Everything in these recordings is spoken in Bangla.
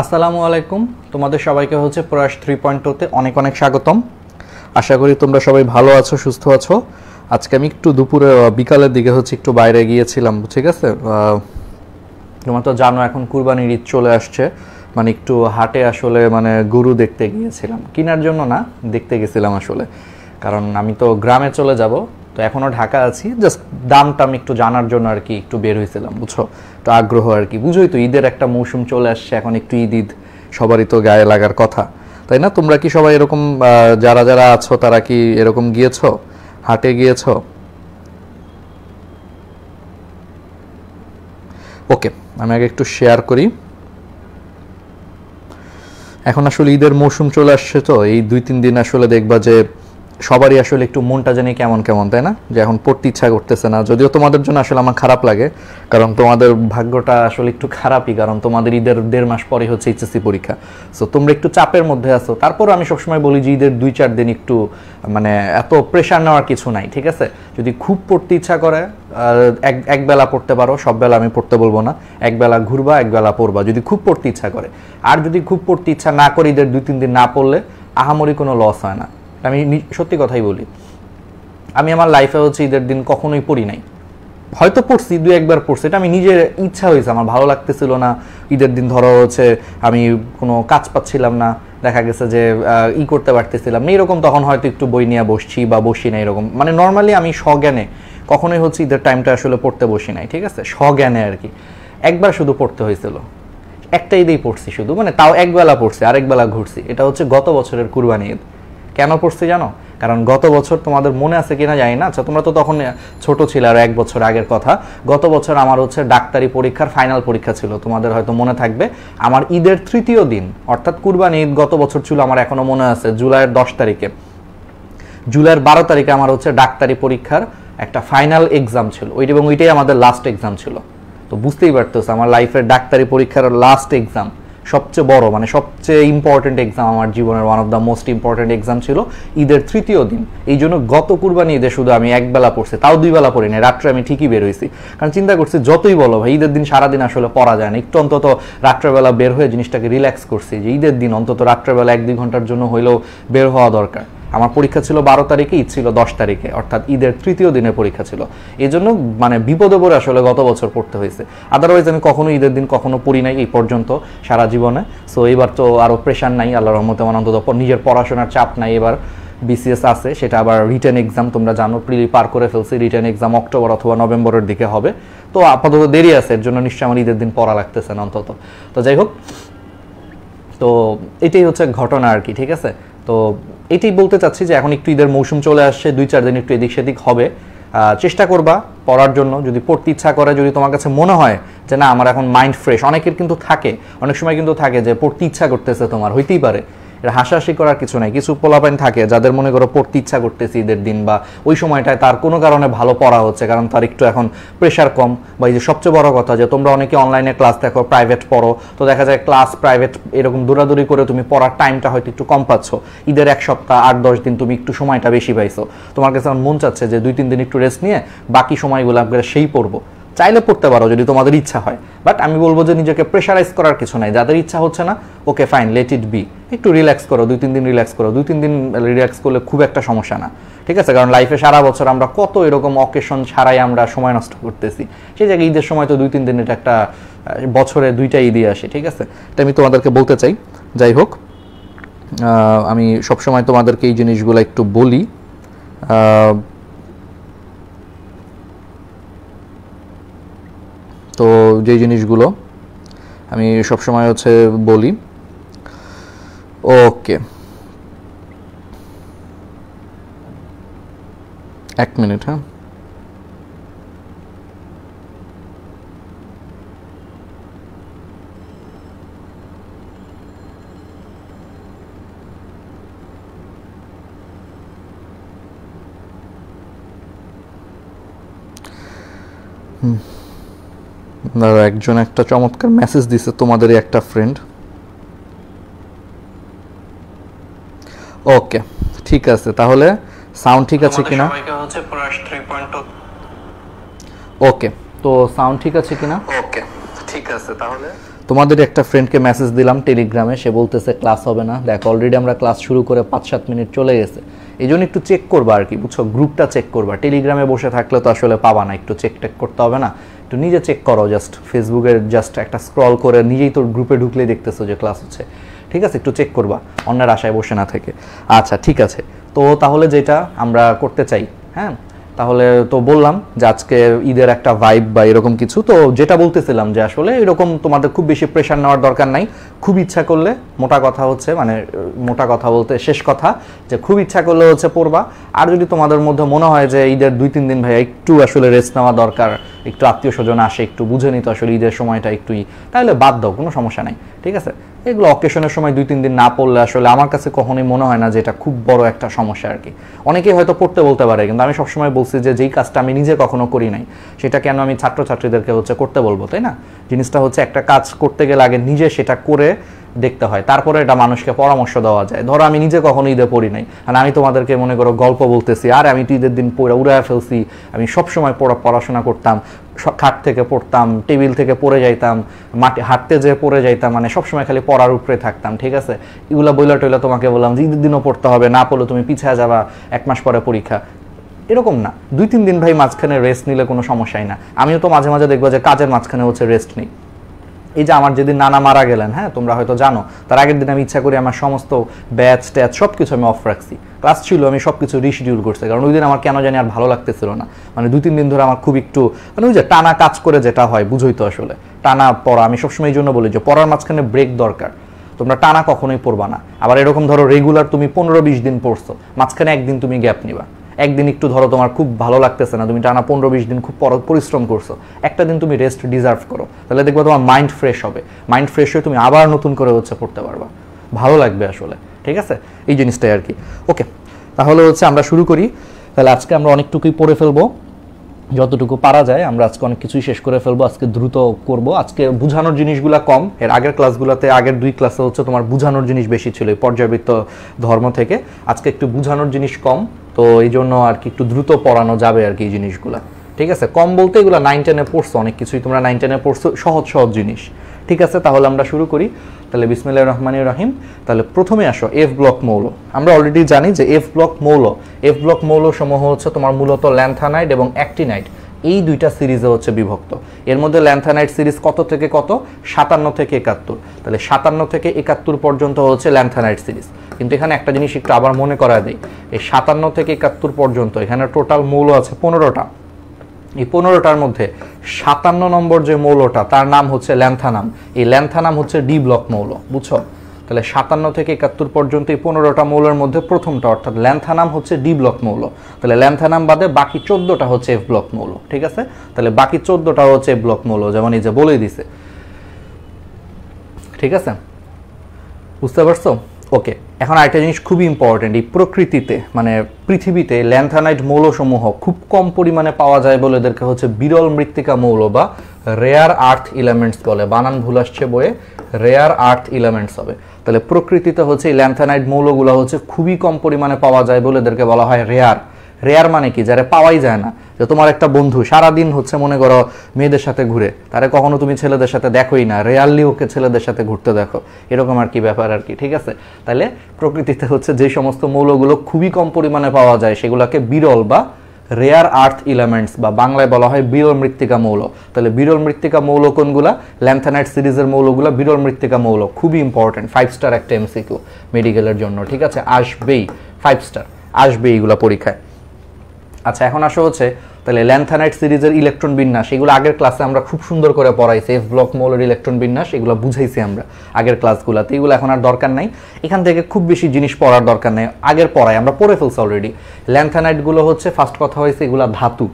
আসসালামু আলাইকুম, তোমাদের সবাইকে হচ্ছে প্রয়াস 3.0 তে অনেক অনেক স্বাগতম। আশা করি তোমরা সবাই ভালো আছো, সুস্থ আছো। আজকে আমি একটু দুপুরে বিকালের দিকে হচ্ছে একটু বাইরে গিয়েছিলাম, ঠিক আছে। তোমরা তো জানো এখন কুরবানির ঈদ চলে আসছে, মানে একটু হাটে আসলে মানে গরু দেখতে গিয়েছিলাম, কেনার জন্য না, দেখতে গেছিলাম আসলে। কারণ আমি তো গ্রামে চলে যাব, তো এখনও ঢাকা আছি, জাস্ট দামটা আমি একটু জানার জন্য আর কি একটু বের হয়েছিলাম, বুঝছো, একটু আগ্রহ আর কি। বুঝোই তো ঈদের একটা মৌসুম চলে আসছে, এখন একটু ঈদ সবারই তো গায়ে লাগার কথা, তাই না? তোমরা কি সবাই এরকম যারা যারা আছো তারা কি এরকম গিয়েছো, হাটে গিয়েছো? ওকে, আমি আগে একটু শেয়ার করি। এখন আসলে ঈদের মৌসুম চলে আসছে, তো এই 2-3 দিন আসলে দেখবা যে সবারই আসলে একটু মনটা জানি কেমন কেমন, তাই না? যে এখন পড়তে ইচ্ছা করতেছে না। যদিও তোমাদের জন্য আসলে আমার খারাপ লাগে, কারণ তোমাদের ভাগ্যটা আসলে একটু খারাপই, কারণ তোমাদের ঈদের 1.5 মাস পরে হচ্ছে এইচএসসি পরীক্ষা। সো তোমরা একটু চাপের মধ্যে আছো। তারপর আমি সবসময় বলি যে ঈদের 2-4 দিন একটু মানে এত প্রেশার নেওয়ার কিছু নাই, ঠিক আছে? যদি খুব পড়তে ইচ্ছা করে এক বেলা পড়তে পারো, সব বেলা আমি পড়তে বলবো না। এক বেলা ঘুরবা, এক বেলা পড়বা যদি খুব পড়তে ইচ্ছা করে। আর যদি খুব পড়তে ইচ্ছা না করে ঈদের 2-3 দিন না পড়লে আহামরি কোনো লস হয় না। আমি সত্যি কথাই বলি, আমি আমার লাইফে হচ্ছে ঈদের দিন কখনোই পড়ি নাই। হয়তো পড়ছি, 2-1 বার পড়ছি, এটা আমি নিজের ইচ্ছা হয়েছে, আমার ভালো লাগতেছিল না ঈদের দিন। ধরো হচ্ছে আমি কোনো কাজ পাচ্ছিলাম না, দেখা গেছে যে করতে পারতেছিলাম না, এরকম তখন হয়তো একটু বই নিয়ে বসছি বা বসি না, এরকম। মানে নর্মালি আমি সজ্ঞানে কখনোই হচ্ছে ঈদের টাইমটা আসলে পড়তে বসি নাই, ঠিক আছে, সজ্ঞানে আর কি। একবার শুধু পড়তে হয়েছিল, একটা ঈদেই পড়ছি শুধু, মানে তাও একবেলা পড়ছি, আরেক বেলা ঘুরছি। এটা হচ্ছে গত বছরের কুরবানি ঈদ। কেন পড়ছি জানো? কারণ গত বছর, তোমাদের মনে আছে কিনা জানি না, আচ্ছা তোমরা তো তখন ছোট ছিলে, আর 1 বছর আগের কথা। গত বছর আমার হচ্ছে ডাক্তারি পরীক্ষার ফাইনাল পরীক্ষা ছিল, তোমাদের হয়তো মনে থাকবে। আমার ঈদের 3য় দিন, অর্থাৎ কুরবানি ঈদ গত বছর ছিল, আমার এখনো মনে আছে, জুলাইয়ের 10 তারিখে, জুলাইয়ের 12 তারিখে আমার হচ্ছে ডাক্তারি পরীক্ষার একটা ফাইনাল এক্সাম ছিল, এবং ওইটাই আমাদের লাস্ট এক্সাম ছিল। তো বুঝতেই পারতেছে আমার লাইফের ডাক্তারি পরীক্ষার লাস্ট এক্সাম, সবচেয়ে বড়, মানে সবচেয়ে ইম্পর্টেন্ট এক্সাম আমার জীবনের, one of the most important exam ছিল ঈদের 3য় দিন। এই জন্য গত কুরবানি ঈদে শুধু আমি একবেলা পড়ছি, তাও 2 বেলা পড়ি না, রাত্রে আমি ঠিকই বের হয়েছি। কারণ চিন্তা করছি যতই বলো ভাই, ঈদের দিন সারাদিন আসলে পড়া যায় না, একটু অন্তত রাত্রেবেলা বের হয়ে জিনিসটাকে রিল্যাক্স করছি, যে ঈদের দিন অন্তত রাত্রেবেলা 1-2 ঘন্টার জন্য হইলেও বের হওয়া দরকার। আমার পরীক্ষা ছিল 12 তারিখে, ঈদ ছিল 10 তারিখে, অর্থাৎ ঈদের 3য় দিনের পরীক্ষা ছিল। এই জন্য মানে বিপদে পড়ে আসলে গত বছর পড়তে হয়েছে। আদারওয়াইজ আমি কখনো ঈদের দিন কখনো পড়ি নাই এই পর্যন্ত সারা জীবনে। সো এবার তো আরও প্রেশার নাই, আল্লাহর রহমতে, আমার অন্তত নিজের পড়াশোনার চাপ নাই। এবার বিসিএস আছে, সেটা আবার রিটেন এক্সাম, তোমরা জানো প্রিলি পার করে ফেলছি, রিটেন এক্সাম অক্টোবর অথবা নভেম্বরের দিকে হবে। তো আপাতত দেরি আছে, এর জন্য নিশ্চয়ই আমার ঈদের দিন পড়া লাগতেছে না অন্তত। তো যাই হোক, তো এটাই হচ্ছে ঘটনা আর কি, ঠিক আছে। তো এটাই বলতে চাচ্ছি যে এখন একটু ঈদের মৌসুম চলে আসছে, 2-4 দিন একটু এদিক সেদিক হবে। চেষ্টা করবা পড়ার জন্য, যদি পড়তে ইচ্ছা করে, যদি তোমার কাছে মনে হয় যে না আমার এখন মাইন্ড ফ্রেশ। অনেকের কিন্তু থাকে, অনেক সময় কিন্তু থাকে যে পড়তে ইচ্ছা করতেছে, তোমার হইতেই পারে, এটা হাসাহাসি করার কিছু নাই। কিছু পোলাপাইন থাকে যাদের মনে করো পড়তে ইচ্ছা করতেছে ঈদের দিন, বা ওই সময়টায় তার কোনো কারণে ভালো পড়া হচ্ছে, কারণ তার একটু এখন প্রেশার কম। বা এই যে সবচেয়ে বড় কথা, যে তোমরা অনেকে অনলাইনে ক্লাস দেখো, প্রাইভেট পড়ো, তো দেখা যায় ক্লাস প্রাইভেট এরকম দৌড়াদৌড়ি করে তুমি পড়ার টাইমটা হয়তো একটু কম পাচ্ছ। ঈদের 1 সপ্তাহ 8-10 দিন তুমি একটু সময়টা বেশি পাইছো, তোমার কাছে মন চাচ্ছে যে 2-3 দিন একটু রেস্ট নিয়ে বাকি সময়গুলো সেই পড়বো। চাইলে পড়তে পারো যদি তোমাদের ইচ্ছা হয়, বাট আমি বলবো যে নিজেকে প্রেশারাইজ করার কিছু নাই। যাদের ইচ্ছা হচ্ছে না, okay fine, let it be, একটু রিল্যাক্স করো, 2-3 দিন রিল্যাক্স করো। 2-3 দিন রিল্যাক্স করলে খুব একটা সমস্যা না, ঠিক আছে। কারণ লাইফে সারা বছর আমরা কত এরকম অকেশন ছাড়াই আমরা সময় নষ্ট করতেছি, সেই জায়গায় ঈদের সময় তো 2-3 দিন, এটা একটা বছরে 2টা ঈদই আসে, ঠিক আছে। এটা আমি তোমাদেরকে বলতে চাই। যাই হোক, আমি সবসময় তোমাদেরকে এই জিনিসগুলো একটু বলি। তো যে জিনিসগুলো আমি সবসময় হচ্ছে বলি। ওকে, 1 মিনিট, হ্যাঁ। একজন একটা চমৎকার মেসেজ দিছে, তোমাদেরই একটা ফ্রেন্ড। ওকে, ঠিক আছে, তাহলে সাউন্ড ঠিক আছে কিনা? ওকে, তো সাউন্ড ঠিক আছে কিনা? ওকে, ঠিক আছে, তাহলে তোমাদের একটা ফ্রেন্ডকে মেসেজ দিলাম টেলিগ্রামে, সে বলতেছে ক্লাস হবে না। দেখ অলরেডি আমরা ক্লাস শুরু করে 5-7 মিনিট চলে গেছে। এই জন্য একটু চেক করবা আর কি, বুঝছো, গ্রুপটা চেক করবা। টেলিগ্রামে বসে থাকলে তো আসলে পাবা না, একটু চেক টেক করতে হবে না, একটু নিজে চেক করো। জাস্ট ফেসবুকের জাস্ট একটা স্ক্রল করে নিজেই তোর গ্রুপে ঢুকলেই দেখতেছো যে ক্লাস হচ্ছে, ঠিক আছে? একটু চেক করবা অন্যের আশায় বসে না থেকে। আচ্ছা ঠিক আছে, তো তাহলে যেটা আমরা করতে চাই, হ্যাঁ, তাহলে তো বললাম যে আজকে ঈদের একটা ভাইব বা এরকম কিছু। তো যেটা বলতেছিলাম যে আসলে এরকম তোমাদের খুব বেশি প্রেশার নেওয়ার দরকার নাই। খুব ইচ্ছা করলে, মোটা কথা হচ্ছে, মানে মোটা কথা বলতে শেষ কথা, যে খুব ইচ্ছা করলে হচ্ছে পড়বা। আর যদি তোমাদের মধ্যে মনে হয় যে ঈদের 2-3 দিন ভাইয়া একটু আসলে রেস্ট নেওয়া দরকার, একটু আত্মীয় স্বজন আসে, একটু বুঝে নিত আসলে ঈদের সময়টা একটুই, তাহলে বাদ দাও, কোনো সমস্যা নাই, ঠিক আছে? এগুলো অকেশনের সময় 2-3 দিন না পড়লে আসলে আমার কাছে কখনোই মনে হয় না যে এটা খুব বড় একটা সমস্যা আর কি। অনেকেই হয়তো পড়তে বলতে পারে, কিন্তু আমি সবসময় বলছি যে যেই কাজটা আমি নিজে কখনো করি নাই সেটা কেন আমি ছাত্রছাত্রীদেরকে হচ্ছে করতে বলবো, তাই না? জিনিসটা হচ্ছে একটা কাজ করতে গেলে আগে নিজে সেটা করে দেখতে হয়, তারপরে এটা মানুষকে পরামর্শ দেওয়া যায়। ধরো আমি নিজে কখনো ঈদে পড়ি নাই, আর আমি তোমাদেরকে মনে করো গল্প বলতেছি, আর আমি তো ঈদের দিন পড়ে উড়ায় ফেলছি, আমি সবসময় পড়াশোনা করতাম, খাট থেকে পড়তাম, টেবিল থেকে পড়ে যাইতাম, মাঠে হাঁটতে যেয়ে পড়ে যাইতাম, মানে সবসময় খালি পড়ার উপরে থাকতাম, ঠিক আছে? এগুলা বইলা টইলা তোমাকে বললাম যে ঈদের দিনও পড়তে হবে, না পড়লে তুমি পিছিয়ে যাবা, 1 মাস পরে পরীক্ষা, এরকম না। 2-3 দিন ভাই মাঝখানে রেস্ট নিলে কোনো সমস্যাই না। আমিও তো মাঝে মাঝে দেখবো যে কাজের মাঝখানে হচ্ছে রেস্ট নেই। এই যে আমার যেদিন নানা মারা গেলেন, হ্যাঁ, তোমরা হয়তো জানো, তার আগের দিন আমি ইচ্ছা করি আমার সমস্ত ব্যাচ ট্যাচ সব কিছু আমি অফ রাখছি। ক্লাস ছিল, আমি সব কিছু রিশিডিউল করছি, কারণ ওই দিন আমার কেন জানি আর ভালো লাগতেছিল না। মানে 2-3 দিন ধরে আমার খুব একটু, মানে ওই যে টানা কাজ করে যেটা হয়, বুঝোই তো আসলে, টানা পড়া। আমি সবসময় এই জন্য বলি যে পড়ার মাঝখানে ব্রেক দরকার। তোমরা টানা কখনোই পড়বা না। আবার এরকম ধরো রেগুলার তুমি 15-20 দিন পড়ছো, মাঝখানে একদিন তুমি গ্যাপ নিবা। একদিন একটু ধরো তোমার খুব ভালো লাগতেছে না, তুমি টানা 15-20 দিন খুব পরিশ্রম করছো, একটা দিন তুমি রেস্ট ডিজার্ভ করো, তাহলে দেখবে তোমার মাইন্ড ফ্রেশ হবে। মাইন্ড ফ্রেশ হয়ে তুমি আবার নতুন করে হচ্ছে পড়তে পারবা, ভালো লাগবে আসলে, ঠিক আছে? এই জিনিসটাই আর কি। ওকে, তাহলে হচ্ছে আমরা শুরু করি। তাহলে আজকে আমরা অনেকটুকুই পড়ে ফেলবো, যতটুকু পারা যায় আমরা আজকে অনেক কিছুই শেষ করে ফেলবো। আজকে দ্রুত করব, আজকে বুঝানোর জিনিসগুলো কম। এর আগের ক্লাসগুলোতে, আগের 2 ক্লাসে হচ্ছে তোমার বুঝানোর জিনিস বেশি ছিল পর্যাবৃত্ত ধর্ম থেকে, আজকে একটু বুঝানোর জিনিস কম, তো এই জন্য আর কি একটু দ্রুত পড়ানো যাবে আর কি এই জিনিসগুলো, ঠিক আছে? কম বলতে এগুলো 9-10-এ পড়ছো, অনেক কিছুই তোমরা 9-10-এ পড়ছো, সহজ সহজ জিনিস, ঠিক আছে? তাহলে আমরা শুরু করি। তাহলে বিসমিল্লাহির রহমানির রহিম। তাহলে প্রথমে আসো এফ ব্লক মৌল। আমরা অলরেডি জানি যে এফ ব্লক মৌল সমূহ হচ্ছে তোমার মূলত ল্যান্থানাইড এবং অ্যাক্টিনাইড, এই 2টা সিরিজে হচ্ছে বিভক্ত। এর মধ্যে ল্যান্থানাইড সিরিজ কত থেকে কত? 57 থেকে 71। তাহলে 57 থেকে 71 পর্যন্ত হচ্ছে ল্যান্থানাইড সিরিজ। কিন্তু এখানে একটা জিনিস একটু আবার মনে করা দেই, এই 57 থেকে 71 পর্যন্ত এখানে টোটাল মৌল আছে 15টা। এই 15টার মধ্যে 57 নম্বর যে মৌলটা তার নাম হচ্ছে ল্যান্থানাম। এই ল্যান্থানাম হচ্ছে ডি ব্লক মৌল, বুঝছো? তাহলে 57 থেকে 71 পর্যন্ত এই 15টা মৌলের মধ্যে প্রথমটা অর্থাৎ ল্যান্থানাম হচ্ছে ডি ব্লক মৌল। তাহলে ল্যান্থানাম বাদে বাকি 14টা হচ্ছে এফ ব্লক মৌল, ঠিক আছে? তাহলে বাকি 14টা হচ্ছে এফ ব্লক মৌল, যেমন এই যে বলেই দিছে, ঠিক আছে? বুঝতে পারছো? ওকে, এখন আরেকটা জিনিস খুবই ইম্পর্টেন্ট, এই প্রকৃতিতে মানে পৃথিবীতে ল্যান্থানাইড মৌলসমূহ খুব কম পরিমাণে পাওয়া যায় বলে এদেরকে হচ্ছে বিরল মৃত্তিকা মৌল বা রেয়ার আর্থ এলিমেন্টস বলে। বানান ভুল আসছে বইয়ে, রেয়ার আর্থ এলিমেন্টস হবে। তাহলে প্রকৃতিতে হচ্ছে এই ল্যান্থানাইড মৌলগুলো হচ্ছে খুবই কম পরিমাণে পাওয়া যায় বলে এদেরকে বলা হয় রেয়ার। রেয়ার মানে কি? যারা পাওয়াই যায় না। যে তোমার একটা বন্ধু সারাদিন হচ্ছে মনে করো মেয়েদের সাথে ঘুরে, তারে কখনো তুমি ছেলেদের সাথে দেখোই না, রেয়ারলি ওকে ছেলেদের সাথে ঘুরতে দেখো, এরকম আর কি ব্যাপার আর কি, ঠিক আছে? তাহলে প্রকৃতিতে হচ্ছে যে সমস্ত মৌলগুলো খুবই কম পরিমাণে পাওয়া যায় সেগুলোকে বিরল বা রেয়ার আর্থ এলিমেন্টস বা বাংলায় বলা হয় বিরল মৃত্তিকা মৌল। তাহলে বিরল মৃত্তিকা মৌল কোনগুলা? ল্যান্থানাইড সিরিজের মৌলগুলা বিরল মৃত্তিকা মৌল। খুবই ইম্পর্টেন্ট, 5 স্টার একটা এমসিকিউ মেডিকেলের জন্য, ঠিক আছে? আসবেই 5 স্টার, আসবে এইগুলা পরীক্ষায়। আচ্ছা, এখন আসো হচ্ছে তাহলে ল্যান্থানাইড সিরিজের ইলেকট্রন বিন্যাস, এগুলো আগের ক্লাসে আমরা খুব সুন্দর করে পড়াইছি। এফ ব্লক মৌলের ইলেকট্রন বিন্যাস এগুলো বুঝাইছি আমরা আগের ক্লাসগুলোতে, এগুলো এখন আর দরকার নাই। এখান থেকে খুব বেশি জিনিস পড়ার দরকার নেই, আগের পড়াই আমরা পড়ে ফেলছি অলরেডি। ল্যান্থানাইডগুলো হচ্ছে ফার্স্ট কথা হয়েছে এগুলো ধাতু,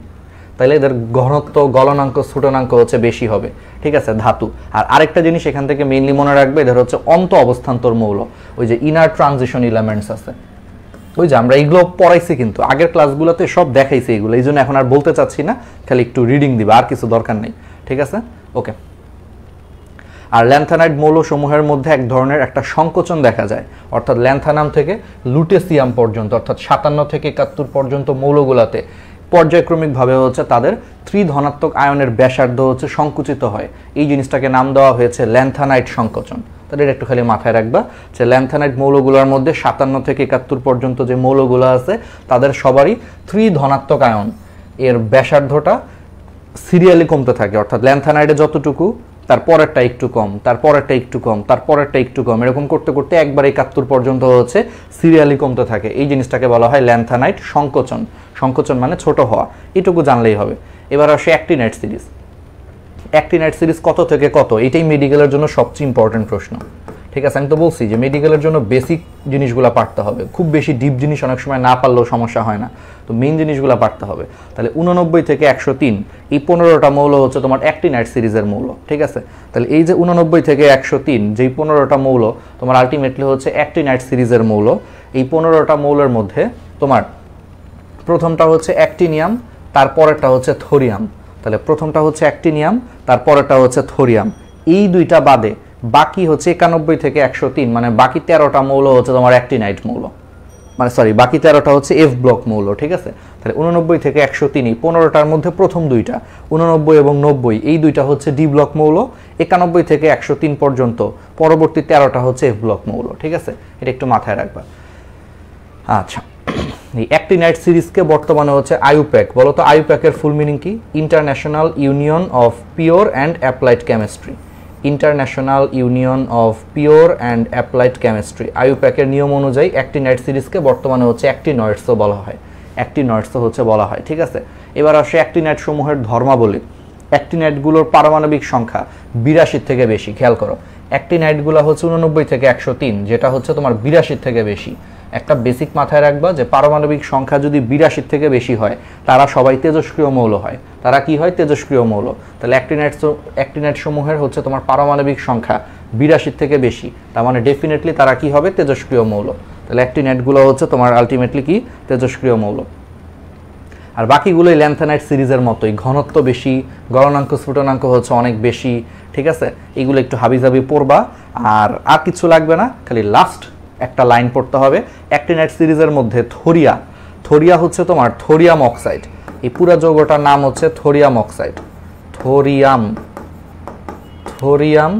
তাহলে এদের ঘনত্ব, গলনাঙ্ক, ছোটনাঙ্ক হচ্ছে বেশি হবে, ঠিক আছে? ধাতু। আর আরেকটা জিনিস এখান থেকে মেইনলি মনে রাখবে, এদের হচ্ছে অন্ত অবস্থান্তর মৌল, ওই যে ইনার ট্রানজিশন এলিমেন্টস আছে, ওই যে আমরা এগুলো পড়াইছি কিন্তু আগের ক্লাসগুলোতে সব দেখাইছি এগুলো, এই জন্য এখন আর বলতে চাচ্ছি না, খালি একটু রিডিং দিবা, আর কিছু দরকার নেই, ঠিক আছে? ওকে। আর ল্যান্থানাইড মৌলসমূহের মধ্যে এক ধরনের একটা সংকোচন দেখা যায়, অর্থাৎ ল্যান্থানাম থেকে লুটেসিয়াম পর্যন্ত, অর্থাৎ 57 থেকে 71 পর্যন্ত মৌলগুলোতে পর্যায়ক্রমিকভাবে হচ্ছে তাদের 3 ধনাত্মক আয়নের ব্যাসার্ধ হচ্ছে সংকুচিত হয়। এই জিনিসটাকে নাম দেওয়া হয়েছে ল্যান্থানাইট সংকোচন। তাহলে এটা একটু খালি মাথায় রাখবা যে ল্যান্থানাইট মৌলগুলোর মধ্যে 57 থেকে 71 পর্যন্ত যে মৌলগুলো আছে তাদের সবারই 3 ধনাত্মক আয়ন এর ব্যাসার্ধটা সিরিয়ালি কমতে থাকে, অর্থাৎ ল্যান্থানাইটে যতটুকু তার পরেরটা একটু কম, তার পরেরটা একটু কম, তার পরেরটা একটু কম, এরকম করতে করতে একবার 71 পর্যন্ত হচ্ছে সিরিয়ালি কমতে থাকে। এই জিনিসটাকে বলা হয় ল্যান্থানাইট সংকোচন। সংকোচন মানে ছোট হওয়া, এটুকু জানলেই হবে। এবার আসে অ্যাক্টিনাইট সিরিজ। অ্যাক্টিনাইট সিরিজ কত থেকে কত, এটাই মেডিকেলের জন্য সবচেয়ে ইম্পর্টেন্ট প্রশ্ন। ঠিক আছে, আমি তো বলছি যে মেডিকেলের জন্য বেসিক জিনিসগুলো পারতে হবে, খুব বেশি ডিপ জিনিস অনেক সময় না পারলেও সমস্যা হয় না, তো মেইন জিনিসগুলো পারতে হবে। তাহলে 89 থেকে 103 এই 15টা মৌল হচ্ছে তোমার অ্যাক্টিনাইট সিরিজের মৌল। ঠিক আছে, তাহলে এই যে 89 থেকে 103 যেই 15টা মৌল তোমার আলটিমেটলি হচ্ছে অ্যাক্টিনাইট সিরিজের মৌল। এই 15টা মৌলের মধ্যে তোমার প্রথমটা হচ্ছে অ্যাক্টিনিয়াম, তারপরেরটা হচ্ছে থোরিয়াম। তাহলে প্রথমটা হচ্ছে অ্যাক্টিনিয়াম, তারপরেরটা হচ্ছে থোরিয়াম। এই দুইটা বাদে বাকি হচ্ছে 91 থেকে 103, মানে বাকি 13টা মৌল হচ্ছে তোমার অ্যাক্টিনাইট মৌল, মানে সরি বাকি 13টা হচ্ছে এফ ব্লক মৌল। ঠিক আছে, তাহলে 89 থেকে 103 এই 15টার মধ্যে প্রথম দুইটা 89 এবং 90 এই দুইটা হচ্ছে ডি ব্লক মৌল। 91 থেকে 103 পর্যন্ত পরবর্তী 13টা হচ্ছে এফ ব্লক মৌল। ঠিক আছে, এটা একটু মাথায় রাখবা। আচ্ছা, এই অ্যাক্টিনাইট সিরিজকে বর্তমানে হচ্ছে আইউপ্যাক। বলো তো আইউপ্যাকের ফুল মিনিং কি? International union of pure and applied chemistry. International union of pure and applied chemistry, আইউপ্যাকের নিয়ম অনুযায়ী অ্যাক্টিনাইট সিরিজকে বর্তমানে হচ্ছে অ্যাক্টিনয়েডসও বলা হয়, অ্যাক্টিনয়েডসও হচ্ছে বলা হয়। ঠিক আছে, এবার আসে অ্যাক্টিনাইট সমূহের ধর্মাবলী। অ্যাক্টিনাইটগুলোর পারমাণবিক সংখ্যা 82 থেকে বেশি। খেয়াল করো, অ্যাক্টিনাইটগুলো হচ্ছে 89 থেকে 103, যেটা হচ্ছে তোমার 82 থেকে বেশি। একটা বেসিক মাথায় রাখবা যে পারমাণবিক সংখ্যা যদি 82 থেকে বেশি হয় তারা সবাই তেজস্ক্রিয় মৌল হয়। তারা কি হয়? তেজস্ক্রিয় মৌল। তাহলে অ্যাক্টিনাইট সমূহের হচ্ছে তোমার পারমাণবিক সংখ্যা 82 থেকে বেশি, তার মানে ডেফিনেটলি তারা কি হবে? তেজস্ক্রিয় মৌল। তাহলে অ্যাক্টিনাইটগুলো হচ্ছে তোমার আলটিমেটলি কি? তেজস্ক্রিয় মৌল। আর বাকিগুলোই ল্যান্থানাইট সিরিজের মতোই, ঘনত্ব বেশি, গলনাঙ্ক স্ফুটনাঙ্ক হচ্ছে অনেক বেশি। ঠিক আছে, এগুলো একটু হাবিজাবি পড়বা, আর কিছু লাগবে না, খালি লাস্ট একটা লাইন পড়তে হবে। অ্যাক্টিনাইট সিরিজের মধ্যে থোরিয়া, থোরিয়া হচ্ছে তোমার থোরিয়াম অক্সাইড। এই পুরো যৌগটার নাম হচ্ছে thorium oxide. Thorium, thorium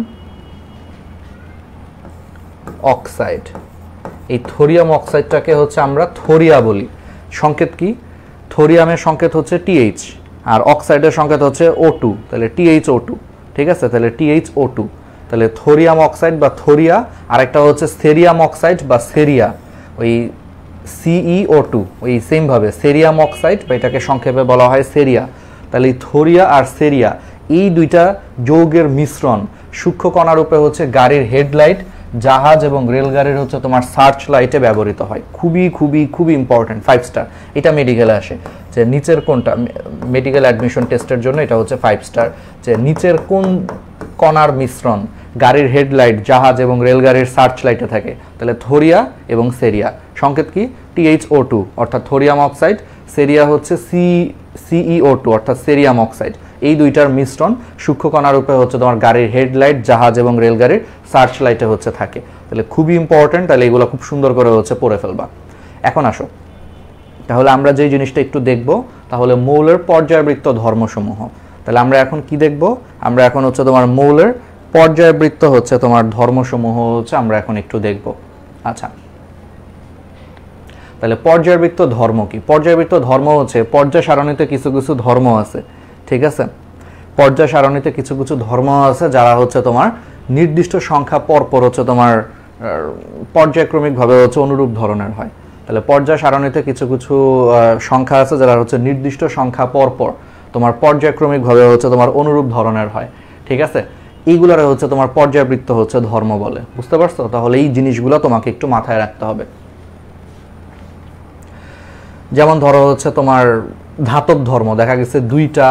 oxide. এই থোরিয়াম অক্সাইডটাকে হচ্ছে আমরা থোরিয়া বলি। সংকেত কি? থোরিয়ামের সংকেত হচ্ছে টিএইচ, আর অক্সাইডের সংকেত হচ্ছে O2, তাহলে THO2। ঠিক আছে, তাহলে THO2, তাহলে থোরিয়াম অক্সাইড বা থোরিয়া। আরেকটা হচ্ছে সেরিয়াম অক্সাইড বা সেরিয়া, ওই CEO2, ওই সেমভাবে সেরিয়াম অক্সাইড বা এটাকে সংক্ষেপে বলা হয় সেরিয়া। তাহলে এই থোরিয়া আর সেরিয়া এই দুইটা যৌগের মিশ্রণ সূক্ষ্ম কণারূপে হচ্ছে গাড়ির হেডলাইট, জাহাজ এবং রেলগাড়ির হচ্ছে তোমার সার্চ লাইটে ব্যবহৃত হয়। খুবই খুবই খুবই ইম্পর্টেন্ট, 5 স্টার। এটা মেডিকেলে আসে যে নিচের কোনটা, মেডিকেল অ্যাডমিশন টেস্টের জন্য এটা হচ্ছে 5 স্টার, যে নিচের কোন কণার মিশ্রণ গাড়ির হেডলাইট, জাহাজ এবং রেলগাড়ির সার্চ লাইটে থাকে। তাহলে থোরিয়া এবং সেরিয়া, সংকেত কি? THO2 অর্থাৎ থোরিয়াম অক্সাইড, সেরিয়া হচ্ছে CEO2 অর্থাৎ সেরিয়াম অক্সাইড। এই দুইটার মিশ্রণ সূক্ষ্ম কণারূপে হচ্ছে তোমার গাড়ির হেডলাইট, জাহাজ এবং রেলগাড়ির সার্চ লাইটে হচ্ছে থাকে। তাহলে খুবই ইম্পর্টেন্ট, তাহলে এগুলো খুব সুন্দর করে হচ্ছে পড়ে ফেলবা। এখন আসো, তাহলে আমরা যেই জিনিসটা একটু দেখব, তাহলে মৌলের পর্যায়বৃত্ত ধর্মসমূহ। তাহলে আমরা এখন কি দেখব? আমরা এখন হচ্ছে তোমার মৌলের পর্যায়বৃত্ত হচ্ছে তোমার ধর্মসমূহ হচ্ছে আমরা এখন একটু দেখব। আচ্ছা, তাহলে পর্যায়বৃত্ত ধর্ম কি? পর্যায়বৃত্ত ধর্ম হচ্ছে পর্যায় সারণীতে কিছু কিছু ধর্ম আছে। ঠিক আছে, পর্যায় সারণীতে কিছু কিছু ধর্ম আছে যারা হচ্ছে তোমার নির্দিষ্ট সংখ্যা পরপর হচ্ছে তোমার পর্যায়ক্রমিকভাবে হচ্ছে অনুরূপ ধরনের হয়। তাহলে পর্যায় সারণীতে কিছু কিছু সংখ্যা আছে যারা হচ্ছে নির্দিষ্ট সংখ্যা পরপর তোমার পর্যায়ক্রমিকভাবে হচ্ছে তোমার অনুরূপ ধরনের হয়। ঠিক আছে, এইগুলোরে হচ্ছে তোমার পর্যায়বৃত্ত হচ্ছে ধর্ম বলে। বুঝতে পারছো? তাহলে এই জিনিসগুলো তোমাকে একটু মাথায় রাখতে হবে। যেমন ধরো হচ্ছে তোমার ধাতব ধর্ম, দেখা গেছে 2টা,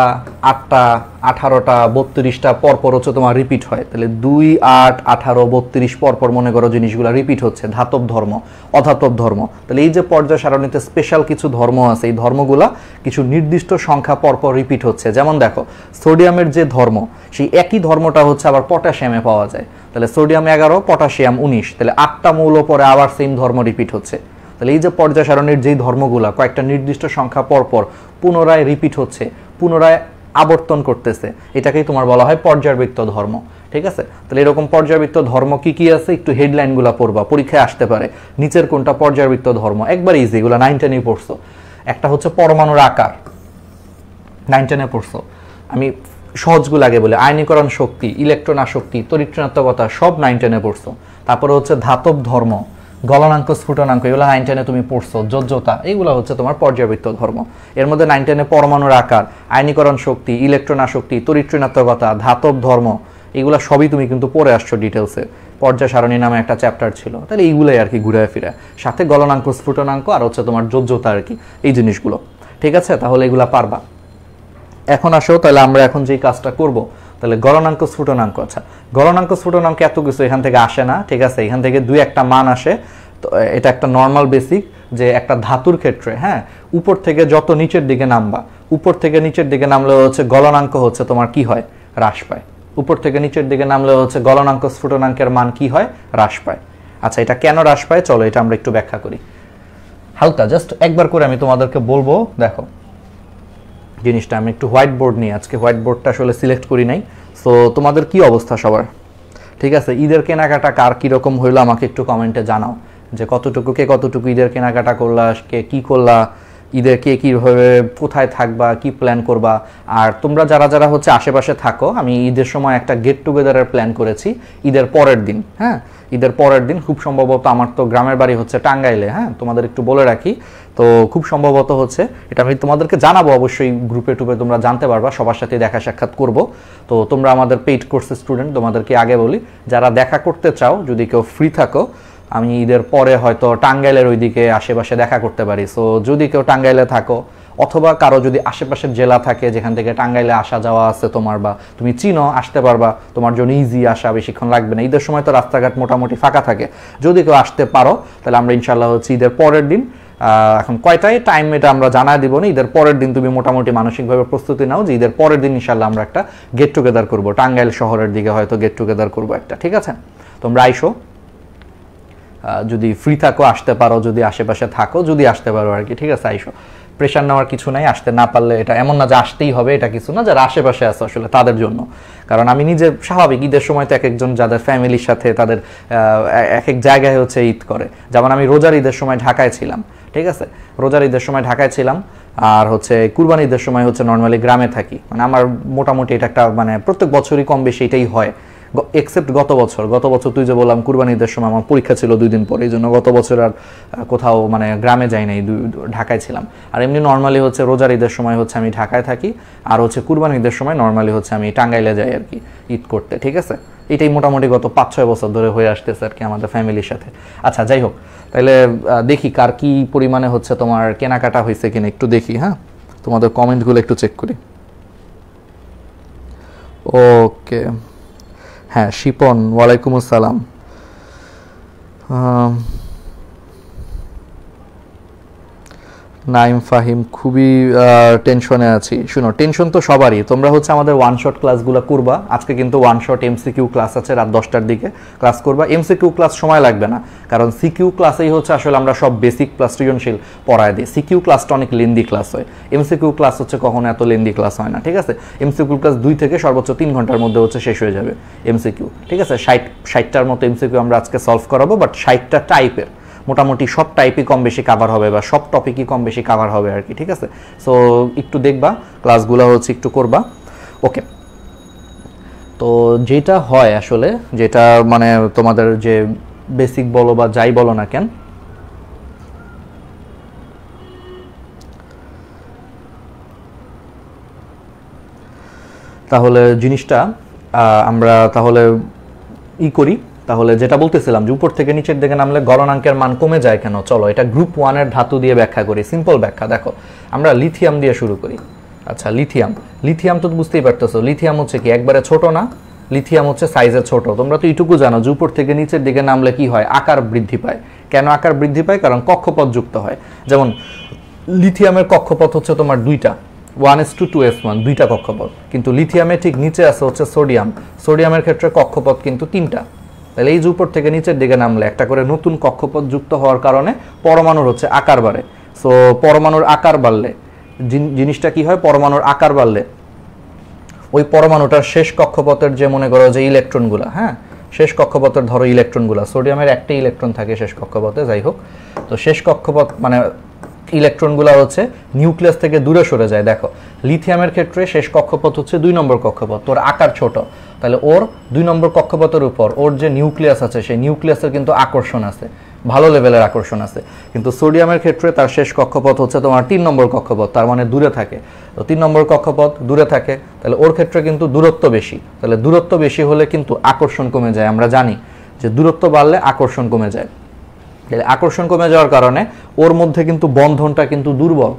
8টা, 18টা, 32টা পরপর হচ্ছে তোমার রিপিট হয়। তাহলে 2, 8, 18, 32 পরপর মনে করো জিনিসগুলো রিপিট হচ্ছে, ধাতব ধর্ম। অধাতব ধর্ম, তাহলে এই যে পর্যায় সারণীতে স্পেশাল কিছু ধর্ম আছে, এই ধর্মগুলা কিছু নির্দিষ্ট সংখ্যা পরপর রিপিট হচ্ছে। যেমন দেখো সোডিয়ামের যে ধর্ম, সেই একই ধর্মটা হচ্ছে আবার পটাশিয়ামে পাওয়া যায়। তাহলে সোডিয়াম 11, পটাশিয়াম 19, তাহলে 8টা মৌল পরে আবার সেম ধর্ম রিপিট হচ্ছে। তাহলে এই যে পর্যায় সারণীর যেই ধর্মগুলা কয়েকটা নির্দিষ্ট সংখ্যা পরপর পুনরায় রিপিট হচ্ছে, পুনরায় আবর্তন করতেছে, এটাকেই তোমার বলা হয় পর্যায়বৃত্ত ধর্ম। ঠিক আছে, তাহলে এরকম পর্যায়বৃত্ত ধর্ম কি কি আছে একটু হেডলাইনগুলো পড়বা, পরীক্ষায় আসতে পারে। নিচের কোনটা পর্যায়বৃত্ত ধর্ম, একবার ইজি, এগুলো 9 10 পড়ছো। একটা হচ্ছে পরমাণুর আকার, 9 10 পড়ছো। আমি সহজগুলো আগে বলে, আয়নীকরণ শক্তি, ইলেকট্রন আসক্তি, তড়িৎ-ঋণাত্মকতা সব 9 10 পড়ছো। তারপরে হচ্ছে ধাতব ধর্ম, গলনাঙ্ক স্ফুটনাঙ্ক, এগুলো 9 10 তুমি পড়ছো। যোজ্যতা, এগুলো হচ্ছে তোমার পর্যায়বৃত্ত ধর্ম। এর মধ্যে 9 10 পরমাণুর আকার, আয়নীকরণ শক্তি, ইলেকট্রন আসক্তি, তড়িৎ-ঋণাত্মকতা, ধাতব ধর্ম, এগুলো সবই তুমি কিন্তু পড়ে আসছো ডিটেলসে। পর্যায় সারণী নামে একটা চ্যাপ্টার ছিল, তাহলে এইগুলোই আর কি ঘুরে ফিরে, সাথে গলনাঙ্ক স্ফুটনাঙ্ক আর হচ্ছে তোমার যোজ্যতা আর কি, এই জিনিসগুলো। ঠিক আছে, তাহলে এগুলা পারবা। এখন আসো তাহলে আমরা এখন যেই কাজটা করব, তাহলে গলনাঙ্ক স্ফুটনাঙ্ক। আচ্ছা, গলনাঙ্ক স্ফুটনাঙ্ক এত কিছু এখান থেকে আসে না। ঠিক আছে, এখান থেকে দুই একটা মান আসে। তো এটা একটা নর্মাল বেসিক, যে একটা ধাতুর ক্ষেত্রে হ্যাঁ উপর থেকে যত নিচের দিকে নামবা, উপর থেকে নিচের দিকে নামলে হচ্ছে গলনাঙ্ক হচ্ছে তোমার কি হয়, হ্রাস পায়। উপর থেকে নিচের দিকে নামলে হচ্ছে গলনাঙ্ক স্ফুটনাঙ্কের মান কি হয়, হ্রাস পায়। আচ্ছা, এটা কেন হ্রাস পায় চলো এটা আমরা একটু ব্যাখ্যা করি হালকা, জাস্ট একবার করে আমি তোমাদেরকে বলবো। দেখো জিনিসটা, আমি একটু হোয়াইট বোর্ড নিয়ে, আজকে হোয়াইট বোর্ডটা আসলে সিলেক্ট করি নাই। সো তোমাদের কি অবস্থা সবার? ঠিক আছে, ঈদের কেনাকাটা কার কীরকম হইলো আমাকে একটু কমেন্টে জানাও, যে কতটুকু কে কতটুকু ঈদের কেনাকাটা করলা, কে কী করলা, ঈদের কে কীভাবে কোথায় থাকবা, কি প্ল্যান করবা। আর তোমরা যারা যারা হচ্ছে আশেপাশে থাকো, আমি ঈদের সময় একটা গেট টুগেদারের প্ল্যান করেছি ঈদের পরের দিন। হ্যাঁ, ঈদের পরের দিন খুব সম্ভবত, আমার তো গ্রামের বাড়ি হচ্ছে টাঙ্গাইলে। হ্যাঁ, তোমাদের একটু বলে রাখি, তো খুব সম্ভবত হচ্ছে এটা আমি তোমাদেরকে জানাবো, অবশ্যই গ্রুপে টুপে তোমরা জানতে পারবা, সবার সাথে দেখা সাক্ষাৎ করব। তো তোমরা আমাদের পেইড কোর্সের স্টুডেন্ট, তোমাদেরকে আগে বলি, যারা দেখা করতে চাও, যদি কেউ ফ্রি থাকো, আমি ঈদের পরে হয়তো টাঙ্গাইলের ওইদিকে আশেপাশে দেখা করতে পারি। সো যদি কেউ টাঙ্গাইলে থাকো, অথবা কারো যদি আশেপাশের জেলা থাকে যেখান থেকে টাঙ্গাইলে আসা যাওয়া আছে তোমার, বা তুমি চিনো, আসতে পারবা, তোমার জন্য ইজি, আসা বেশিক্ষণ লাগবে না। ঈদের সময় তো রাস্তাঘাট মোটামুটি ফাঁকা থাকে, যদি কেউ আসতে পারো তাহলে আমরা ইনশাল্লাহ হচ্ছে ঈদের পরের দিন, এখন কয়টায় টাইম এটা আমরা জানাই দিব না, ঈদের পরের দিন তুমি মোটামুটি মানসিকভাবে প্রস্তুতি নাও যে ঈদের পরের দিন ইনশাল্লাহ আমরা একটা গেট টুগেদার করবো, টাঙ্গাইল শহরের দিকে হয়তো গেট টুগেদার করবো একটা। ঠিক আছে, তোমরা আইসো, যদি ফ্রি থাকো আসতে পারো, যদি আশেপাশে থাকো যদি আসতে পারো আর কি। ঠিক আছে, আইসো, প্রেশার নেওয়ার কিছু নাই। আসতে না পারলে এটা এমন না যে আসতেই হবে, এটা কিছু না, যারা আশেপাশে আছে আসলে তাদের জন্য। কারণ আমি নিজে স্বাভাবিক ঈদের সময় তো এক একজন যাদের ফ্যামিলির সাথে তাদের এক এক জায়গায় হচ্ছে ঈদ করে। যেমন আমি রোজার ঈদের সময় ঢাকায় ছিলাম। ঠিক আছে, রোজার ঈদের সময় ঢাকায় ছিলাম, আর হচ্ছে কুরবানি ঈদের সময় হচ্ছে নর্মালি গ্রামে থাকি। মানে আমার মোটামুটি এটা একটা মানে প্রত্যেক বছরই কম বেশি এটাই হয়, এক্সেপ্ট গত বছর তুই যে বললাম কুরবানি ঈদের সময় আমার পরীক্ষা ছিল 2 দিন পরে, এই জন্য গত বছর আর কোথাও মানে গ্রামে যাই নাই, ঢাকায় ছিলাম। আর এমনি নর্মালি হচ্ছে রোজার ঈদের সময় হচ্ছে আমি ঢাকায় থাকি, আর হচ্ছে কুরবানি ঈদের সময় নর্মালি হচ্ছে আমি টাঙ্গাইলে যাই আর কি ঈদ করতে। ঠিক আছে, এটাই মোটামুটি গত 5-6 বছর ধরে হয়ে আসতেছে আর কি আমাদের ফ্যামিলির সাথে। আচ্ছা, যাই হোক, তাহলে দেখি কার কি পরিমাণে হচ্ছে তোমার কেনাকাটা হয়েছে কিনা একটু দেখি। হ্যাঁ, তোমাদের কমেন্টগুলো একটু চেক করি। ওকে, হ্যাঁ, শিপন, ওয়ালাইকুম আসসালাম। নাইম ফাহিম, খুবই টেনশনে আছি। শুনো, টেনশন তো সবারই। তোমরা হচ্ছে আমাদের ওয়ান শট ক্লাসগুলো করবা। আজকে কিন্তু ওয়ান শট এমসিকিউ ক্লাস আছে, রাত 10টার দিকে ক্লাস করবা। এমসিকিউ ক্লাস সময় লাগবে না, কারণ সিকিউ ক্লাসেই হচ্ছে আসলে আমরা সব বেসিক প্লাস সৃজনশীল পড়ায় দিই। সিকিউ ক্লাসটা অনেক লেন্দি ক্লাস হয়, এমসিকিউ ক্লাস হচ্ছে কখনো এত লেন্দি ক্লাস হয় না। ঠিক আছে, এমসিকিউ ক্লাস 2 থেকে সর্বোচ্চ 3 ঘন্টার মধ্যে হচ্ছে শেষ হয়ে যাবে এমসিকিউ। ঠিক আছে, 60টার মতো এমসিকিউ আমরা আজকে সলভ করাবো, বাট 60টা টাইপের, মোটামুটি সব টাইপই কম বেশি কাভার হবে, বা সব টপিকই কম বেশি কাভার হবে আর কি। ঠিক আছে, সো একটু দেখবা, ক্লাসগুলো হচ্ছে একটু করবা। ওকে, তো যেটা হয় আসলে, যেটা মানে তোমাদের যে বেসিক বলো বা যাই বলো না কেন, তাহলে জিনিসটা আমরা তাহলে করি। তাহলে যেটা বলতেছিলাম যে উপর থেকে নিচের দিকে নামলে গলনাঙ্কের মান কমে যায় কেন, চলো এটা গ্রুপ 1-এর ধাতু দিয়ে ব্যাখ্যা করি। সিম্পল ব্যাখ্যা, দেখো আমরা লিথিয়াম দিয়ে শুরু করি। আচ্ছা, লিথিয়াম তো বুঝতেই পারতেছো, লিথিয়াম হচ্ছে কি একবারে ছোট না, লিথিয়াম হচ্ছে সাইজে ছোট। তোমরা তো এইটুকু জানো যে উপর থেকে নিচের দিকে নামলে কি হয়, আকার বৃদ্ধি পায়। কেন আকার বৃদ্ধি পায়? কারণ কক্ষপথ যুক্ত হয়। যেমন লিথিয়ামের কক্ষপথ হচ্ছে তোমার 2টা, 1:2s1, 2টা কক্ষপথ। কিন্তু লিথিয়ামে ঠিক নিচে আছে হচ্ছে সোডিয়ামের ক্ষেত্রে কক্ষপথ কিন্তু 3টা। তাহলে এই যে উপর থেকে নিচের দিকে নামলে একটা করে নতুন কক্ষপথ যুক্ত হওয়ার কারণে পরমাণুর হচ্ছে আকার বাড়ে। সো পরমাণুর আকার বাড়লে জিনিসটা কি হয়, পরমাণুর আকার বাড়লে ওই পরমাণুটার শেষ কক্ষপথের যে মনে করো যে ইলেকট্রনগুলো, হ্যাঁ শেষ কক্ষপথের ধরো ইলেকট্রনগুলো, সোডিয়ামের একটা ইলেকট্রন থাকে শেষ কক্ষপথে, যাই হোক, তো শেষ কক্ষপথ মানে ইলেকট্রনগুলো হচ্ছে নিউক্লিয়াস থেকে দূরে সরে যায়। দেখো লিথিয়ামের ক্ষেত্রে শেষ কক্ষপথ হচ্ছে 2 নম্বর কক্ষপথ, তোর আকার ছোট, তাহলে ওর 2 নম্বর কক্ষপথের উপর ওর যে নিউক্লিয়াস আছে সেই নিউক্লিয়াসের কিন্তু আকর্ষণ আছে, ভালো লেভেলের আকর্ষণ আছে। কিন্তু সোডিয়ামের ক্ষেত্রে তার শেষ কক্ষপথ হচ্ছে তোমার 3 নম্বর কক্ষপথ, তার মানে দূরে থাকে। তো 3 নম্বর কক্ষপথ দূরে থাকে, তাহলে ওর ক্ষেত্রে কিন্তু দূরত্ব বেশি, তাহলে দূরত্ব বেশি হলে কিন্তু আকর্ষণ কমে যায়। আমরা জানি যে দূরত্ব বাড়লে আকর্ষণ কমে যায়, তাহলে আকর্ষণ কমে যাওয়ার কারণে ওর মধ্যে কিন্তু বন্ধনটা কিন্তু দুর্বল,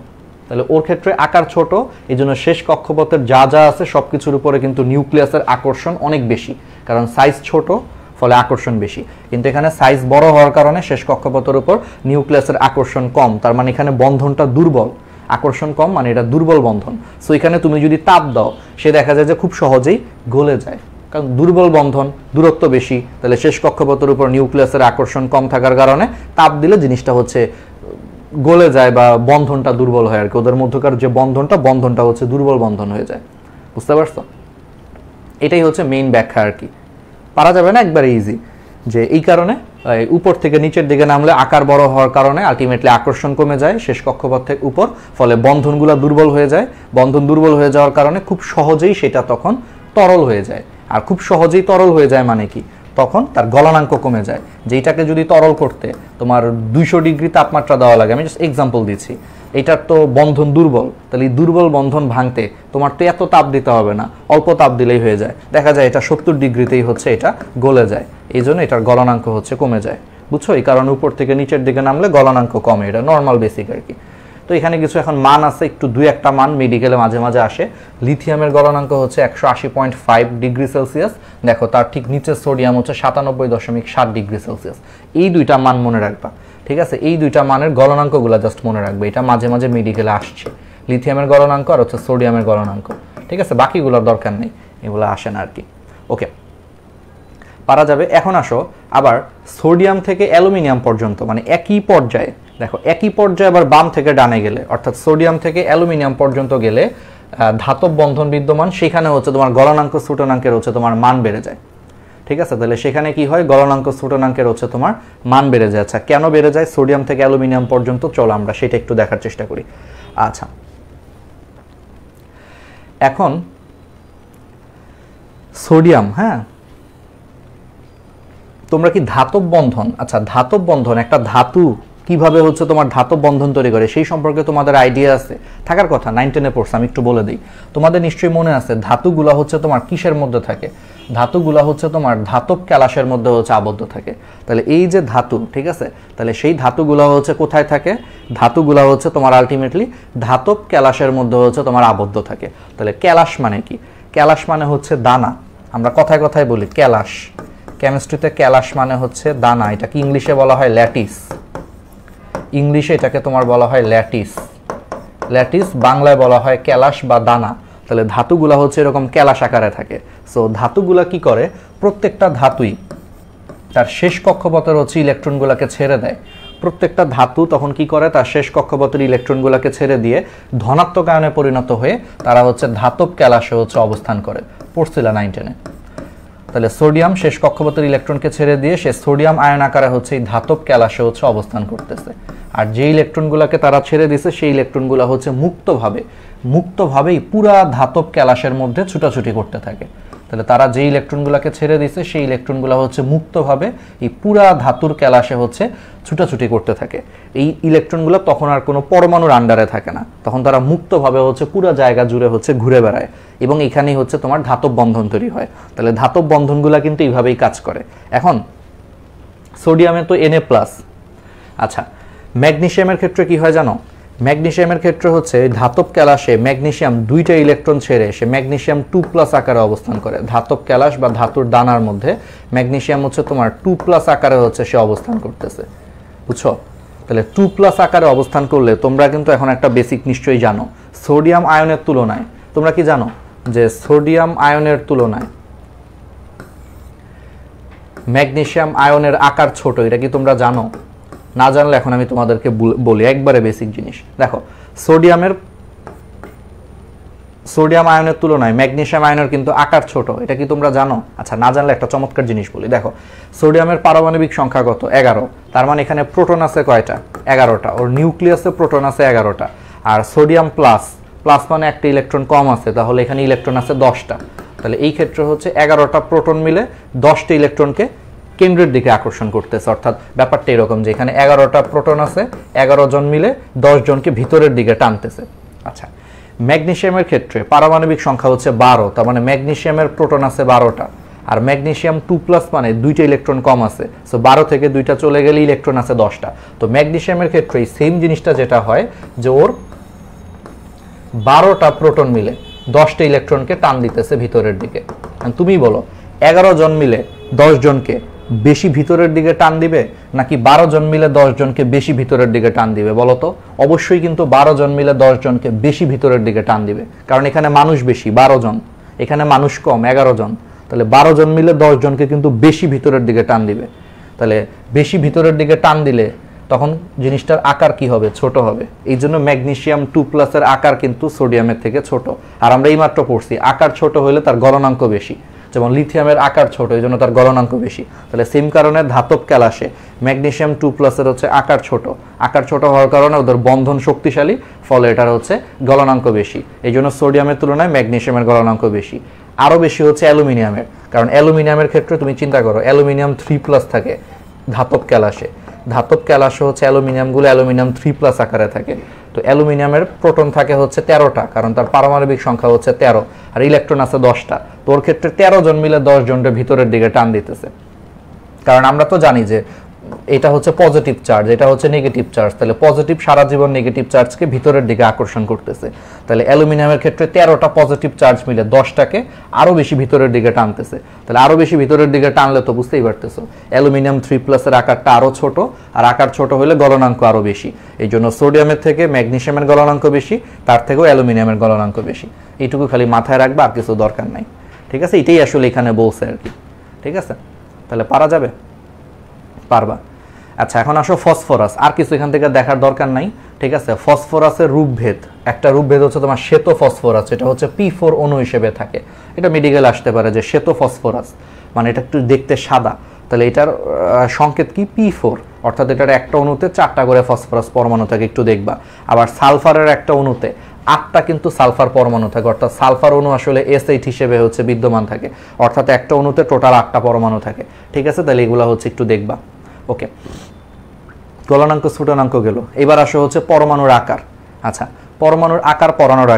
তাহলে ওর ক্ষেত্রে আকার ছোট, এই জন্য শেষ কক্ষপথের যা যা আছে সব কিছুর উপরে কিন্তু নিউক্লিয়াসের আকর্ষণ অনেক বেশি, কারণ সাইজ ছোট ফলে আকর্ষণ বেশি। কিন্তু এখানে সাইজ বড় হওয়ার কারণে শেষ কক্ষপথের উপর নিউক্লিয়াসের আকর্ষণ কম, তার মানে এখানে বন্ধনটা দুর্বল, আকর্ষণ কম মানে এটা দুর্বল বন্ধন। সো এখানে তুমি যদি তাপ দাও সে দেখা যায় যে খুব সহজেই গলে যায়, কারণ দুর্বল বন্ধন, দূরত্ব বেশি, তাহলে শেষ কক্ষপথের উপর নিউক্লিয়াসের আকর্ষণ কম থাকার কারণে তাপ দিলে জিনিসটা হচ্ছে গলে যায় বা বন্ধনটা দুর্বল হয় আর কি, ওদের মধ্যকার যে বন্ধনটা হচ্ছে দুর্বল বন্ধন হয়ে যায়। বুঝতে পারছো? এটাই হচ্ছে মেইন ব্যাখ্যা আর কি, পারা যাবে না একবারে ইজি, যে এই কারণে উপর থেকে নিচের দিকে নামলে আকার বড় হওয়ার কারণে আলটিমেটলি আকর্ষণ কমে যায় শেষ কক্ষপথ থেকে উপর, ফলে বন্ধনগুলো দুর্বল হয়ে যায়। বন্ধন দুর্বল হয়ে যাওয়ার কারণে খুব সহজেই সেটা তখন তরল হয়ে যায়, আর খুব সহজেই তরল হয়ে যায় মানে কি, তখন তার গলনাঙ্ক কমে যায়। যেটাকে যদি তরল করতে তোমার 200 ডিগ্রি তাপমাত্রা দেওয়া লাগে, আমি জাস্ট এক্সাম্পল দিচ্ছি, এটার তো বন্ধন দুর্বল, তাহলে এই দুর্বল বন্ধন ভাঙতে তোমার তো এত তাপ দিতে হবে না, অল্প তাপ দিলেই হয়ে যায়। দেখা যায় এটা 70 ডিগ্রিতেই হচ্ছে এটা গলে যায়, এই জন্য এটার গলনাঙ্ক হচ্ছে কমে যায়। বুঝছো? এই কারণে উপর থেকে নিচের দিকে নামলে গলনাঙ্ক কমে, এটা নর্মাল বেসিক আর কি। তো এখানে কিছু এখন মান আছে, একটু 2-1টা মান মেডিকেলে মাঝে মাঝে আসে। লিথিয়ামের গলনাঙ্ক হচ্ছে 180.5 ডিগ্রি সেলসিয়াস, দেখো তার ঠিক নিচে সোডিয়াম হচ্ছে 97.7 ডিগ্রি সেলসিয়াস। এই 2টা মান মনে রাখবা, ঠিক আছে? এই 2টা মানের গলনাঙ্কগুলো জাস্ট মনে রাখবে, এটা মাঝে মাঝে মেডিকেলে আসছে, লিথিয়ামের গলনাঙ্ক আর হচ্ছে সোডিয়ামের গলনাঙ্ক, ঠিক আছে? বাকিগুলোর দরকার নেই, এগুলো আসে না আর কি। ওকে, পারা যাবে। এখন আসো আবার সোডিয়াম থেকে অ্যালুমিনিয়াম পর্যন্ত, মানে একই পর্যায়ে, দেখো একই পর্যায়ে আবার বাম থেকে ডানে গেলে, অর্থাৎ সোডিয়াম থেকে অ্যালুমিনিয়াম পর্যন্ত গেলে ধাতব বন্ধন বিদ্যমান, সেখানে হচ্ছে তোমার গলনাঙ্ক ছোটনাঙ্কের হচ্ছে তোমার মান বেড়ে যায়, ঠিক আছে? তাহলে সেখানে কি হয়, গলনাঙ্ক ছোটনাঙ্কের হচ্ছে তোমার মান বেড়ে যায়। আচ্ছা কেন বেড়ে যায় সোডিয়াম থেকে অ্যালুমিনিয়াম পর্যন্ত, চলো আমরা সেটা একটু দেখার চেষ্টা করি। আচ্ছা এখন সোডিয়াম, হ্যাঁ তোমরা কি ধাতব বন্ধন, আচ্ছা ধাতব বন্ধন একটা ধাতু কিভাবে হচ্ছে তোমার ধাতব বন্ধন তৈরি করে সেই সম্পর্কে তোমাদের আইডিয়া আছে থাকার কথা, 9-10-এ পড়ছে, আমি একটু বলে দিই। তোমাদের নিশ্চয়ই মনে আছে ধাতুগুলা হচ্ছে তোমার কিসের মধ্যে থাকে, ধাতুগুলা হচ্ছে তোমার ধাতব ক্যালাসের মধ্যে হচ্ছে আবদ্ধ থাকে। তাহলে এই যে ধাতু, ঠিক আছে, তাহলে সেই ধাতুগুলা হচ্ছে কোথায় থাকে, ধাতুগুলা হচ্ছে তোমার আলটিমেটলি ধাতব ক্যালাসের মধ্যে হচ্ছে তোমার আবদ্ধ থাকে। তাহলে ক্যালাস মানে কি, ক্যালাস মানে হচ্ছে দানা, আমরা কথায় কথায় বলি ক্যালাস, কেমিস্ট্রিতে ক্যালাস মানে হচ্ছে দানা, এটাকে ইংলিশে বলা হয় ল্যাটিস, ইংলিশে এটাকে তোমার বলা হয় ল্যাটিস, ল্যাটিস বাংলায় বলা হয় ক্যালাস বা দানা। তাহলে ধাতুগুলা হচ্ছে এরকম ক্যালাস আকারে থাকে। সো ধাতুগুলা কি করে, প্রত্যেকটা ধাতুই তার শেষ কক্ষপথের হচ্ছে ইলেকট্রনগুলোকে ছেড়ে দেয়। প্রত্যেকটা ধাতু তখন কি করে, তার শেষ কক্ষপথের ইলেকট্রনগুলোকে ছেড়ে দিয়ে ধনাত্মক আয়নে পরিণত হয়ে তারা হচ্ছে ধাতব ক্যালাসে হচ্ছে অবস্থান করে, পড়ছিল 9-10-এ। তাহলে সোডিয়াম শেষ কক্ষপথের ইলেকট্রনকে ছেড়ে দিয়ে সে সোডিয়াম আয়ন আকারে হচ্ছে এই ধাতব ক্যালাসে হচ্ছে অবস্থান করতেছে, আর যে ইলেকট্রনগুলোকে তারা ছেড়ে দিছে সেই ইলেকট্রনগুলো হচ্ছে মুক্তভাবেই পুরা ধাতব ক্যালাসের মধ্যে ছুটাছুটি করতে থাকে। তাহলে তারা যে ইলেকট্রনগুলোকে ছেড়ে দিছে সেই ইলেকট্রনগুলো হচ্ছে মুক্তভাবে এই পুরা ধাতুর ক্যালাসে হচ্ছে ছুটাছুটি করতে থাকে। এই ইলেকট্রনগুলো তখন আর কোনো পরমাণুর আন্ডারে থাকে না, তখন তারা মুক্তভাবে হচ্ছে পুরো জায়গা জুড়ে হচ্ছে ঘুরে বেড়ায়, এবং এখানেই হচ্ছে তোমার ধাতব বন্ধন তৈরি হয়। তাহলে ধাতব বন্ধনগুলো কিন্তু এইভাবেই কাজ করে। এখন সোডিয়ামে তো Na+, আচ্ছা ম্যাগনেসিয়ামের ক্ষেত্রে কি হয় জানো, ম্যাগনেসিয়ামের ক্ষেত্রে হচ্ছে ধাতব ক্যালাসে ম্যাগনেসিয়াম 2টা ইলেকট্রন ছেড়ে সে ম্যাগনেসিয়াম 2+ আকারে অবস্থান করে। ধাতব ক্যালাস বা ধাতুর দানার মধ্যে ম্যাগনেসিয়াম হচ্ছে তোমার 2+ আকারে হচ্ছে সে অবস্থান করতেছে, বুঝছো? তাহলে 2+ আকারে অবস্থান করলে তোমরা কিন্তু এখন একটা বেসিক নিশ্চয়ই জানো, সোডিয়াম আয়নের তুলনায়, তোমরা কি জানো যে সোডিয়াম আয়নের তুলনায় ম্যাগনেসিয়াম আয়নের আকার ছোট, এটা কি তোমরা জানো? না জানলে এখন আমি তোমাদেরকে বলি, একবারে বেসিক জিনিস। দেখো সোডিয়াম আয়নের তুলনায় ম্যাগনেসিয়াম আয়নের কিন্তু আকার ছোট, এটা কি তোমরা জানো? আচ্ছা, না জানলে একটা চমৎকার জিনিস বলি। দেখো সোডিয়ামের পারমাণবিক সংখ্যা কত? 11। তার মানে এখানে প্রোটন আছে কয়টা? 11টা। ওর নিউক্লিয়াসে প্রোটন আছে 11টা। আর সোডিয়াম প্লাস মানে একটা ইলেকট্রন কম আছে, তাহলে এখানে ইলেকট্রন আছে 10টা। তাহলে এই ক্ষেত্রে হচ্ছে 11টা প্রোটন মিলে 10টা ইলেকট্রনকে কেন্দ্রের দিকে আকর্ষণ করতেছে। অর্থাৎ ব্যাপারটা এরকম যে এখানে 11টা প্রোটন আছে, 11 জন মিলে 10 জনকে ভিতরের দিকে টানতেছে। আচ্ছা, ম্যাগনেসিয়ামের ক্ষেত্রে পারমাণবিক সংখ্যা হচ্ছে 12, তার মানে ম্যাগনেসিয়ামের প্রোটন আছে 12টা। আর ম্যাগনেসিয়াম 2+ মানে 2টা ইলেকট্রন কম আছে, সো 12 থেকে 2টা চলে গেলে ইলেকট্রন আছে 10টা। তো ম্যাগনেসিয়ামের ক্ষেত্রে এই সেম জিনিসটা যেটা হয় যে ওর 12টা প্রোটন মিলে 10টা ইলেকট্রনকে টান দিতেছে ভিতরের দিকে। তুমি বলো 11 জন মিলে 10 জনকে বেশি ভিতরের দিকে টান দিবে, নাকি 12 জন মিলে 10 জনকে বেশি ভিতরের দিকে টান দিবে? বলো তো। অবশ্যই কিন্তু 12 জন মিলে 10 জনকে বেশি ভিতরের দিকে টান দিবে, কারণ এখানে মানুষ বেশি 12 জন, এখানে মানুষ কম 11 জন। তাহলে 12 জন মিলে 10 জনকে কিন্তু বেশি ভিতরের দিকে টান দিবে। তাহলে বেশি ভিতরের দিকে টান দিলে তখন জিনিসটার আকার কি হবে? ছোট হবে। এই জন্য ম্যাগনেসিয়াম 2+ এর আকার কিন্তু সোডিয়ামের থেকে ছোট। আর আমরা এইমাত্র পড়ছি আকার ছোট হলে তার গলনাঙ্ক বেশি, যেমন লিথিয়ামের আকার ছোট, এই জন্য তার গলনাঙ্ক বেশি। তাহলে সেম কারণে ধাতব ক্যালাসে ম্যাগনেসিয়াম 2+ এর হচ্ছে আকার ছোট। আকার ছোট হওয়ার কারণে ওদের বন্ধন শক্তিশালী, ফলে এটার হচ্ছে গলনাঙ্ক বেশি। এই জন্য সোডিয়ামের তুলনায় ম্যাগনেসিয়ামের গলনাঙ্ক বেশি। আরও বেশি হচ্ছে অ্যালুমিনিয়ামের, কারণ অ্যালুমিনিয়ামের ক্ষেত্রে তুমি চিন্তা করো অ্যালুমিনিয়াম 3+ থাকে ধাতব ক্যালাসে। ধাতব ক্যালাসে হচ্ছে অ্যালুমিনিয়ামগুলো অ্যালুমিনিয়াম 3+ আকারে থাকে। তো অ্যালুমিনিয়ামের প্রোটন থাকে হচ্ছে 13টা, কারণ তার পারমাণবিক সংখ্যা হচ্ছে 13, আর ইলেকট্রন আছে 10টা। তোর ক্ষেত্রে 13 জন মিলে 10 জনের ভিতরের দিকে টান দিতেছে। কারণ আমরা তো জানি যে এটা হচ্ছে পজিটিভ চার্জ, এটা হচ্ছে নেগেটিভ চার্জ। তাহলে পজিটিভ সারা জীবন নেগেটিভ চার্জকে ভিতরের দিকে আকর্ষণ করতেছে। তাহলে অ্যালুমিনিয়ামের ক্ষেত্রে 13টা পজিটিভ চার্জ মিলে 10টাকে আরও বেশি ভিতরের দিকে টানতেছে। তাহলে আরও বেশি ভিতরের দিকে টানলে তো বুঝতেই পারতেছো অ্যালুমিনিয়াম 3+ এর আকারটা আরও ছোট, আর আকার ছোট হলে গলনাঙ্ক আরও বেশি। এই জন্য সোডিয়ামের থেকে ম্যাগনেসিয়ামের গলনাঙ্ক বেশি, তার থেকেও অ্যালুমিনিয়ামের গলনাঙ্ক বেশি। এইটুকু খালি মাথায় রাখবা, আর কিছু দরকার নাই। ঠিক আছে, এটাই আসলে এখানে বলছে আর কি। ঠিক আছে, তাহলে পারা যাবে? পারবা। আচ্ছা, এখন আসো ফসফরাস। আর কিছু এখান থেকে দেখার দরকার নাই। ঠিক আছে, ফসফরাসের রূপভেদ, একটা রূপভেদ হচ্ছে তোমার শ্বেত ফসফরাস, এটা হচ্ছে P4 অণু হিসেবে থাকে। এটা মেডিকেল আসতে পারে যে শ্বেত ফসফরাস মানে এটা একটু দেখতে সাদা, তাহলে এটার সংকেত কি? P4, অর্থাৎ এটার একটা অণুতে 4টা করে ফসফরাস পরমাণু থাকে, একটু দেখবা। আবার সালফারের একটা অণুতে 8টা কিন্তু সালফার পরমাণু থাকে, অর্থাৎ সালফার অণু আসলে SH হিসেবে হচ্ছে বিদ্যমান থাকে, অর্থাৎ একটা অণুতে টোটাল 8টা পরমাণু থাকে। ঠিক আছে, তাহলে এগুলো হচ্ছে একটু দেখবা। ওকে, গলনাঙ্ক ছোটনাঙ্ক গেল। এবার আসো হচ্ছে পরমাণুর আকার। আচ্ছা, পরমাণুর আকার পড়ানোর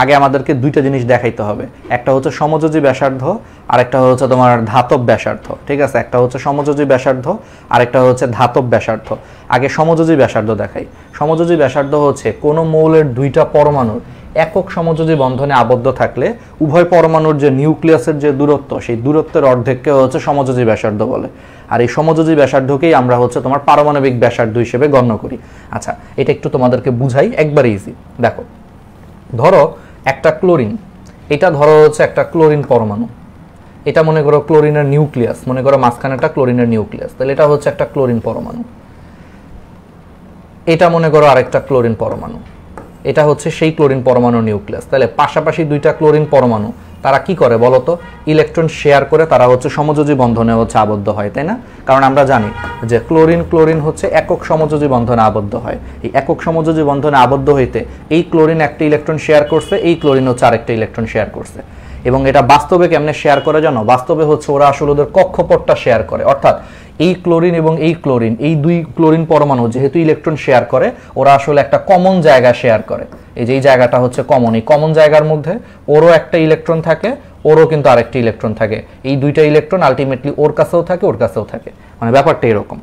আগে আমাদেরকে দুইটা জিনিস দেখাইতে হবে। একটা হচ্ছে সমযোজী ব্যাসার্ধ, আর একটা হচ্ছে তোমার ধাতব ব্যাসার্ধ। ঠিক আছে, একটা হচ্ছে সমযোজী ব্যাসার্ধ, আর একটা হচ্ছে ধাতব ব্যাসার্ধ। আগে সমযোজী ব্যাসার্ধ দেখাই। সমযোজী ব্যাসার্ধ হচ্ছে কোনো মৌলের দুইটা পরমাণুর একক সমযোজী বন্ধনে আবদ্ধ থাকলে উভয় পরমাণুর যে নিউক্লিয়াসের যে দূরত্ব, সেই দূরত্বের অর্ধেককে হচ্ছে সমযোজী ব্যাসার্ধ বলে। আর এই সমযোজী ব্যাসার্ধকেই আমরা হচ্ছে তোমার পারমাণবিক ব্যাসার্ধ হিসেবে গণ্য করি। আচ্ছা, এটা একটু তোমাদেরকে বুঝাই, একবার ইজি। দেখো, ধরো একটা ক্লোরিন, এটা ধরো হচ্ছে একটা ক্লোরিন পরমাণু, এটা মনে করো ক্লোরিনের নিউক্লিয়াস, মনে করো মাঝখানেটা ক্লোরিনের নিউক্লিয়াস, তাহলে এটা হচ্ছে একটা ক্লোরিন পরমাণু। এটা মনে করো আরেকটা ক্লোরিন পরমাণু, এটা হচ্ছে সেই ক্লোরিন পরমাণুর নিউক্লিয়াস। তাহলে পাশাপাশি দুইটা ক্লোরিন পরমাণু তারা কি করে বলতো? ইলেকট্রন শেয়ার করে তারা হচ্ছে সমযোজী বন্ধনে হচ্ছে আবদ্ধ হয়, তাই না? কারণ আমরা জানি যে ক্লোরিন হচ্ছে একক সমযোজী বন্ধনে আবদ্ধ হয়। এই একক সমযোজী বন্ধনে আবদ্ধ হইতে এই ক্লোরিন একটা ইলেকট্রন শেয়ার করছে, এই ক্লোরিন হচ্ছে আরেকটা ইলেকট্রন শেয়ার করছে। এবং এটা বাস্তবে কেমনে শেয়ার করে জানো? বাস্তবে হচ্ছে ওরা আসলে ওদের কক্ষপথটা শেয়ার করে, অর্থাৎ এই ক্লোরিন এবং এই ক্লোরিন, এই দুই ক্লোরিন পরমাণু যেহেতু ইলেকট্রন শেয়ার করে, ওরা আসলে একটা কমন জায়গা শেয়ার করে। এই যে এই জায়গাটা হচ্ছে কমন, এই কমন জায়গার মধ্যে ওরও একটা ইলেকট্রন থাকে, ওরও কিন্তু আরেকটা ইলেকট্রন থাকে। এই দুইটা ইলেকট্রন আলটিমেটলি ওর কাছেও থাকে, ওর কাছেও থাকে, মানে ব্যাপারটা এরকম।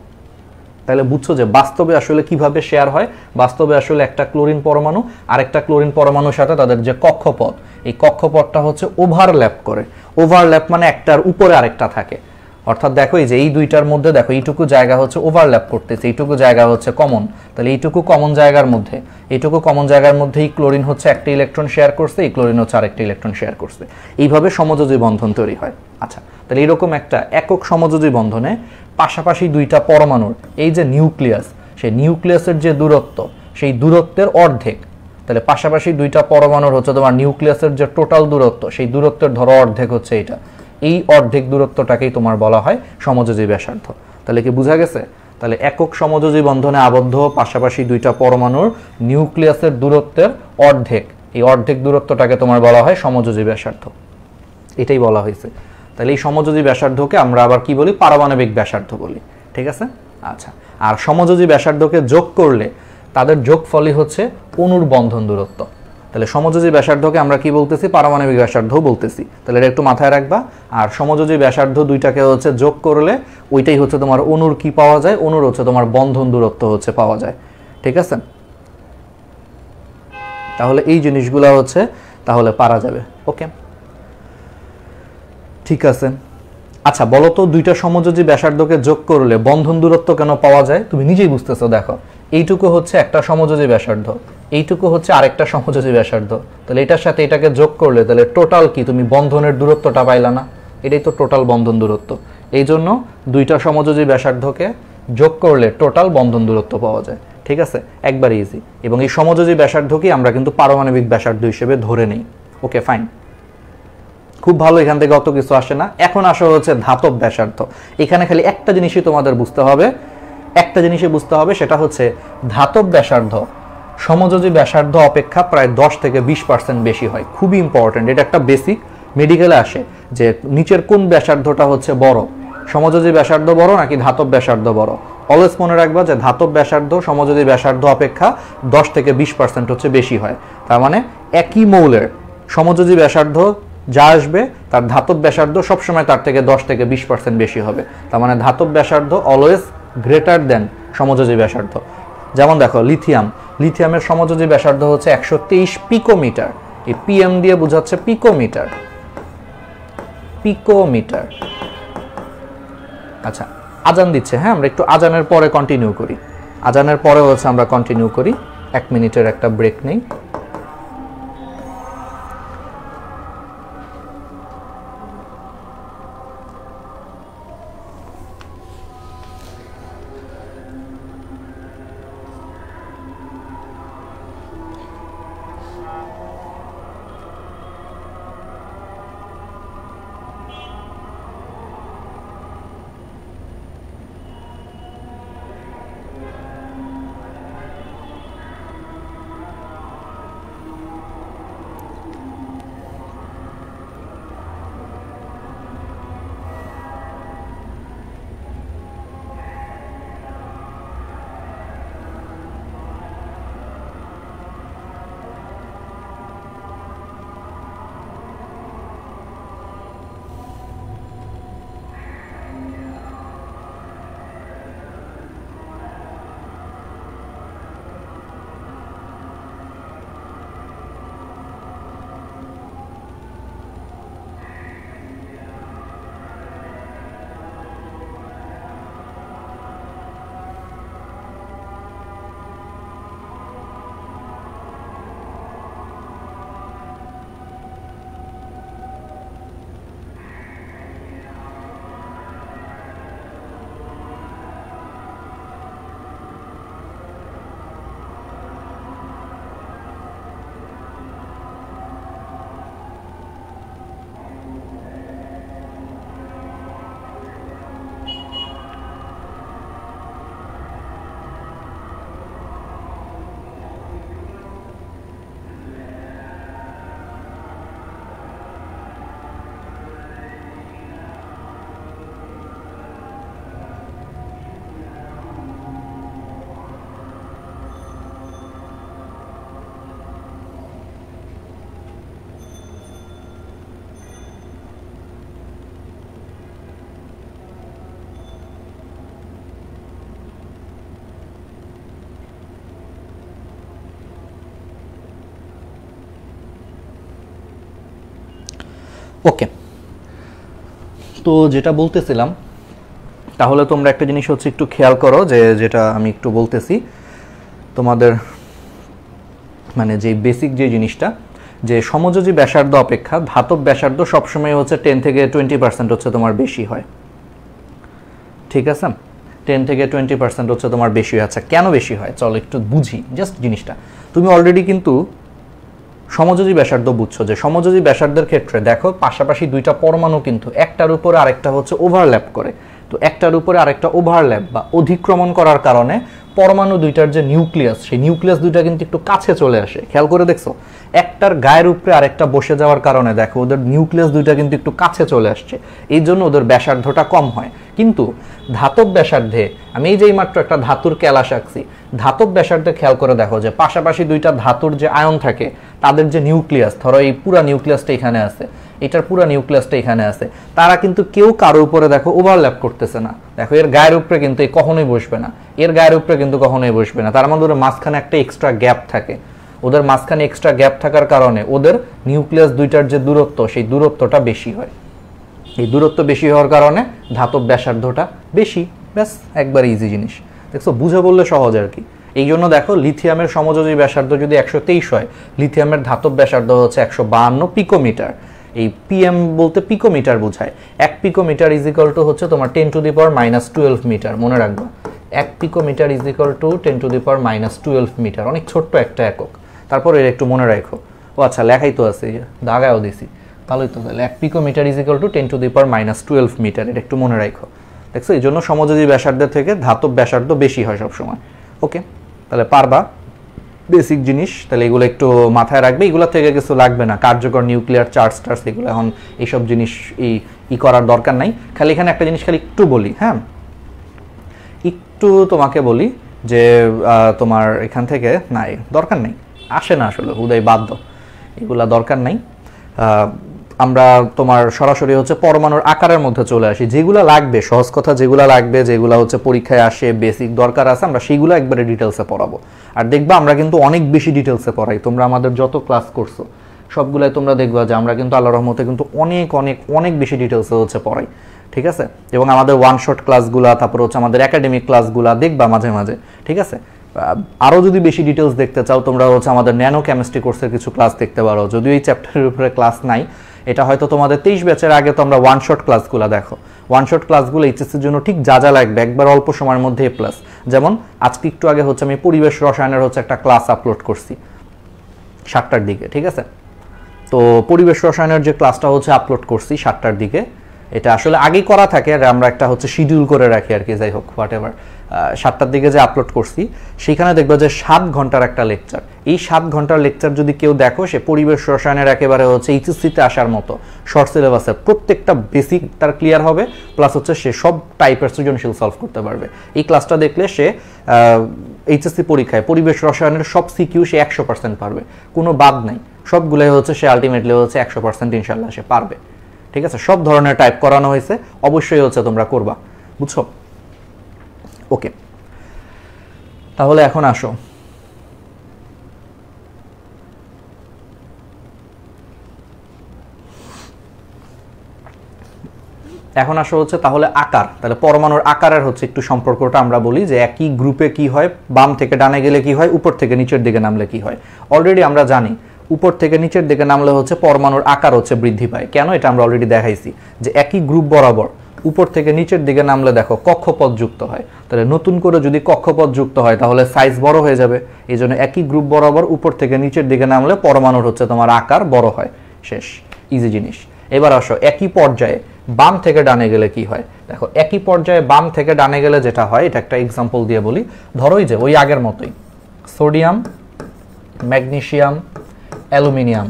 তাহলে বুঝছো যে বাস্তবে আসলে কিভাবে শেয়ার হয়। বাস্তবে আসলে একটা ক্লোরিন পরমাণু আরেকটা ক্লোরিন পরমাণুর সাথে তাদের যে কক্ষপথ, এই কক্ষপথটা হচ্ছে ওভারল্যাপ করে। ওভারল্যাপ মানে একটার উপরে আরেকটা থাকে, অর্থাৎ দেখো এই যে এই দুইটার মধ্যে দেখো এইটুকু জায়গা হচ্ছে ওভারল্যাপ করতেছে, এইটুকু জায়গা হচ্ছে কমন, তাহলে এইটুকু কমন জায়গার মধ্যে এই ক্লোরিন হচ্ছে একটা ইলেকট্রন শেয়ার করছে, এই ক্লোরিন হচ্ছে আরেকটা ইলেকট্রন শেয়ার করছে, এইভাবে সমযোজী বন্ধন তৈরি হয়। আচ্ছা, তাহলে এরকম একটা একক সমযোজী বন্ধনে পাশাপাশি দুইটা পরমাণুর এই যে নিউক্লিয়াস, সেই নিউক্লিয়াসের যে দূরত্ব, সেই দূরত্বের অর্ধেক, তাহলে পাশাপাশি দুইটা পরমাণুর হচ্ছে তোমার নিউক্লিয়াসের যে টোটাল দূরত্ব, সেই দূরত্বের ধরো অর্ধেক হচ্ছে এটা, এই অর্ধেক দূরত্বটাকেই তোমার বলা হয় সমযোজী ব্যাসার্ধ। তাহলে কি বোঝা গেছে? তাহলে একক সমযোজী বন্ধনে আবদ্ধ পাশাপাশি দুইটা পরমাণুর নিউক্লিয়াসের দূরত্বের অর্ধেক, এই অর্ধেক দূরত্বটাকে তোমার বলা হয় সমযোজী ব্যাসার্ধ, এটাই বলা হয়েছে। তাহলে এই সমযোজী ব্যাসার্ধকে আমরা আবার কি বলি? পারমাণবিক ব্যাসার্ধ বলি, ঠিক আছে? আচ্ছা, আর সমযোজী ব্যাসার্ধকে যোগ করলে তাদের যোগফলই হচ্ছে অণুর বন্ধন দূরত্ব। তাহলে সমযোজী ব্যাসার্ধকে আমরা কি বলতেছি? পারমাণবিক ব্যাসার্ধ বলতেছি। তাহলে এটা একটু মাথায় রাখবা। আর সমযোজী ব্যাসার্ধ দুইটাকে হচ্ছে যোগ করলে ওইটাই হচ্ছে তোমার অণুর কি পাওয়া যায়? অণুর হচ্ছে তোমার বন্ধন দূরত্ব হচ্ছে পাওয়া যায়, ঠিক আছে? তাহলে এই জিনিসগুলো হচ্ছে তাহলে পারা যাবে। ওকে, ঠিক আছে। আচ্ছা, বলো তো দুইটা সমযোজী ব্যাসার্ধকে যোগ করলে বন্ধন দূরত্ব কেন পাওয়া যায়? তুমি নিজেই বুঝতেছো। দেখো, এইটুকু হচ্ছে একটা সমযোজী ব্যাসার্ধ, এইটুকু হচ্ছে আরেকটা সমযোজী ব্যাসার্ধ, তাহলে এটার সাথে এটাকে যোগ করলে তাহলে টোটাল কি তুমি বন্ধনের দূরত্বটা পাইলা না? এটাই তো টোটাল বন্ধন দূরত্ব। এই জন্য দুইটা সমযোজী ব্যাসার্ধকে যোগ করলে টোটাল বন্ধন দূরত্ব পাওয়া যায়, ঠিক আছে? একবার ইজি। এবং এই সমযোজী ব্যাসার্ধকেই আমরা কিন্তু পারমাণবিক ব্যাসার্ধ হিসেবে ধরে নেই। ওকে, ফাইন, খুব ভালো, এখান থেকে অত কিছু আসে না। এখন আসা হচ্ছে ধাতব ব্যাসার্ধ। এখানে খালি একটা জিনিসই তোমাদের বুঝতে হবে, সেটা হচ্ছে ধাতব ব্যাসার্ধ সমযোজী ব্যাসার্ধ অপেক্ষা প্রায় 10 থেকে 20% বেশি হয়। খুবই ইম্পর্টেন্ট, এটা একটা বেসিক, মেডিকেলে আসে যে নিচের কোন ব্যাসার্ধটা হচ্ছে বড়, সমযোজী ব্যাসার্ধ বড় নাকি ধাতব ব্যাসার্ধ বড়। অলওয়েজ মনে রাখবা যে ধাতব ব্যাসার্ধ সমযোজী ব্যাসার্ধ অপেক্ষা 10 থেকে 20% হচ্ছে বেশি হয়। তার মানে একই মৌলের সমযোজী ব্যাসার্ধ যা আসবে তার ধাতব ব্যাসার্ধ সবসময় তার থেকে 10 থেকে 20% বেশি হবে। তার মানে ধাতব ব্যাসার্ধ অলওয়েজ গ্রেটার দেন সমযোজী ব্যাসার্ধ। যেমন দেখো লিথিয়ামের সমযোজী ব্যাসার্ধ হচ্ছে 123 পিকোমিটার, এই পিএম দিয়ে বোঝাচ্ছে পিকোমিটার। আচ্ছা, আজান দিচ্ছে, হ্যাঁ, আমরা একটু আজানের পরে কন্টিনিউ করি। আজানের পরে হচ্ছে আমরা কন্টিনিউ করি, 1 মিনিটের একটা ব্রেক নেই। ওকে, তো যেটা বলতেছিলাম তাহলে তোমরা একটা জিনিস হচ্ছে একটু খেয়াল করো, যে যেটা আমি একটু বলতেছি তোমাদের, মানে যে বেসিক যে জিনিসটা, যে সমযোজী ব্যাসার্ধ অপেক্ষা ধাতব ব্যাসার্ধ সবসময় হচ্ছে 10 থেকে 20% হচ্ছে তোমার বেশি হয়, ঠিক আছে? 10 থেকে 20% হচ্ছে তোমার বেশি হয়। আচ্ছা, কেন বেশি হয় চলো একটু বুঝি জাস্ট জিনিসটা। তুমি অলরেডি কিন্তু সমযোজী ব্যাসার্ধ বুঝছো, যে সমযোজী ব্যাসার্ধের ক্ষেত্রে দেখো পাশাপাশি দুইটা পরমাণু কিন্তু একটার উপরে আরেকটা হচ্ছে ওভারল্যাপ করে। তো একটার উপরে আরেকটা ওভারল্যাপ বা অধিক্রমণ করার কারণে পরমাণু দুইটার যে নিউক্লিয়াস, সেই নিউক্লিয়াস দুইটা কিন্তু একটু কাছে চলে আসে। খেয়াল করে দেখছো, একটার গায়ের উপরে আরেকটা বসে যাওয়ার কারণে দেখো ওদের নিউক্লিয়াস দুইটা কিন্তু একটু কাছে চলে আসছে, এই জন্য ওদের ব্যাসার্ধটা কম হয়। কিন্তু ধাতব ব্যাসার্ধে, আমি এই যেই মাত্র একটা ধাতুর ক্যালাস আঁকছি, ধাতব ব্যাসার্ধে খেয়াল করে দেখো যে পাশাপাশি দুইটা ধাতুর যে আয়ন থাকে তাদের যে নিউক্লিয়াস, ধরো এই পুরা নিউক্লিয়াসটা এখানে আছে, এটার পুরা নিউক্লিয়াসটা এখানে আছে, তারা কিন্তু কেউ কারো উপরে দেখো ওভারল্যাপ করতেছে না। দেখো এর গায়ের উপরে কিন্তু কখনোই বসবে না, এর গায়ের উপরে কিন্তু কখনোই বসবে না, তার মধ্যে ওদের মাঝখানে একটা এক্সট্রা গ্যাপ থাকে। ওদের মাঝখানে এক্সট্রা গ্যাপ থাকার কারণে ওদের নিউক্লিয়াস দুইটার যে দূরত্ব, সেই দূরত্বটা বেশি হয়। এই দূরত্ব বেশি হওয়ার কারণে ধাতব ব্যাসার্ধটা বেশি। ব্যাস, একবার ইজি জিনিস, দেখছো? বুঝে বললে সহজ আর কি। এই জন্য দেখো লিথিয়ামের সমযোজী ব্যাসার্ধ যদি 123 হয়, লিথিয়ামের ধাতব ব্যাসার্ধ হচ্ছে 152 পিকোমিটার। এই পিএম বলতে পিকোমিটার বোঝায়। 1 পিকোমিটার ইজ ইকুয়াল টু হচ্ছে তোমার 10⁻⁻12 মিটার। মনে রাখবো, 1 picometre is equal to 10⁻12 metre. অনেক ছোট্ট একটা একক, তারপর এর একটু মনে রাখো। ও আচ্ছা, লেখাই তো আছে, দাগাও দিছি, ভালোই তো। তাহলে 1 picometre is equal to 10⁻12 metre, এটা একটু মনে রাখো। দেখছো, এই জন্য সমযোজী ব্যাসার্ধের থেকে ধাতব ব্যাসার্ধ বেশি হয় সবসময়। ওকে, তাহলে পারবা বেসিক জিনিস, তাহলে এগুলো একটু মাথায় রাখবে। এগুলো থেকে কিছু লাগবে না, কার্যকর নিউক্লিয়ার চার্জ টার্জ এগুলো এখন এইসব জিনিস করার দরকার নাই। খালি এখানে একটা জিনিস খালি একটু বলি, হ্যাঁ একটু তোমাকে বলি, যে তোমার এখান থেকে নাই দরকার নেই, আসে না আসলে, হুদাই বাধ্য, এগুলা দরকার নাই। আমরা তোমার সরাসরি হচ্ছে পরমাণুর আকারের মধ্যে চলে আসি। যেগুলো লাগবে, সহজ কথা যেগুলো লাগবে, যেগুলো হচ্ছে পরীক্ষায় আসে, বেসিক দরকার আছে, আমরা সেইগুলো একবারে ডিটেলসে পড়াবো। আর দেখবা আমরা কিন্তু অনেক বেশি ডিটেলসে পড়াই। তোমরা আমাদের যত ক্লাস করছো সবগুলাই তোমরা দেখবা যে আমরা কিন্তু আল্লাহর রহমতে কিন্তু অনেক অনেক অনেক বেশি ডিটেলসে হচ্ছে পড়াই, ঠিক আছে? এবং আমাদের ওয়ান শট ক্লাসগুলা, তারপর হচ্ছে আমাদের একাডেমিক ক্লাসগুলা দেখবা মাঝে মাঝে, ঠিক আছে? আরও যদি বেশি ডিটেলস দেখতে চাও তোমরা হচ্ছে আমাদের ন্যানো কেমিস্ট্রি কোর্সের কিছু ক্লাস দেখতে পারো। যদিও এই চ্যাপ্টারের উপরে ক্লাস নাই, এটা হয়তো তোমাদের 23 ব্যাচের আগে তোমরা ওয়ান শট ক্লাসগুলো দেখো। ওয়ান শট ক্লাসগুলো এইচএসসির জন্য ঠিক যা যা লাগবে একবার অল্প সময়ের মধ্যে এ প্লাস। যেমন আজকে একটু আগে হচ্ছে আমি পরিবেশ রসায়নের হচ্ছে একটা ক্লাস আপলোড করছি 7টার দিকে, ঠিক আছে? তো পরিবেশ রসায়নের যে ক্লাসটা হচ্ছে আপলোড করছি 7টার দিকে, এটা আসলে আগেই করা থাকে, আর আমরা একটা হচ্ছে শিডিউল করে রাখি আর কি, যাই হোক হোয়াট এভার। 7টার দিকে যে আপলোড করছি সেখানে দেখবো যে 7 ঘন্টার একটা লেকচার। এই 7 ঘন্টার লেকচার যদি কেউ দেখো, সে পরিবেশ রসায়নের একেবারে হচ্ছে এইচএসসিতে আসার মতো শর্ট সিলেবাসের প্রত্যেকটা বেসিক তার ক্লিয়ার হবে, প্লাস হচ্ছে সে সব টাইপের সৃজনশীল সলভ করতে পারবে। এই ক্লাসটা দেখলে সে এইচএসসি পরীক্ষায় পরিবেশ রসায়নের সব সিকিউ সে 100% পারবে, কোনো বাদ নাই। সবগুলোই হচ্ছে সে আলটিমেটলি হচ্ছে 100% ইনশাল্লাহ সে পারবে, ঠিক আছে? সব ধরনের টাইপ করানো হয়েছে, অবশ্যই হচ্ছে তোমরা করবা, বুঝছো? ওকে, তাহলে এখন আসো, হচ্ছে তাহলে আকার। তাহলে পরমাণুর আকারের হচ্ছে একটু সম্পর্কটা আমরা বলি, যে একই গ্রুপে কি হয়, বাম থেকে ডানে গেলে কি হয়, উপর থেকে নিচের দিকে নামলে কি হয়। অলরেডি আমরা জানি উপর থেকে নিচের দিকে নামলে হচ্ছে পরমাণুর আকার হচ্ছে বৃদ্ধি পায়। কেন? এটা আমরা অলরেডি দেখাইছি, যে একই গ্রুপ বরাবর উপর থেকে নিচের দিকে নামলে দেখো কক্ষপথ যুক্ত হয়। তাহলে নতুন করে যদি কক্ষপথ যুক্ত হয় তাহলে সাইজ বড় হয়ে যাবে। এই জন্য একই গ্রুপ বরাবর উপর থেকে নিচের দিকে নামলে পরমাণুর হচ্ছে তোমার আকার বড় হয়। শেষ, ইজি জিনিস। এবার আসো একই পর্যায়ে বাম থেকে ডানে গেলে কি হয়। দেখো একই পর্যায়ে বাম থেকে ডানে গেলে যেটা হয়, এটা একটা এক্সাম্পল দিয়ে বলি। ধরোই যে ওই আগের মতোই সোডিয়াম, ম্যাগনেসিয়াম, অ্যালুমিনিয়াম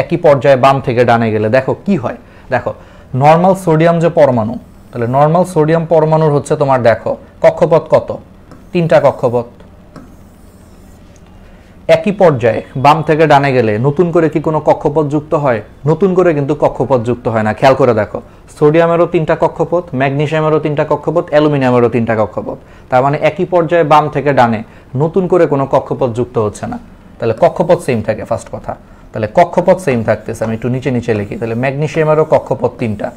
একই পর্যায়ে বাম থেকে ডানে গেলে দেখো কি হয়। দেখো নর্মাল সোডিয়াম যে পরমাণু, তাহলে নর্মাল সোডিয়াম পরমাণুর হচ্ছে তোমার দেখো কক্ষপথ কত, 3টা কক্ষপথ। একই পর্যায়ে বাম থেকে ডানে গেলে নতুন করে কি কোনো কক্ষপথ যুক্ত হয়? নতুন করে কিন্তু কক্ষপথ যুক্ত হয় না। খেয়াল করে দেখো, সোডিয়ামেরও 3টা কক্ষপথ, ম্যাগনেসিয়ামেরও 3টা কক্ষপথ, অ্যালুমিনিয়ামেরও 3টা কক্ষপথ। তার মানে একই পর্যায়ে বাম থেকে ডানে নতুন করে কোনো কক্ষপথ যুক্ত হচ্ছে না। তাহলে কক্ষপথ সেম থাকে, ফার্স্ট কথা। তাহলে কক্ষপথ সেম থাকতেছে। আমি একটু নিচে নিচে লিখি। তাহলে ম্যাগনেসিয়ামেরও কক্ষপথ 3টা,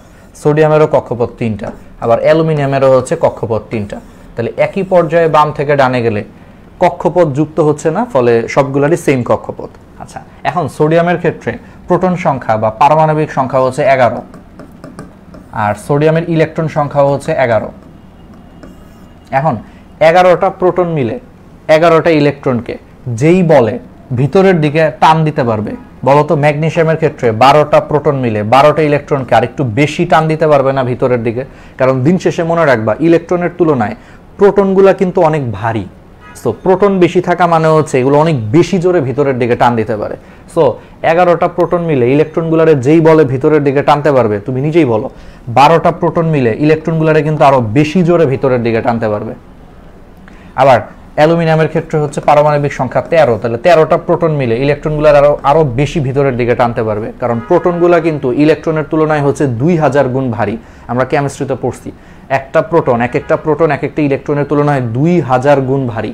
সোডিয়ামেরও কক্ষপথ 3টা, আবার অ্যালুমিনিয়ামেরও হচ্ছে কক্ষপথ 3টা। তাহলে একই পর্যায়ে বাম থেকে ডানে গেলে কক্ষপথ যুক্ত হচ্ছে না, ফলে সবগুলোরই সেম কক্ষপথ। আচ্ছা, এখন সোডিয়ামের ক্ষেত্রে প্রোটন সংখ্যা বা পারমাণবিক সংখ্যা হচ্ছে 11, আর সোডিয়ামের ইলেকট্রন সংখ্যা হচ্ছে 11। এখন 11টা প্রোটন মিলে 11টা ইলেকট্রনকে যেই বলে ভিতরের দিকে টান দিতে পারবে, বলতো ম্যাগনেসিয়ামের ক্ষেত্রে 12টা প্রোটন মিলে 12টা ইলেকট্রনকে আরেকটু বেশি টান দিতে পারবে না ভিতরের দিকে? কারণ দিন শেষে মনে রাখবা, ইলেকট্রনের তুলনায় প্রোটনগুলা কিন্তু অনেক ভারী। সো প্রোটন বেশি থাকা মানে হচ্ছে এগুলো অনেক বেশি জোরে ভিতরের দিকে টান দিতে পারে। সো 11টা প্রোটন মিলে ইলেকট্রনগুলারে যেই বলে ভিতরের দিকে টানতে পারবে, তুমি নিজেই বলো 12টা প্রোটন মিলে ইলেকট্রনগুলারে কিন্তু আরো বেশি জোরে ভিতরের দিকে টানতে পারবে। আবার অ্যালুমিনিয়ামের ক্ষেত্রে হচ্ছে পারমাণবিক সংখ্যা 13, তাহলে 13টা প্রোটন মিলে ইলেকট্রনগুলার আরো বেশি ভিতরের দিকে টানতে পারবে, কারণ প্রোটনগুলা কিন্তু ইলেকট্রনের তুলনায় হচ্ছে 2000 গুণ ভারী। আমরা কেমিস্ট্রিতে পড়ছি একটা প্রোটন এক একটা ইলেকট্রনের তুলনায় 2000 গুণ ভারী।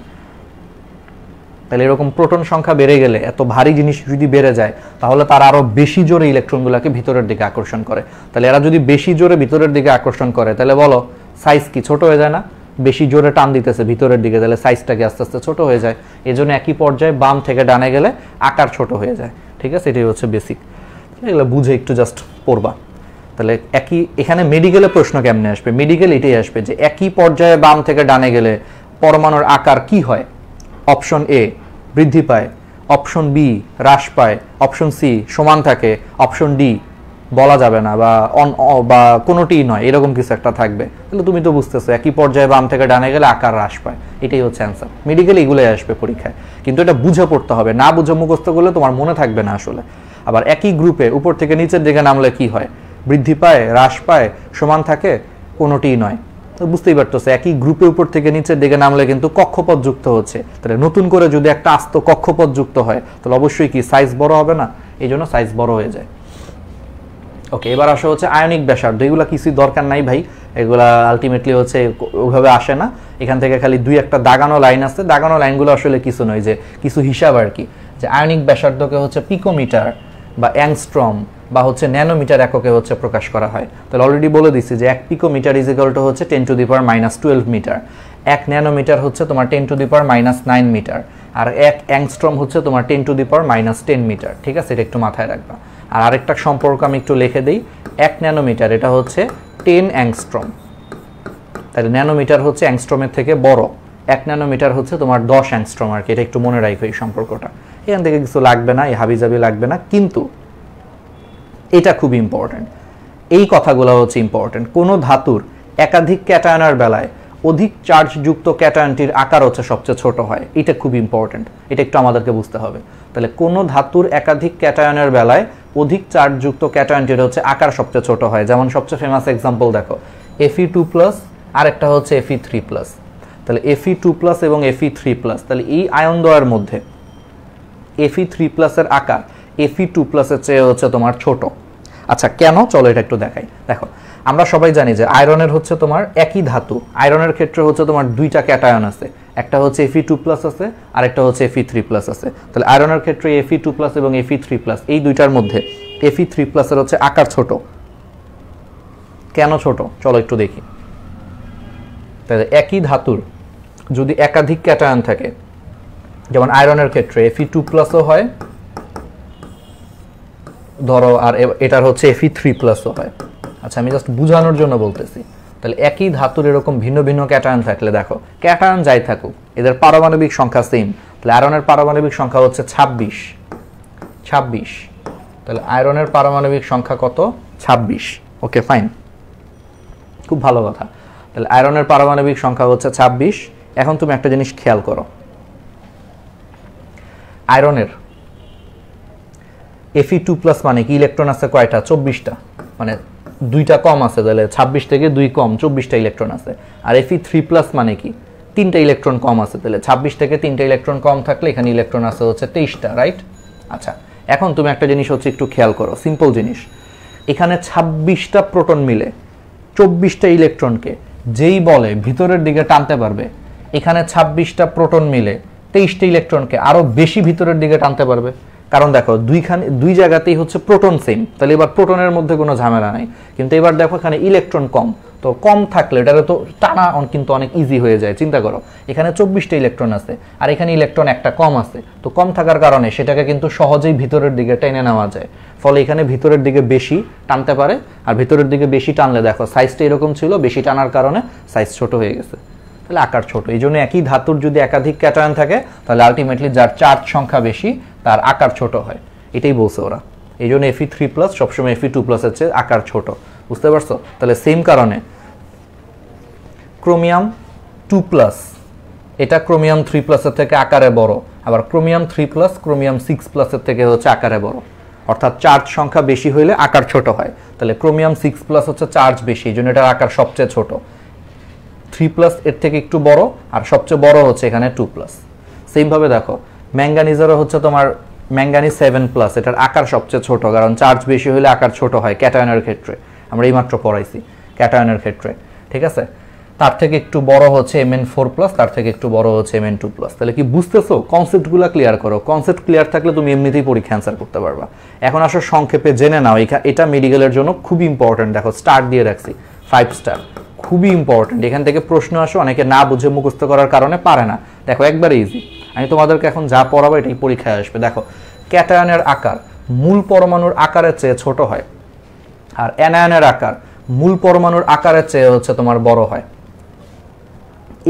তাহলে এরকম প্রোটন সংখ্যা বেড়ে গেলে, এত ভারী জিনিস যদি বেড়ে যায়, তাহলে তারা আরো বেশি জোরে ইলেকট্রনগুলোকে ভিতরের দিকে আকর্ষণ করে। তাহলে এরা যদি বেশি জোরে ভিতরের দিকে আকর্ষণ করে, তাহলে বলো সাইজ কি ছোট হয়ে যায় না? বেশি জোরে টান দিতেছে ভিতরের দিকে, তাহলে সাইজটাকে আস্তে আস্তে ছোট হয়ে যায়। এই জন্য একই পর্যায়ে বাম থেকে ডানে গেলে আকার ছোট হয়ে যায়। ঠিক আছে, এটাই হচ্ছে বেসিক। এগুলো বুঝে একটু জাস্ট পড়বা। তাহলে এখানে মেডিকেলে প্রশ্ন কেমনে আসবে? মেডিকেল এটাই আসবে যে একই পর্যায়ে বাম থেকে ডানে গেলে পরমাণুর আকার কি হয়? অপশন এ বৃদ্ধি পায়, অপশন বি হ্রাস পায়, অপশন সি সমান থাকে, অপশন ডি বলা যাবে না বা কোনোটিই নয়, এরকম কিছু একটা থাকবে। তাহলে তুমি তো বুঝতেছো একই পর্যায়ে বাম থেকে ডানে গেলে আকার হ্রাস পায়, এটাই হচ্ছে অ্যান্সার। মেডিকেল এগুলোই আসবে পরীক্ষায়, কিন্তু এটা বুঝে পড়তে হবে, না বুঝে মুখস্থ করলে তোমার মনে থাকবে না আসলে। আবার একই গ্রুপে উপর থেকে নিচের দিকে নামলে কি হয়? বৃদ্ধি পায়, হ্রাস পায়, সমান থাকে, কোনোটিই নয়। তো বুঝতেই পারতেছে একই গ্রুপে উপর থেকে নিচের দিকে নামলে কিন্তু কক্ষপথ যুক্ত হচ্ছে। তাহলে নতুন করে যদি একটা আস্ত কক্ষপথ যুক্ত হয়, তাহলে অবশ্যই কি সাইজ বড় হবে না? এই জন্য সাইজ বড় হয়ে যায়। ওকে, এবার আসা হচ্ছে আয়নিক ব্যাসার্ধ। এগুলা কিছুই দরকার নাই ভাই, এগুলা আলটিমেটলি হচ্ছে ওইভাবে আসে না। এখান থেকে খালি দুই একটা দাগানো লাইন আছে, দাগানো লাইনগুলো আসলে কিছু নয়, যে কিছু হিসাব আর কি। যে আয়নিক ব্যাসার্ধকে হচ্ছে পিকোমিটার বা অ্যাংস্ট্রম বা হচ্ছে ন্যানোমিটার এককে হচ্ছে প্রকাশ করা হয়। তাহলে অলরেডি বলে দিচ্ছি যে 1 পিকোমিটার ইজ ইকুয়াল টু হচ্ছে 10⁻⁻12 মিটার, 1 ন্যানোমিটার হচ্ছে তোমার 10⁻⁹ মিটার, আর 1 অ্যাংস্ট্রম হচ্ছে তোমার 10⁻⁻10 মিটার। ঠিক আছে, এটা একটু মাথায় রাখবা। আর আরেকটা সম্পর্ক আমি একটু লিখে দিই, 1 ন্যানোমিটার এটা হচ্ছে 10 অ্যাংস্ট্রম। তাহলে ন্যানোমিটার হচ্ছে অ্যাংস্ট্রমের থেকে বড়, 1 ন্যানোমিটার হচ্ছে তোমার 10 অ্যাংস্ট্রম আর কি। এটা একটু মনে রাখো এই সম্পর্কটা। এখান থেকে কিছু লাগবে না, এই হাবিজাবি লাগবে না, কিন্তু এটা খুব ইম্পর্টেন্ট। এই কথাগুলো হচ্ছে ইম্পর্টেন্ট। কোনো ধাতুর একাধিক ক্যাটায়নের বেলায় অধিক চার্জযুক্ত ক্যাটায়নটির আকার হচ্ছে সবচেয়ে ছোট হয়। এটা খুব ইম্পর্টেন্ট, এটা একটু আমাদেরকে বুঝতে হবে। তাহলে কোনো ধাতুর একাধিক ক্যাটায়নের বেলায় অধিক চার্জযুক্ত ক্যাটায়নটির হচ্ছে আকার সবচেয়ে ছোট হয়। যেমন সবচেয়ে ফেমাস এক্সাম্পল দেখো, Fe2+, আর একটা হচ্ছে Fe3+। তাহলে Fe2+ এবং Fe3+, তাহলে এই আয়ন দ্বয়ের মধ্যে Fe3+ এর আকার Fe2+ এর চেয়ে হচ্ছে তোমার ছোট। আচ্ছা কেন? চলো এটা একটু দেখাই। দেখো, আমরা সবাই জানি যে আয়রনের হচ্ছে তোমার একই ধাতু, আয়রনের ক্ষেত্রে হচ্ছে তোমার দুইটা ক্যাটায়ন আছে, একটা হচ্ছে Fe2+ আছে আর একটা হচ্ছে Fe3+ আছে। তাহলে আয়রনের ক্ষেত্রে Fe2+ এবং Fe3+, এই দুইটার মধ্যে Fe3+ এর হচ্ছে আকার ছোট। কেন ছোট? চলো একটু দেখি। তাহলে একই ধাতুর যদি একাধিক ক্যাটায়ন থাকে, যেমন আয়রনের ক্ষেত্রে Fe2+ হয় ধরো, আর এটার হচ্ছে Fe3+ হয়। আচ্ছা, আমি জাস্ট বুঝানোর জন্য বলতেছি। তাহলে একই ধাতুর এরকম ভিন্ন ভিন্ন ক্যাটায়ন থাকলে দেখো, ক্যাটায়ন যাই থাকুক এদের পারমাণবিক সংখ্যা সেম। তাহলে আয়রনের পারমাণবিক সংখ্যা হচ্ছে 26। তাহলে আয়রনের পারমাণবিক সংখ্যা কত? 26। ওকে ফাইন, খুব ভালো কথা। তাহলে আয়রনের পারমাণবিক সংখ্যা হচ্ছে 26। এখন তুমি একটা জিনিস খেয়াল করো, আয়রনের Fe2+ মানে কি? ইলেকট্রন আছে কয়টা? 24টা, মানে দুইটা কম আছে, তাহলে 26 থেকে 2 কম, 24টা ইলেকট্রন আছে। আর Fe3+ মানে কি? 3টা ইলেকট্রন কম আছে, তাহলে 26 থেকে 3টা ইলেকট্রন কম থাকলে এখানে ইলেকট্রন আছে হচ্ছে 23টা, রাইট? আচ্ছা, এখন তুমি একটা জিনিস হচ্ছে একটু খেয়াল করো, সিম্পল জিনিস। এখানে 26টা প্রোটন মিলে 24টা ইলেকট্রনকে যেই বলে ভিতরের দিকে টানতে পারবে, এখানে 26টা প্রোটন মিলে 23টা ইলেকট্রনকে আরো বেশি ভিতরের দিকে টানতে পারবে। কারণ দেখো দুই জায়গাতেই হচ্ছে প্রোটন সেম, তাহলে এবার প্রোটনের মধ্যে কোনো ঝামেলা নাই। কিন্তু এবার দেখো এখানে ইলেকট্রন কম, তো কম থাকলে এটারে তো টানা কিন্তু অনেক ইজি হয়ে যায়। চিন্তা করো এখানে 24টা ইলেকট্রন আছে আর এখানে ইলেকট্রন একটা কম আছে, তো কম থাকার কারণে সেটাকে কিন্তু সহজেই ভিতরের দিকে টেনে নেওয়া যায়, ফলে এখানে ভিতরের দিকে বেশি টানতে পারে। আর ভিতরের দিকে বেশি টানলে দেখো সাইজটা এরকম ছিল, বেশি টানার কারণে সাইজ ছোট হয়ে গেছে, তাহলে আকার ছোট। এই জন্য একই ধাতুর যদি একাধিক ক্যাটায়ন থাকে তাহলে আলটিমেটলি যার চার্জ সংখ্যা বেশি তার আকার ছোট হয়, এটাই বলছে ওরা। এই জন্য Fe3+ সবসময় Fe2+ এর চেয়ে আকার ছোট, বুঝতে পারছো? তাহলে সেম কারণে ক্রোমিয়াম 2+, এটা ক্রোমিয়াম 3+ এর থেকে আকারে বড়, আবার ক্রোমিয়াম 3+ ক্রোমিয়াম 6+ এর থেকে হচ্ছে আকারে বড়, অর্থাৎ চার্জ সংখ্যা বেশি হইলে আকার ছোট হয়। তাহলে ক্রোমিয়াম 6+ হচ্ছে চার্জ বেশি, এই জন্য এটার আকার সবচেয়ে ছোট। 3+ এর থেকে একটু বড়, আর সবচেয়ে বড় হচ্ছে এখানে 2+। সেমভাবে দেখো ম্যাঙ্গানিজেরও হচ্ছে তোমার ম্যাঙ্গানিজ 7+, এটার আকার সবচেয়ে ছোট, কারণ চার্জ বেশি হলে আকার ছোট হয় ক্যাটায়নের ক্ষেত্রে, আমরা এইমাত্র পড়াইছি ক্যাটায়নের ক্ষেত্রে, ঠিক আছে? তার থেকে একটু বড় হচ্ছে Mn4+, তার থেকে একটু বড় হচ্ছে Mn2+। তাহলে কি বুঝতেছো? কনসেপ্টগুলো ক্লিয়ার করো, কনসেপ্ট ক্লিয়ার থাকলে তুমি এমনিতেই পরীক্ষা অ্যান্সার করতে পারবা। এখন আসলে সংক্ষেপে জেনে নাও, এটা মেডিকেলের জন্য খুবই ইম্পর্টেন্ট। দেখো স্টার দিয়ে রাখছি 5 স্টার, খুবই ইম্পর্টেন্ট। এখান থেকে প্রশ্ন আসে, অনেকে না বুঝে মুখস্থ করার কারণে পারে না। দেখো একবারে ইজি, আমি তোমাদেরকে এখন যা পড়াবো এটাই পরীক্ষায় আসবে। দেখো ক্যাটায়নের আকার মূল পরমাণুর আকারের চেয়ে ছোট হয়, আর অ্যানায়নের আকার মূল পরমাণুর আকারের চেয়ে হচ্ছে তোমার বড় হয়।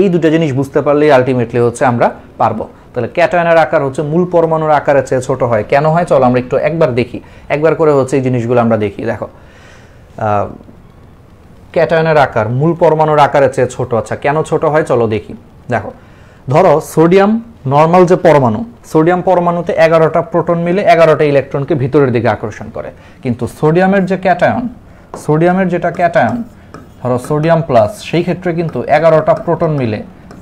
এই দুটো জিনিস বুঝতে পারলেই আলটিমেটলি হচ্ছে আমরা পারবো। তাহলে ক্যাটায়নের আকার হচ্ছে মূল পরমাণুর আকারের চেয়ে ছোট হয়, কেন হয় চলো আমরা একটু একবার দেখি, একবার করে হচ্ছে এই জিনিসগুলো আমরা দেখি। দেখো ক্যাটায়নের আকার মূল পরমাণুর আকারের চেয়ে ছোট, আচ্ছা কেন ছোট হয় চলো দেখি। দেখো ধরো সোডিয়াম নর্মাল যে পরমাণু, সোডিয়াম পরমাণুতে 11টা প্রোটন মিলে 11টা ইলেকট্রনকে ভিতরের দিকে আকর্ষণ করে, কিন্তু সোডিয়ামের যে ক্যাটায়ন, সোডিয়ামের যেটা ক্যাটায়ন ধরো সোডিয়াম প্লাস, সেই ক্ষেত্রে কিন্তু 11টা প্রোটন মিলে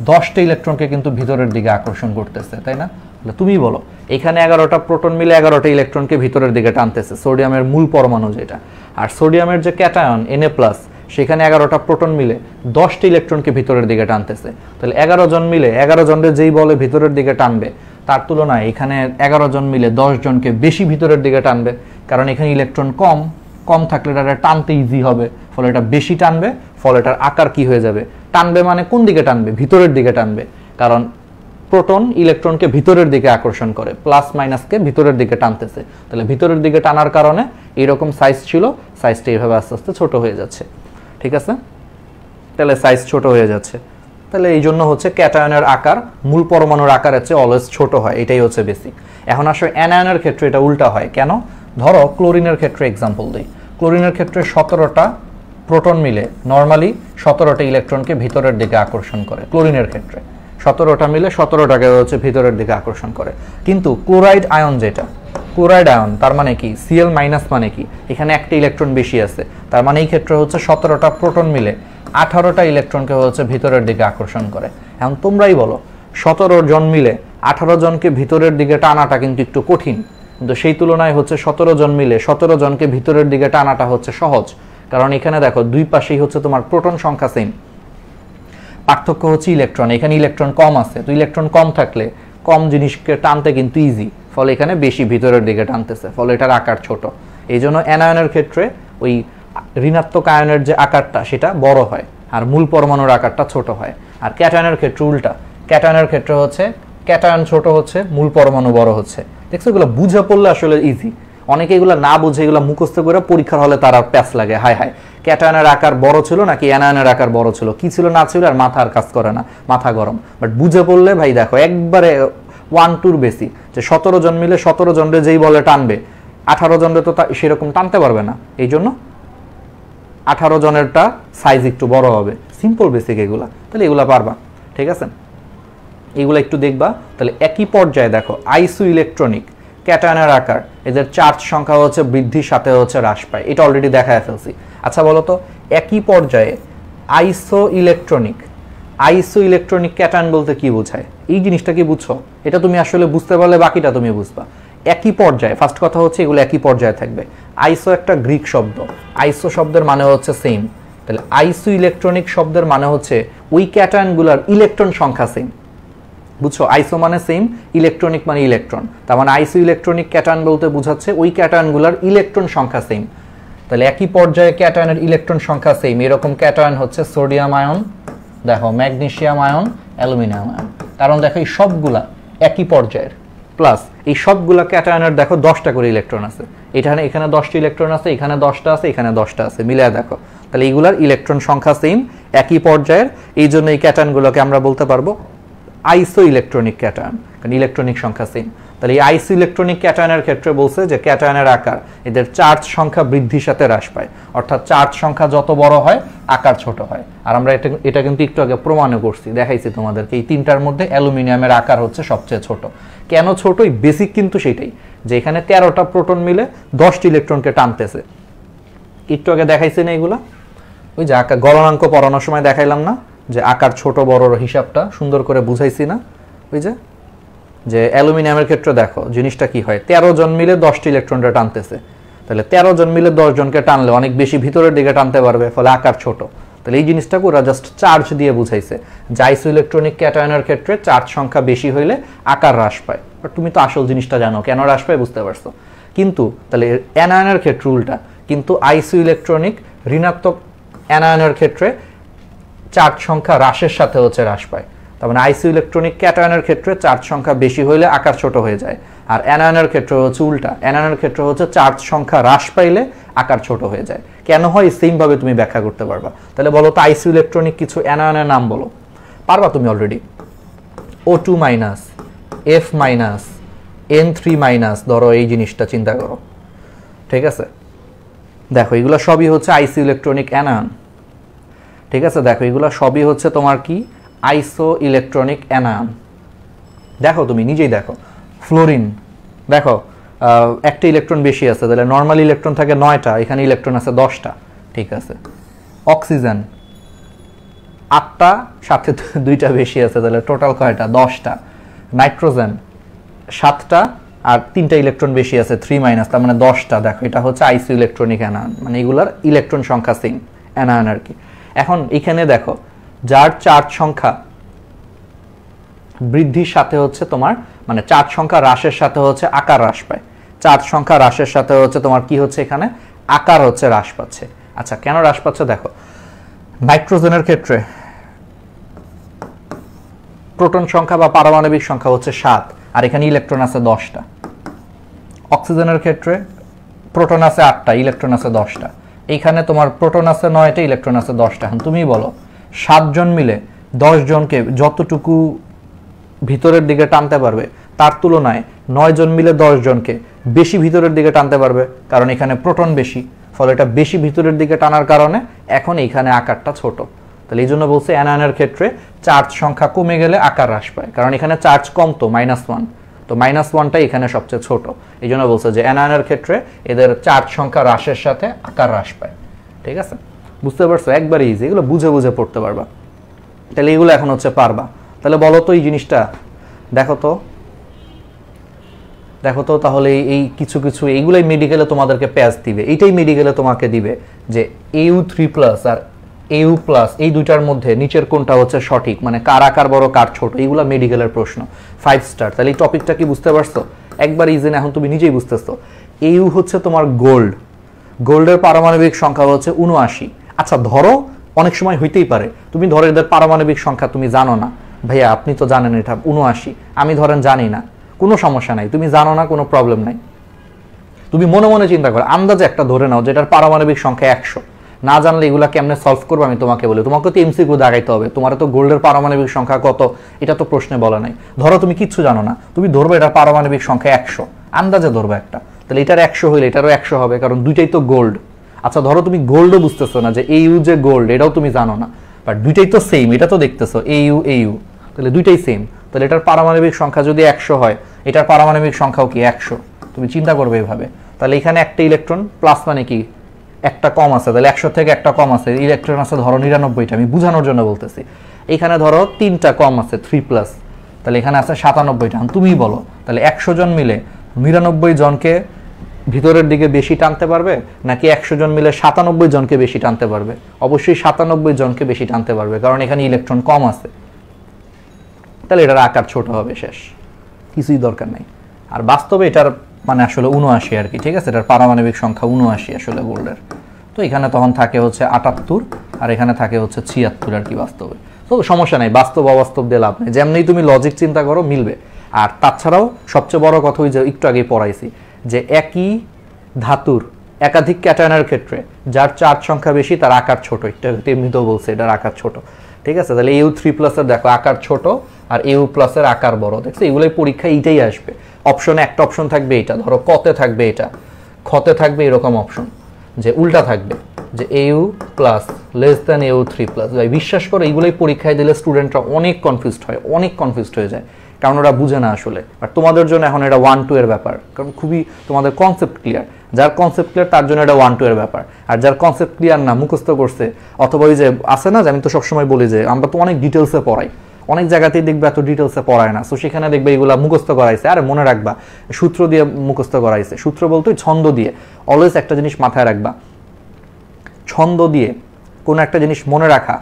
10টা ইলেকট্রনকে কিন্তু ভিতরের দিকে আকর্ষণ করতেছে, তাই না? তুমি বলো এখানে 11টা প্রোটন মিলে 11টা ইলেকট্রনকে ভিতরের দিকে টানতেছে, সোডিয়ামের মূল পরমাণু যেটা। আর সোডিয়ামের যে ক্যাটায়ন Na+, সেখানে 11টা প্রোটন মিলে 10টা ইলেকট্রনকে ভিতরের দিকে টানতেছে। তাহলে 11 জন মিলে 11 জনের যেই বলে ভিতরের দিকে টানবে, তার তুলনায় এখানে 11 জন মিলে 10 জনকে বেশি ভিতরের দিকে টানবে, কারণ এখানে ইলেকট্রন কম, কম থাকলে এটা টানতে ইজি হবে, ফলে এটা বেশি টানবে, ফলে এটার আকার কি হয়ে যাবে? টানবে মানে কোন দিকে টানবে? ভিতরের দিকে টানবে, কারণ প্রোটন ইলেকট্রনকে ভিতরের দিকে আকর্ষণ করে, প্লাস মাইনাসকে ভিতরের দিকে টানতেছে। তাহলে ভিতরের দিকে টানার কারণে এরকম সাইজ ছিল, সাইজটা এইভাবে আস্তে আস্তে ছোট হয়ে যাচ্ছে, ঠিক আছে? তাহলে সাইজ ছোট হয়ে যাচ্ছে, তাহলে এই জন্য হচ্ছে ক্যাটায়নের আকার মূল পরমাণুর আকারের চেয়ে অলওয়েজ ছোট হয়, এটাই হচ্ছে বেসিক। এখন আসলে অ্যানায়নের ক্ষেত্রে এটা উল্টা হয়, কেন? ধরো ক্লোরিনের ক্ষেত্রে এক্সাম্পল দিই। ক্লোরিনের ক্ষেত্রে 17টা প্রোটন মিলে নর্মালি 17টা ইলেকট্রনকে ভিতরের দিকে আকর্ষণ করে। ক্লোরিনের ক্ষেত্রে 17টা মিলে 17টাকে হচ্ছে ভিতরের দিকে আকর্ষণ করে, কিন্তু ক্লোরাইড আয়ন যেটা, ক্লোরাইড আয়ন তার মানে কি? Cl- মানে কি? এখানে একটা ইলেকট্রন বেশি আছে, তার মানে এই ক্ষেত্রে হচ্ছে 17টা প্রোটন মিলে 18টা ইলেকট্রনকে হচ্ছে ভিতরের দিকে আকর্ষণ করে। এখন তোমরাই বলো 17 জন মিলে 18 জনকে ভিতরের দিকে টানাটা কিন্তু একটু কঠিন, কিন্তু সেই তুলনায় হচ্ছে 17 জন মিলে 17 জনকে ভিতরের দিকে টানাটা হচ্ছে সহজ, কারণ এখানে দেখো দুই পাশেই হচ্ছে তোমার প্রোটন সংখ্যা সেম, পার্থক্য হচ্ছে ইলেকট্রন, এখানে ইলেকট্রন কম আছে, তো ইলেকট্রন কম থাকলে কম জিনিসকে টানতে কিন্তু ইজি, ফলে এখানে বেশি ভিতরের দিকে টানতেছে, ফলে এটার আকার ছোট। এই জন্য অ্যানায়নের ক্ষেত্রে ওই ঋণাত্মক আয়নের যে আকারটা সেটা বড় হয়, আর মূল পরমাণুর আকারটা ছোট হয়। আর ক্যাটায়নের ক্ষেত্রে উল্টা, ক্যাটায়নের ক্ষেত্রে হচ্ছে ক্যাটায়ন ছোট হচ্ছে, মূল পরমাণু বড় হচ্ছে। দেখছো এগুলো বুঝে পড়লে আসলে ইজি, অনেকে এগুলো না বুঝে এগুলো মুখস্থ করে পরীক্ষার হলে তারা প্যাস লাগে, হায় হায় ক্যাটায়নের আকার বড় ছিল নাকি অ্যানায়নের আকার বড় ছিল, কি ছিল না ছিল, আর মাথা আর কাজ করে না, মাথা গরম। বাট বুঝে পড়লে ভাই দেখো একবারে 1-2 বেশি, যে 17 জন মিলে 17 জনরে যেই বলে টানবে, 18 জনরে তো সেরকম টানতে পারবে না, এই জন্য 18 জনেরটা সাইজ একটু বড় হবে। সিম্পল বেসিক এগুলা, তাহলে এগুলা পারবা, ঠিক আছে? এগুলো একটু দেখবা। তাহলে একই পর্যায়ে দেখো আইসো ইলেকট্রনিক ক্যাটায়নের আকার, এদের চার্জ সংখ্যা হচ্ছে বৃদ্ধির সাথে হচ্ছে হ্রাস পায়, এটা অলরেডি দেখায় ফেলছি। আচ্ছা বলো তো একই পর্যায়ে আইসো ইলেকট্রনিক ক্যাটায়ন বলতে কি বোঝায়? এই জিনিসটা কি বুঝছো? এটা তুমি আসলে বুঝতে পারলে বাকিটা তুমি বুঝবা। একই পর্যায়ে, ফার্স্ট কথা হচ্ছে এগুলো একই পর্যায়ে থাকবে। আইসো একটা গ্রিক শব্দ, আইসো শব্দের মানে হচ্ছে সেম, তাহলে আইসো ইলেকট্রনিক শব্দের মানে হচ্ছে ওই ক্যাটায়নগুলোর ইলেকট্রন সংখ্যা সেম। বুঝছো, আইসো মানে সেম, ইলেকট্রনিক মানে ইলেকট্রন, তার মানে আইসো ইলেকট্রনিক ক্যাটায়ন বলতে বোঝাচ্ছে ওই ক্যাটায়নগুলোর ইলেকট্রন সংখ্যা সেম। তাহলে একই পর্যায়ে ক্যাটায়নের ইলেকট্রন সংখ্যা সেম, এরকম ক্যাটায়ন হচ্ছে সোডিয়াম আয়ন, দেখো ম্যাগনেসিয়াম আয়ন, অ্যালুমিনিয়াম আয়ন, কারণ দেখো এই সবগুলা একই পর্যায়ের, প্লাস এই সবগুলা ক্যাটায়নের দেখো 10টা করে ইলেকট্রন আছে, এখানে 10টি ইলেকট্রন আছে, এখানে 10টা আছে, এখানে 10টা আছে, মিলায় দেখো, তাহলে এইগুলার ইলেকট্রন সংখ্যা সেম, একই পর্যায়ের, এই জন্য এই ক্যাটায়নগুলোকে আমরা বলতে পারবো আইসো ইলেকট্রনিক ক্যাটায়ন, কারণ ইলেকট্রনিক সংখ্যা সেম। তাহলে এই আইসো ইলেকট্রনিক ক্যাটায়নের ক্ষেত্রে বলছে যে ক্যাটায়নের আকার এদের চার্জ সংখ্যা বৃদ্ধির সাথে হ্রাস পায়, অর্থাৎ চার্জ সংখ্যা যত বড় হয় আকার ছোট হয়। আর আমরা এটা কিন্তু একটু আগে প্রমাণও করছি, দেখাইছি তোমাদেরকে, এই তিনটার মধ্যে অ্যালুমিনিয়ামের আকার হচ্ছে সবচেয়ে ছোট। কেন ছোট? বেসিক কিন্তু সেটাই, যে এখানে 13টা প্রোটন মিলে 10টি ইলেকট্রনকে টানতেছে। একটু আগে দেখাইছি না এগুলা, ওই যে গলনাঙ্ক পড়ানোর সময় দেখাইলাম না, যে আকার ছোট বড়র হিসাবটা সুন্দর করে বুঝাইছি না, ওই যে অ্যালুমিনিয়ামের ক্ষেত্রে দেখো জিনিসটা কি হয়, 13 জন মিলে 10টি ইলেকট্রনটা টানতেছে, তাহলে 13 জন মিলে 10 জনকে টানলে অনেক বেশি ভিতরের দিকে টানতে পারবে, ফলে আকার ছোট। তাহলে এই জিনিসটাকে ওরা জাস্ট চার্জ দিয়ে বুঝাইছে, যে আইসো ইলেকট্রনিক ক্যাটায়নের ক্ষেত্রে চার্জ সংখ্যা বেশি হইলে আকার হ্রাস পায়। বাট তুমি তো আসল জিনিসটা জানো, কেন হ্রাস পায় বুঝতে পারছো। কিন্তু তাহলে অ্যানায়নের ক্ষেত্রে উল্টা, কিন্তু আইসো ইলেকট্রনিক ঋণাত্মক অ্যানায়নের ক্ষেত্রে চার্জ সংখ্যা হ্রাসের সাথে হচ্ছে হ্রাস পায়। তার মানে আইসো ইলেকট্রনিক ক্যাটায়নের ক্ষেত্রে চার্জ সংখ্যা বেশি হইলে আকার ছোট হয়ে যায়, আর অ্যানায়নের ক্ষেত্রে হচ্ছে উল্টা, অ্যানায়নের ক্ষেত্রে হচ্ছে চার্জ সংখ্যা হ্রাস পাইলে আকার ছোট হয়ে যায়। কেন হয় সেম ভাবে তুমি ব্যাখ্যা করতে পারবা। তাহলে বলো তো আইসো ইলেকট্রনিক কিছু অ্যানায়নের নাম বলো, পারবা তুমি already? O2 minus, F minus, N3 minus, ধরো এই জিনিসটা চিন্তা করো, ঠিক আছে? দেখো এগুলো সবই হচ্ছে আইসো ইলেকট্রনিক অ্যানায়ন, ঠিক আছে? দেখো এগুলো সবই হচ্ছে তোমার কি আইসো ইলেকট্রনিক অ্যানায়ন। দেখো তুমি নিজেই দেখো, ফ্লোরিন দেখো একটা ইলেকট্রন বেশি আছে, তাহলে নর্মাল ইলেকট্রন থাকে 9টা, এখানে ইলেকট্রন আছে 10টা, ঠিক আছে? অক্সিজেন 8টা, সাথে 2টা বেশি আছে, তাহলে টোটাল কয়টা? 10টা। নাইট্রোজেন 7টা আর 3টা ইলেকট্রন বেশি আছে, 3 মাইনাস, তার মানে 10টা। দেখো এটা হচ্ছে আইসো ইলেকট্রনিক অ্যানায়ন, মানে এগুলার ইলেকট্রন সংখ্যা সেম, অ্যানায়ন আর কি। এখন এখানে দেখো যার চার্জ সংখ্যা বৃদ্ধির সাথে হচ্ছে তোমার, মানে চার্জ সংখ্যা হ্রাসের সাথে হচ্ছে আকার হ্রাস পায়, চার্জ সংখ্যা হ্রাসের সাথে হচ্ছে তোমার কি হচ্ছে, এখানে আকার হচ্ছে হ্রাস পাচ্ছে। আচ্ছা কেন হ্রাস পাচ্ছে? দেখো নাইট্রোজেনের ক্ষেত্রে প্রোটন সংখ্যা বা পারমাণবিক সংখ্যা হচ্ছে 7, আর এখানে ইলেকট্রন আছে 10টা। অক্সিজেনের ক্ষেত্রে প্রোটন আছে 8টা, ইলেকট্রন আছে 10টা, এইখানে তোমার প্রোটন আছে 9টা, ইলেকট্রন আছে 10টা। এখন তুমি বলো 7 জন মিলে 10 জনকে যতটুকু ভিতরের দিকে টানতে পারবে, তার তুলনায় 9 জন মিলে 10 জনকে বেশি ভিতরের দিকে টানতে পারবে, কারণ এখানে প্রোটন বেশি, ফলে এটা বেশি ভিতরের দিকে টানার কারণে এখন এইখানে আকারটা ছোট। তাহলে এই জন্য বলছে অ্যানায়নের ক্ষেত্রে চার্জ সংখ্যা কমে গেলে আকার হ্রাস পায়, কারণ এখানে চার্জ কম তো -1, তো -1টাই এখানে সবচেয়ে ছোট। এই জন্য বলছে যে অ্যানায়নের ক্ষেত্রে এদের চার্জ সংখ্যা হ্রাসের সাথে আকার হ্রাস পায়, ঠিক আছে? বুঝতে পারছো? একবারে ইজি, এগুলো বুঝে বুঝে পড়তে পারবা। তাহলে এগুলো এখন হচ্ছে পারবা। তাহলে বলো তো এই জিনিসটা দেখো তো তাহলে এই কিছু কিছু এইগুলাই মেডিকেলে তোমাদেরকে প্যাচ দিবে, এইটাই মেডিকেলে তোমাকে দিবে যে Au3+ আর Au+ এই দুইটার মধ্যে নিচের কোনটা হচ্ছে সঠিক, মানে কার আকার বড় কার ছোট, এইগুলা মেডিকেলের প্রশ্ন 5 স্টার। তাহলে এই টপিকটা কি বুঝতে পারছো? একবার ইজি, এখন তুমি নিজেই বুঝতেছো। Au হচ্ছে তোমার গোল্ডের পারমাণবিক সংখ্যা হচ্ছে 79। আচ্ছা ধরো অনেক সময় হইতেই পারে তুমি ধরো এদের পারমাণবিক সংখ্যা তুমি জানো না, ভাইয়া আপনি তো জানেন এটা 79, আমি ধরেন জানি না, কোনো সমস্যা নাই, তুমি জানো না, কোনো প্রবলেম নাই। তুমি মনে মনে চিন্তা করো, আন্দাজে একটা ধরে নাও যেটার পারমাণবিক সংখ্যা 100। না জানলে এগুলা কেমনে সলভ করবো আমি তোমাকে বলি, তোমাকে তো এমসিকিউ দাগাইতে হবে, তোমার তো গোল্ডের পারমাণবিক সংখ্যা কত এটা তো প্রশ্নে বলা নাই। ধরো তুমি কিচ্ছু জানো না, তুমি ধরবে এটার পারমাণবিক সংখ্যা 100, আন্দাজে ধরবে একটা, তাহলে এটার 100 হইলে এটারও 100 হবে, কারণ দুইটাই তো গোল্ড। আচ্ছা ধরো তুমি গোল্ডও বুঝতেছো না, যে Au যে গোল্ড এটাও তুমি জানো না, বাট দুইটাই তো সেম, এটা তো দেখতেছো Au, তাহলে দুইটাই সেম, তাহলে এটার পারমাণবিক সংখ্যা যদি 100 হয়, এটার পারমাণবিক সংখ্যাও কি 100। তুমি চিন্তা করবে এইভাবে। তাহলে এখানে একটা ইলেকট্রন প্লাস মানে কি একটা কম আছে, তাহলে 100 থেকে একটা কম আছে, ইলেকট্রন আছে ধরো 99টা, আমি বোঝানোর জন্য বলতেছি। এখানে ধরো 3টা কম আছে 3+, তাহলে এখানে আছে 97টা। তুমি বলো তাহলে 100 জন মিলে 99 জনকে ভিতরের দিকে বেশি টানতে পারবে, নাকি 100 জন মিলে 97 জনকে বেশি টানতে পারবে? অবশ্যই 97 জনকে বেশি টানতে পারবে, কারণ এখানে ইলেকট্রন কম আছে। তাহলে এটার আকার ছোট হবে, শেষ, কিছুই দরকার নাই। আর বাস্তবে এটার মানে আসলে 79 আর কি, ঠিক আছে, এটার পারমাণবিক সংখ্যা 79 আসলে গোল্ডের। তো এখানে তখন থাকে হচ্ছে 78 আর এখানে থাকে হচ্ছে 76 আর কি বাস্তবে। তো সমস্যা নাই, বাস্তব অবাস্তব দিয়ে লাভ নেই, যেমনি তুমি লজিক চিন্তা করো মিলবে। আর তাছাড়াও সবচেয়ে বড় কথা ওই যে একটু আগেই পড়াইছি যে একই ধাতুর একাধিক ক্যাটায়নের ক্ষেত্রে যার চার্জ সংখ্যা বেশি তার আকার ছোট, এটা এমনিতেও বলছে এটার আকার ছোট, ঠিক আছে। তাহলে AU3+ এর দেখো আকার ছোট আর AU+ এর আকার বড়, দেখছো এগুলোই পরীক্ষা এইটাই আসবে। অপশনে একটা অপশন থাকবে এটা, ধরো কতে থাকবে এটা, খতে থাকবে এরকম অপশন, যে উল্টা থাকবে যে AU+ AU3+। ভাই বিশ্বাস করো এইগুলোই পরীক্ষায় দিলে স্টুডেন্টরা অনেক কনফিউজড হয়, অনেক কনফিউজড হয়ে যায়, কারণ ওরা বুঝে না আসলে। আর তোমাদের জন্য এখন এটা 1-2 এর ব্যাপার, কারণ খুবই তোমাদের কনসেপ্ট ক্লিয়ার। যার কনসেপ্ট ক্লিয়ার তার জন্য এটা 1-2 এর ব্যাপার, আর যার কনসেপ্ট ক্লিয়ার না, মুখস্থ করছে, অথবা ওই যে আছে না যে আমি তো সবসময় বলি যে আমরা তো অনেক ডিটেলসে পড়াই, অনেক জায়গাতেই দেখবে এত ডিটেলসে পড়ায় না, সো সেখানে দেখবে এগুলা মুখস্থ করাইছে। আরে মনে রাখবা সূত্র দিয়ে মুখস্থ করাইছে, সূত্র বলতে ছন্দ দিয়ে। অলওয়েজ একটা জিনিস মাথায় রাখবা, ছন্দ দিয়ে কোনো একটা জিনিস মনে রাখা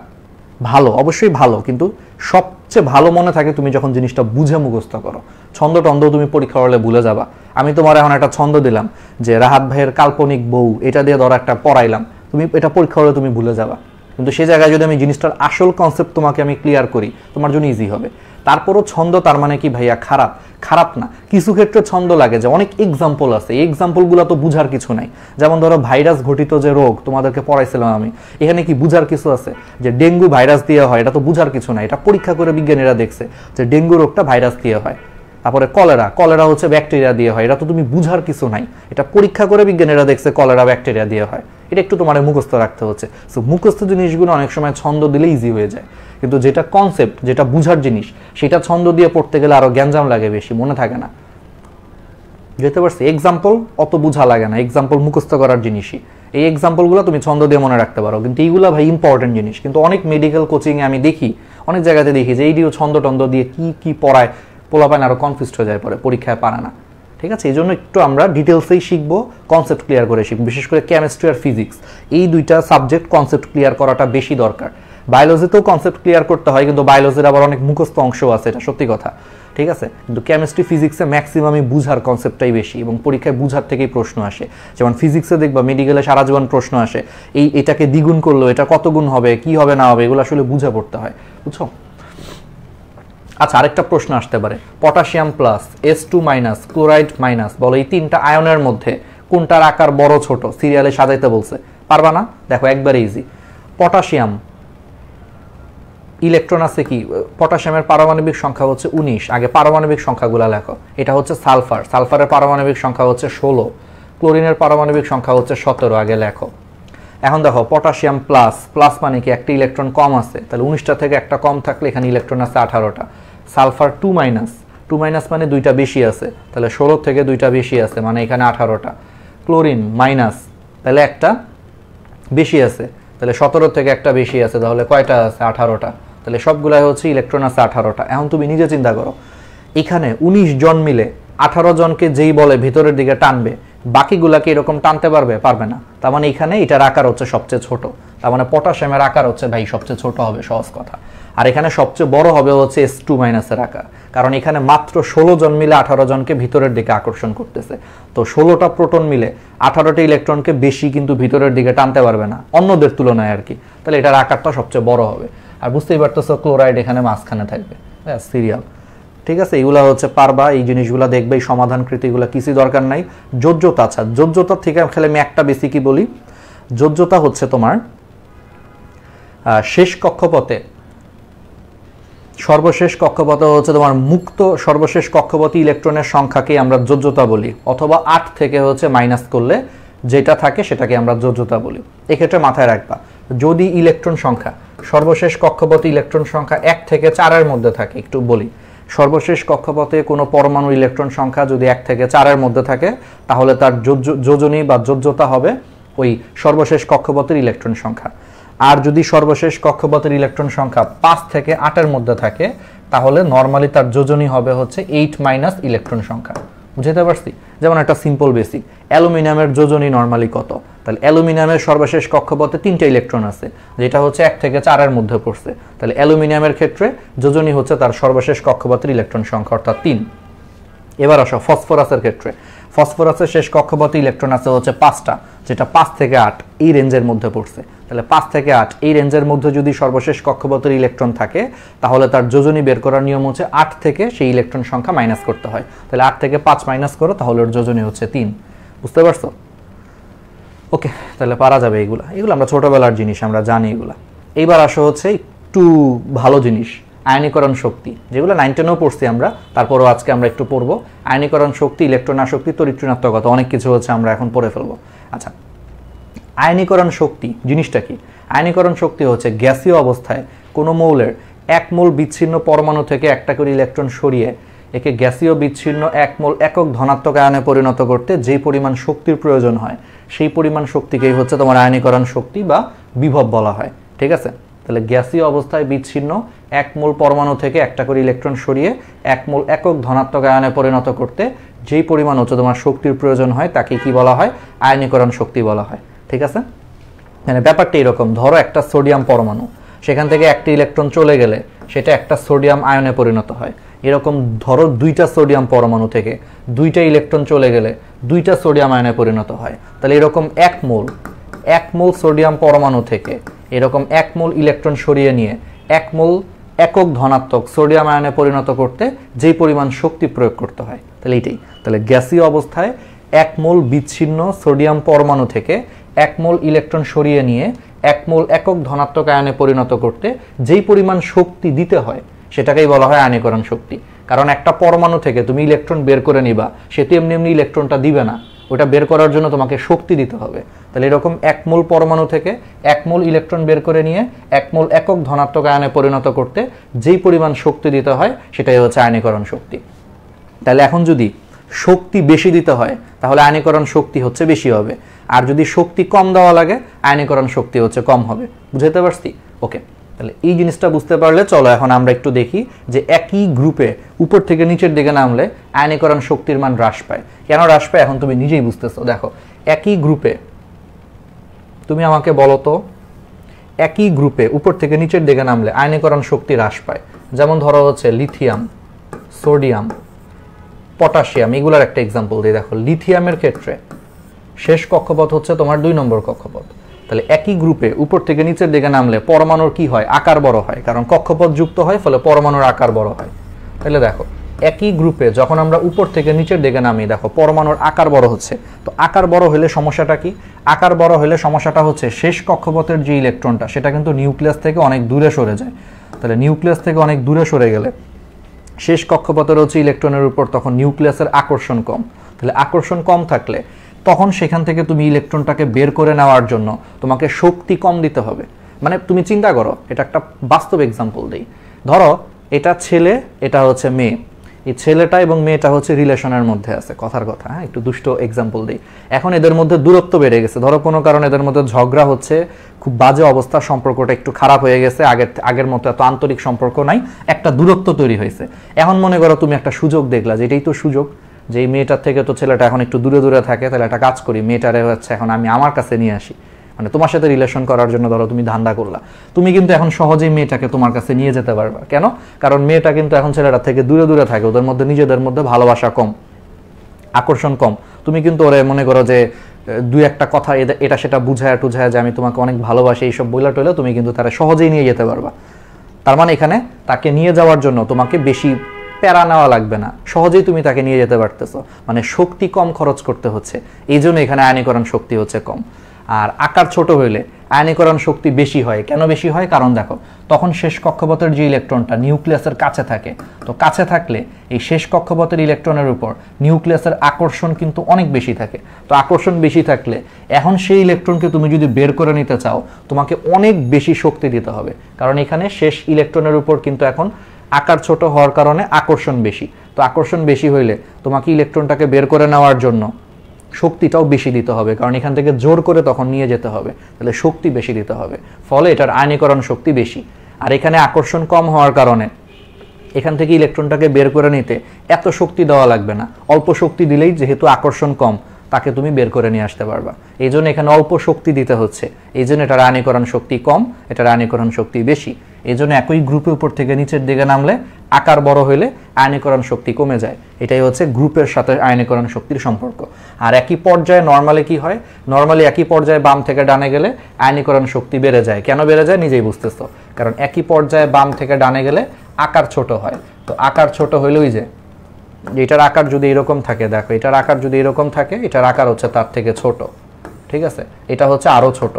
ভালো, অবশ্যই ভালো, কিন্তু সবচেয়ে ভালো মনে থাকে তুমি যখন জিনিসটা বুঝে মুখস্থ করো। ছন্দ টন্দ তুমি পরীক্ষা করলে ভুলে যাবা। আমি তোমার এখন একটা ছন্দ দিলাম যে রাহাত ভাইয়ের কাল্পনিক বউ, এটা দিয়ে ধরো একটা পড়াইলাম, তুমি এটা পরীক্ষা করলে তুমি ভুলে যাবা। কিন্তু সে জায়গায় যদি আমি জিনিসটার আসল কনসেপ্ট তোমাকে আমি ক্লিয়ার করি, তোমার জন্য ইজি হবে। তারপরও ছন্দ তার মানে কি ভাইয়া খারাপ? খারাপ না, কিছু ক্ষেত্রে ছন্দ লাগে, যে অনেক এক্সাম্পল আছে, এই এক্সাম্পলগুলো তো বুঝার কিছু নাই। যেমন ধরো ভাইরাস ঘটিত যে রোগ তোমাদেরকে পড়াইছিলাম আমি, এখানে কি বুঝার কিছু আছে? যে ডেঙ্গু ভাইরাস দিয়ে হয়, এটা তো বুঝার কিছু নাই, এটা পরীক্ষা করে বিজ্ঞানীরা দেখছে যে ডেঙ্গু রোগটা ভাইরাস দিয়ে হয়। তারপরে কলেরা হচ্ছে ব্যাকটেরিয়া দিয়ে হয়, এটা তো তুমি বুঝার কিছু নাই, এটা পরীক্ষা করে বিজ্ঞানীরা দেখছে কলেরা ব্যাকটেরিয়া দিয়ে হয়। এটা একটু তোমার মুখস্থ রাখতে হচ্ছে। সো মুখস্থ জিনিসগুলো অনেক সময় ছন্দ দিলে ইজি হয়ে যায়, কিন্তু যেটা কনসেপ্ট, যেটা বুঝার জিনিস, সেটা ছন্দ দিয়ে পড়তে গেলে আরো গ্যাঞ্জাম লাগে, বেশি মনে থাকে না। যেতে পারছি? এক্সাম্পল অত বুঝা লাগে না, এক্সাম্পল মুখস্থ করার জিনিসই। এই এক্সাম্পলগুলো তুমি ছন্দ দিয়ে মনে রাখতে পারো, কিন্তু এইগুলো ভাই ইম্পর্টেন্ট জিনিস। কিন্তু অনেক মেডিকেল কোচিংয়ে আমি দেখি, অনেক জায়গাতে দেখি যে এইটিও ছন্দ টন্দ দিয়ে কি কি পড়ায়, পোলাপান আরো কনফিউজড হয়ে যায়, পরে পরীক্ষায় পারে না। ঠিক আছে, এই জন্য একটু আমরা ডিটেলসেই শিখবো, কনসেপ্ট ক্লিয়ার করে শিখবো। বিশেষ করে কেমিস্ট্রি আর ফিজিক্স, এই দুইটা সাবজেক্ট কনসেপ্ট ক্লিয়ার করাটা বেশি দরকার। বায়োলজিতেও কনসেপ্ট ক্লিয়ার করতে হয়, কিন্তু বায়োলজির আবার অনেক মুখস্থ অংশ আছে, এটা সত্যি কথা, ঠিক আছে। কিন্তু কেমিস্ট্রি ফিজিক্সে ম্যাক্সিমামই বুঝার কনসেপ্টটাই বেশি, এবং পরীক্ষায় বুঝার থেকেই প্রশ্ন আসে। যেমন ফিজিক্সে দেখবা মেডিকেলে সারা জীবন প্রশ্ন আসে, এটাকে দ্বিগুণ করলো এটা কত গুণ হবে, কি হবে না হবে, এগুলো আসলে বুঝে পড়তে হয়, বুঝছো। আচ্ছা, আরেকটা প্রশ্ন আসতে পারে, potassium plus, S2-, chloride minus, বলো এই তিনটা আয়নের মধ্যে কোনটার আকার বড় ছোট, সিরিয়ালে সাজাইতে বলছে, পারবা না? দেখো একবারে ইজি। পটাশিয়াম ইলেকট্রন আছে কি, পটাশিয়ামের পারমাণবিক সংখ্যা হচ্ছে 19, আগে পারমাণবিক সংখ্যাগুলো লেখো। এটা হচ্ছে সালফার, সালফারের পারমাণবিক সংখ্যা হচ্ছে 16, ক্লোরিনের পারমাণবিক সংখ্যা হচ্ছে 17, আগে লেখো। এখন দেখো পটাশিয়াম প্লাস, প্লাস মানে কি একটা ইলেকট্রন কম আছে, তাহলে 19টা থেকে একটা কম থাকলে এখানে ইলেকট্রন আছে 18টা। সালফার 2-, 2- মানে দুইটা বেশি আছে, তাহলে 16 থেকে দুইটা বেশি আছে, মানে এখানে 18টা। ক্লোরিন মাইনাস, তাহলে একটা বেশি আছে, তাহলে 17 থেকে একটা বেশি আছে, তাহলে কয়টা আছে? 18টা। তাহলে সবগুলাই হচ্ছে ইলেকট্রন আছে 18টা। এখন তুমি নিজে চিন্তা করো, এখানে 19 জন মিলে 18 জনকে যেই বলে ভিতরের দিকে টানবে, বাকিগুলাকে এরকম টানতে পারবে? পারবে না। তার মানে এখানে এটার আকার হচ্ছে সবচেয়ে ছোট, তার মানে পটাশিয়ামের আকার হচ্ছে ভাই সবচেয়ে ছোট হবে, সহজ কথা। আর এখানে সবচেয়ে বড় হবে হচ্ছে S2- এর আকার, কারণ এখানে মাত্র 16 জন মিলে 18 জনকে ভিতরের দিকে আকর্ষণ করতেছে। তো 16টা প্রোটন মিলে 18টা ইলেকট্রনকে বেশি কিন্তু ভিতরের দিকে টানতে পারবে না অন্যদের তুলনায় আর কি, তাহলে এটার আকারটা সবচেয়ে বড় হবে। আর বুঝতেই পারতেছো ক্লোরাইড এখানে মাঝখানে থাকবে, সিরিয়াল। ঠিক আছে, এগুলা হচ্ছে পারবা, এই জিনিসগুলো দেখবে, এই সমাধানকৃতিগুলো কিছুই দরকার নাই। যোজ্যতা, আচ্ছা যোজ্যতা থেকে খেলে আমি একটা বেশি কি বলি, যোজ্যতা হচ্ছে তোমার শেষ কক্ষপথে, সর্বশেষ কক্ষপথে হচ্ছে তোমার মুক্ত সর্বশেষ কক্ষপথে ইলেকট্রনের সংখ্যাকে আমরা যোজ্যতা বলি, অথবা 8 থেকে হচ্ছে মাইনাস করলে যেটা থাকে সেটাকে আমরা যোজ্যতা বলি। এক্ষেত্রে মাথায় রাখবা, যদি ইলেকট্রন সংখ্যা সর্বশেষ কক্ষপথে ইলেকট্রন সংখ্যা 1 থেকে 4-এর মধ্যে থাকে, একটু বলি, সর্বশেষ কক্ষপথে কোনো পরমাণু ইলেকট্রন সংখ্যা যদি 1 থেকে 4-এর মধ্যে থাকে, তাহলে তার যোজনী বা যোজ্যতা হবে ওই সর্বশেষ কক্ষপথের ইলেকট্রন সংখ্যা। আর যদি সর্বশেষ কক্ষপথের ইলেকট্রন সংখ্যা 5 থেকে 8-এর মধ্যে থাকে, তাহলে নর্মালি তার যোজনী হবে হচ্ছে 8- ইলেকট্রন সংখ্যা। বুঝতে পারছি? যেমন একটা সিম্পল বেসিক, অ্যালুমিনিয়ামের যোজনী নর্মালি কত? তাহলে অ্যালুমিনিয়ামের সর্বশেষ কক্ষপথে 3টা ইলেকট্রন আছে, যেটা হচ্ছে 1 থেকে 4 মধ্যে পড়ছে। তাহলে অ্যালুমিনিয়ামের ক্ষেত্রে যোজনী হচ্ছে তার সর্বশেষ কক্ষপথের ইলেকট্রন সংখ্যা অর্থাৎ 3। এবার আসো ফসফরাসের ক্ষেত্রে। ফসফরাসের শেষ কক্ষপথে ইলেকট্রন আছে হচ্ছে 5টা, যেটা 5 থেকে 8 এই রেঞ্জের মধ্যে পড়ছে। তাহলে 5 থেকে 8 এই রেঞ্জের মধ্যে যদি সর্বশেষ কক্ষপথের ইলেকট্রন থাকে, তাহলে তার যোজনী বের করার নিয়ম হচ্ছে 8 থেকে সেই ইলেকট্রন সংখ্যা মাইনাস করতে হয়। তাহলে 8 থেকে 5 মাইনাস করো, তাহলে ওর যোজনী হচ্ছে 3। বুঝতে পারছো? ওকে, তাহলে পারা যাবে এগুলো আমরা ছোটবেলার জিনিস, আমরা জানি এগুলা। এইবার আসো হচ্ছে একটু ভালো জিনিস, আয়নীকরণ শক্তি, যেগুলো 9 10-এও পড়ছি আমরা, তারপরও আজকে আমরা একটু পড়বো। আয়নীকরণ শক্তি, ইলেকট্রন আসক্তি, তড়িৎ ঋণাত্মকতা, অনেক কিছু হচ্ছে আমরা এখন পড়ে ফেলবো। আচ্ছা, আয়নীকরণ শক্তি জিনিসটা কি? আয়নীকরণ শক্তি হচ্ছে গ্যাসীয় অবস্থায় কোনো মৌলের 1 মোল বিচ্ছিন্ন পরমাণু থেকে একটা করে ইলেকট্রন সরিয়ে একে গ্যাসীয় বিচ্ছিন্ন 1 মোল একক ধনাত্মক আয়নে পরিণত করতে যেই পরিমাণ শক্তির প্রয়োজন হয়, সেই পরিমাণ শক্তিকেই হচ্ছে তোমার আয়নীকরণ শক্তি বা বিভব বলা হয়। ঠিক আছে? তাহলে গ্যাসীয় অবস্থায় বিচ্ছিন্ন 1 মোল পরমাণু থেকে একটা করে ইলেকট্রন সরিয়ে 1 মোল একক ধনাত্মক আয়নে পরিণত করতে যেই পরিমাণ হচ্ছে তোমার শক্তির প্রয়োজন হয়, তাকে কি বলা হয়? আয়নীকরণ শক্তি বলা হয়। ঠিক আছে? মানে ব্যাপারটা এরকম, ধরো একটা সোডিয়াম পরমাণু, সেখান থেকে একটি ইলেকট্রন চলে গেলে সেটা একটা সোডিয়াম আয়নে পরিণত হয়। এরকম ধরো 2টা সোডিয়াম পরমাণু থেকে 2টা ইলেকট্রন চলে গেলে 2টা সোডিয়াম আয়নে পরিণত হয়। তাহলে এরকম 1 মোল সোডিয়াম পরমাণু থেকে এরকম 1 মোল ইলেকট্রন সরিয়ে নিয়ে 1 মোল একক ধনাত্মক সোডিয়াম আয়নে পরিণত করতে যেই পরিমাণ শক্তি প্রয়োগ করতে হয়, তাহলে এইটাই। তাহলে গ্যাসীয় অবস্থায় 1 মোল বিচ্ছিন্ন সোডিয়াম পরমাণু থেকে 1 মোল ইলেকট্রন সরিয়ে নিয়ে 1 মোল একক ধনাত্মক আয়নে পরিণত করতে যেই পরিমাণ শক্তি দিতে হয়, সেটাকেই বলা হয় আয়নীকরণ শক্তি। কারণ একটা পরমাণু থেকে তুমি ইলেকট্রন বের করে নিবা, সে তো এমনি এমনি ইলেকট্রনটা দিবে না, ওটা বের করার জন্য তোমাকে শক্তি দিতে হবে। তাহলে এরকম 1 মোল পরমাণু থেকে 1 মোল ইলেকট্রন বের করে নিয়ে 1 মোল একক ধনাত্মক আয়নে পরিণত করতে যেই পরিমাণ শক্তি দিতে হয়, সেটাই হচ্ছে আয়নীকরণ শক্তি। তাহলে এখন যদি শক্তি বেশি দিতে হয়, তাহলে আয়নীকরণ শক্তি হচ্ছে বেশি হবে, আর যদি শক্তি কম দেওয়া লাগে, আয়নীকরণ শক্তি হচ্ছে কম হবে। বুঝতে পারছি? ওকে, তাহলে এই জিনিসটা বুঝতে পারলে চলো এখন আমরা একটু দেখি যে একই গ্রুপে উপর থেকে নিচের দিকে নামলে আয়নীকরণ শক্তির মান হ্রাস পায়। কেন হ্রাস পায় এখন তুমি নিজেই বুঝতেছো। দেখো, একই গ্রুপে, তুমি আমাকে বলো তো, একই গ্রুপে উপর থেকে নিচের দিকে নামলে আয়নীকরণ শক্তি হ্রাস পায়। যেমন ধরো হচ্ছে লিথিয়াম, সোডিয়াম, পটাশিয়াম, এগুলার একটা এক্সাম্পল দিই। দেখো, লিথিয়ামের ক্ষেত্রে শেষ কক্ষপথ হচ্ছে তোমার 2 নম্বর কক্ষপথ। তাহলে একই গ্রুপে উপর থেকে নিচের দিকে নামলে পরমাণুর কি হয়? আকার বড় হয়, কারণ কক্ষপথ যুক্ত হয়, ফলে পরমাণুর আকার বড় হয়। তাহলে দেখো, একই গ্রুপে যখন আমরা উপর থেকে নিচের দিকে নামি, দেখো পরমাণুর আকার বড় হচ্ছে। তো আকার বড় হলে সমস্যাটা কি? আকার বড় হলে সমস্যাটা হচ্ছে শেষ কক্ষপথের যে ইলেকট্রনটা, সেটা কিন্তু নিউক্লিয়াস থেকে অনেক দূরে সরে যায়। তাহলে নিউক্লিয়াস থেকে অনেক দূরে সরে গেলে শেষ কক্ষপথের হচ্ছে ইলেকট্রনের উপর তখন নিউক্লিয়াসের আকর্ষণ কম। তাহলে আকর্ষণ কম থাকলে তখন সেখান থেকে তুমি ইলেকট্রনটাকে বের করে নেওয়ার জন্য তোমাকে শক্তি কম দিতে হবে। মানে তুমি চিন্তা করো, এটা একটা বাস্তব এক্সাম্পল দিই। ধরো এটা ছেলে, এটা হচ্ছে মেয়ে, এই ছেলেটা এবং মেয়েটা হচ্ছে রিলেশনের মধ্যে আছে, কথার কথা, হ্যাঁ, একটু দুষ্ট এক্সাম্পল দিই। এখন এদের মধ্যে দূরত্ব বেড়ে গেছে, ধরো কোনো কারণে এদের মধ্যে ঝগড়া হচ্ছে, খুব বাজে অবস্থা, সম্পর্কটা একটু খারাপ হয়ে গেছে, আগের মতো এত আন্তরিক সম্পর্ক নাই, একটা দূরত্ব তৈরি হয়েছে। এখন মনে করো তুমি একটা সুযোগ দেখলা, যে এটাই তো সুযোগ, যে এই মেয়েটার থেকে তো ছেলেটা এখন একটু দূরে দূরে থাকে, তাহলে একটা কাজ করি, মেয়েটারে হচ্ছে এখন আমি আমার কাছে নিয়ে আসি, মানে তোমার সাথে রিলেশন করার জন্য ধরো তুমি ধান্দা করলা। তুমি কিন্তু এখন সহজেই মেয়েটাকে তোমার কাছে নিয়ে যেতে পারবা। কেন? কারণ মেয়েটা কিন্তু এখন ছেলেটার থেকে দূরে দূরে থাকে, ওদের মধ্যে নিজেদের মধ্যে ভালোবাসা কম, আকর্ষণ কম। তুমি কিন্তু ওরে মনে করো যে 2-1টা কথা এটা সেটা বুঝায় টুঝায় যে আমি তোমাকে অনেক ভালোবাসি, এইসব বইলা টইলে তুমি কিন্তু তারা সহজেই নিয়ে যেতে পারবা। তার মানে এখানে তাকে নিয়ে যাওয়ার জন্য তোমাকে বেশি প্যারা নেওয়া লাগবে না, সহজেই তুমি তাকে নিয়ে যেতে পারতেছো, মানে শক্তি কম খরচ করতে হচ্ছে, এই জন্য এখানে আয়নীকরণ শক্তি হচ্ছে কম। আর আকার ছোট হইলে আয়নীকরণ শক্তি বেশি হয়। কেন বেশি হয়? কারণ দেখো, তখন শেষ কক্ষপথের যে ইলেকট্রনটা নিউক্লিয়াসের কাছে থাকে, তো কাছে থাকলে এই শেষ কক্ষপথের ইলেকট্রনের উপর নিউক্লিয়াসের আকর্ষণ কিন্তু অনেক বেশি থাকে। তো আকর্ষণ বেশি থাকলে এখন সেই ইলেকট্রনকে তুমি যদি বের করে নিতে চাও, তোমাকে অনেক বেশি শক্তি দিতে হবে, কারণ এখানে শেষ ইলেকট্রনের উপর কিন্তু এখন আকার ছোট হওয়ার কারণে আকর্ষণ বেশি। তো আকর্ষণ বেশি হইলে তোমাকে ইলেকট্রনটাকে বের করে নেওয়ার জন্য শক্তিটাও বেশি দিতে হবে, কারণ এখান থেকে জোর করে তখন নিয়ে যেতে হবে, তাহলে শক্তি বেশি দিতে হবে, ফলে এটার আয়নীকরণ শক্তি বেশি। আর এখানে আকর্ষণ কম হওয়ার কারণে এখান থেকে ইলেকট্রনটাকে বের করে নিতে এত শক্তি দেওয়া লাগবে না, অল্প শক্তি দিলেই, যেহেতু আকর্ষণ কম, তাকে তুমি বের করে নিয়ে আসতে পারবা। এই জন্য এখানে অল্প শক্তি দিতে হচ্ছে, এই জন্য এটার আয়নীকরণ শক্তি কম, এটার আয়নীকরণ শক্তি বেশি। এই জন্য একই গ্রুপের উপর থেকে নিচের দিকে নামলে আকার বড় হইলে আয়নীকরণ শক্তি কমে যায়। এটাই হচ্ছে গ্রুপের সাথে আয়নীকরণ শক্তির সম্পর্ক। আর একই পর্যায়ে নর্মালি কি হয়, নর্মালি একই পর্যায়ে বাম থেকে ডানে গেলে আয়নীকরণ শক্তি বেড়ে যায়। কেন বেড়ে যায় নিজেই বুঝতেছো, কারণ একই পর্যায়ে বাম থেকে ডানে গেলে আকার ছোট হয়। তো আকার ছোট হইলেই যে এটার আকার যদি এরকম থাকে, দেখো এটার আকার যদি এরকম থাকে, এটার আকার হচ্ছে তার থেকে ছোট, ঠিক আছে? এটা হচ্ছে আরো ছোট,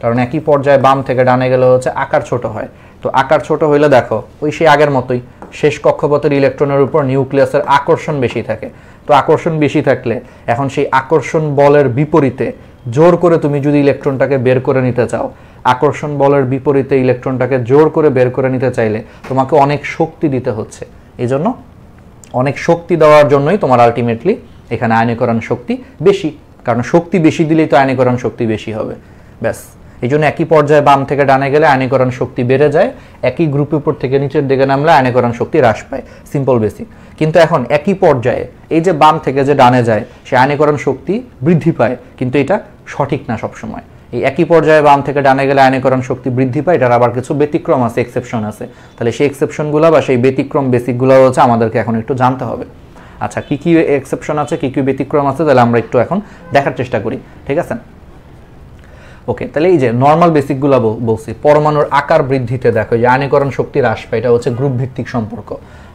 কারণ একই পর্যায়ে বাম থেকে ডানে গেলে হচ্ছে আকার ছোট হয়। তো আকার ছোট হইলে দেখো ওই সেই আগের মতোই শেষ কক্ষপথের ইলেকট্রনের উপর নিউক্লিয়াসের আকর্ষণ বেশি থাকে। তো আকর্ষণ বেশি থাকলে এখন সেই আকর্ষণ বলের বিপরীতে জোর করে তুমি যদি ইলেকট্রনটাকে বের করে নিতে চাও, আকর্ষণ বলের বিপরীতে ইলেকট্রনটাকে জোর করে বের করে নিতে চাইলে তোমাকে অনেক শক্তি দিতে হচ্ছে। এই জন্য অনেক শক্তি দেওয়ার জন্যই তোমার আলটিমেটলি এখানে আয়নীকরণ শক্তি বেশি, কারণ শক্তি বেশি দিলেই তো আয়নীকরণ শক্তি বেশি হবে। ব্যাস, এই জন্য একই পর্যায়ে বাম থেকে ডানে গেলে আয়নীকরণ শক্তি বেড়ে যায়, একই গ্রুপের উপর থেকে নিচের দিকে নামলে আয়নীকরণ শক্তি হ্রাস পায়। Simple basic. কিন্তু এখন একই পর্যায়ে এই যে বাম থেকে যে ডানে যায় সে আয়নীকরণ শক্তি বৃদ্ধি পায়, কিন্তু এটা সঠিক না সবসময়। এই একই পর্যায়ে বাম থেকে ডানে গেলে আয়নীকরণ শক্তি বৃদ্ধি পায়, এটার আবার কিছু ব্যতিক্রম আছে, এক্সেপশন আছে। তাহলে সেই এক্সেপশনগুলো বা সেই ব্যতিক্রম বেসিকগুলো হচ্ছে আমাদেরকে এখন একটু জানতে হবে। আচ্ছা, কি কি এক্সেপশন আছে, কি কি ব্যতিক্রম আছে, তাহলে আমরা একটু এখন দেখার চেষ্টা করি, ঠিক আছে? ওকে, তাহলে এই যে নর্মাল বেসিকগুলো বলছি, পরমাণুর আকার বৃদ্ধিতে দেখো যে আয়নীকরণ শক্তি হ্রাস পায়, এটা হচ্ছে গ্রুপ ভিত্তিক সম্পর্ক।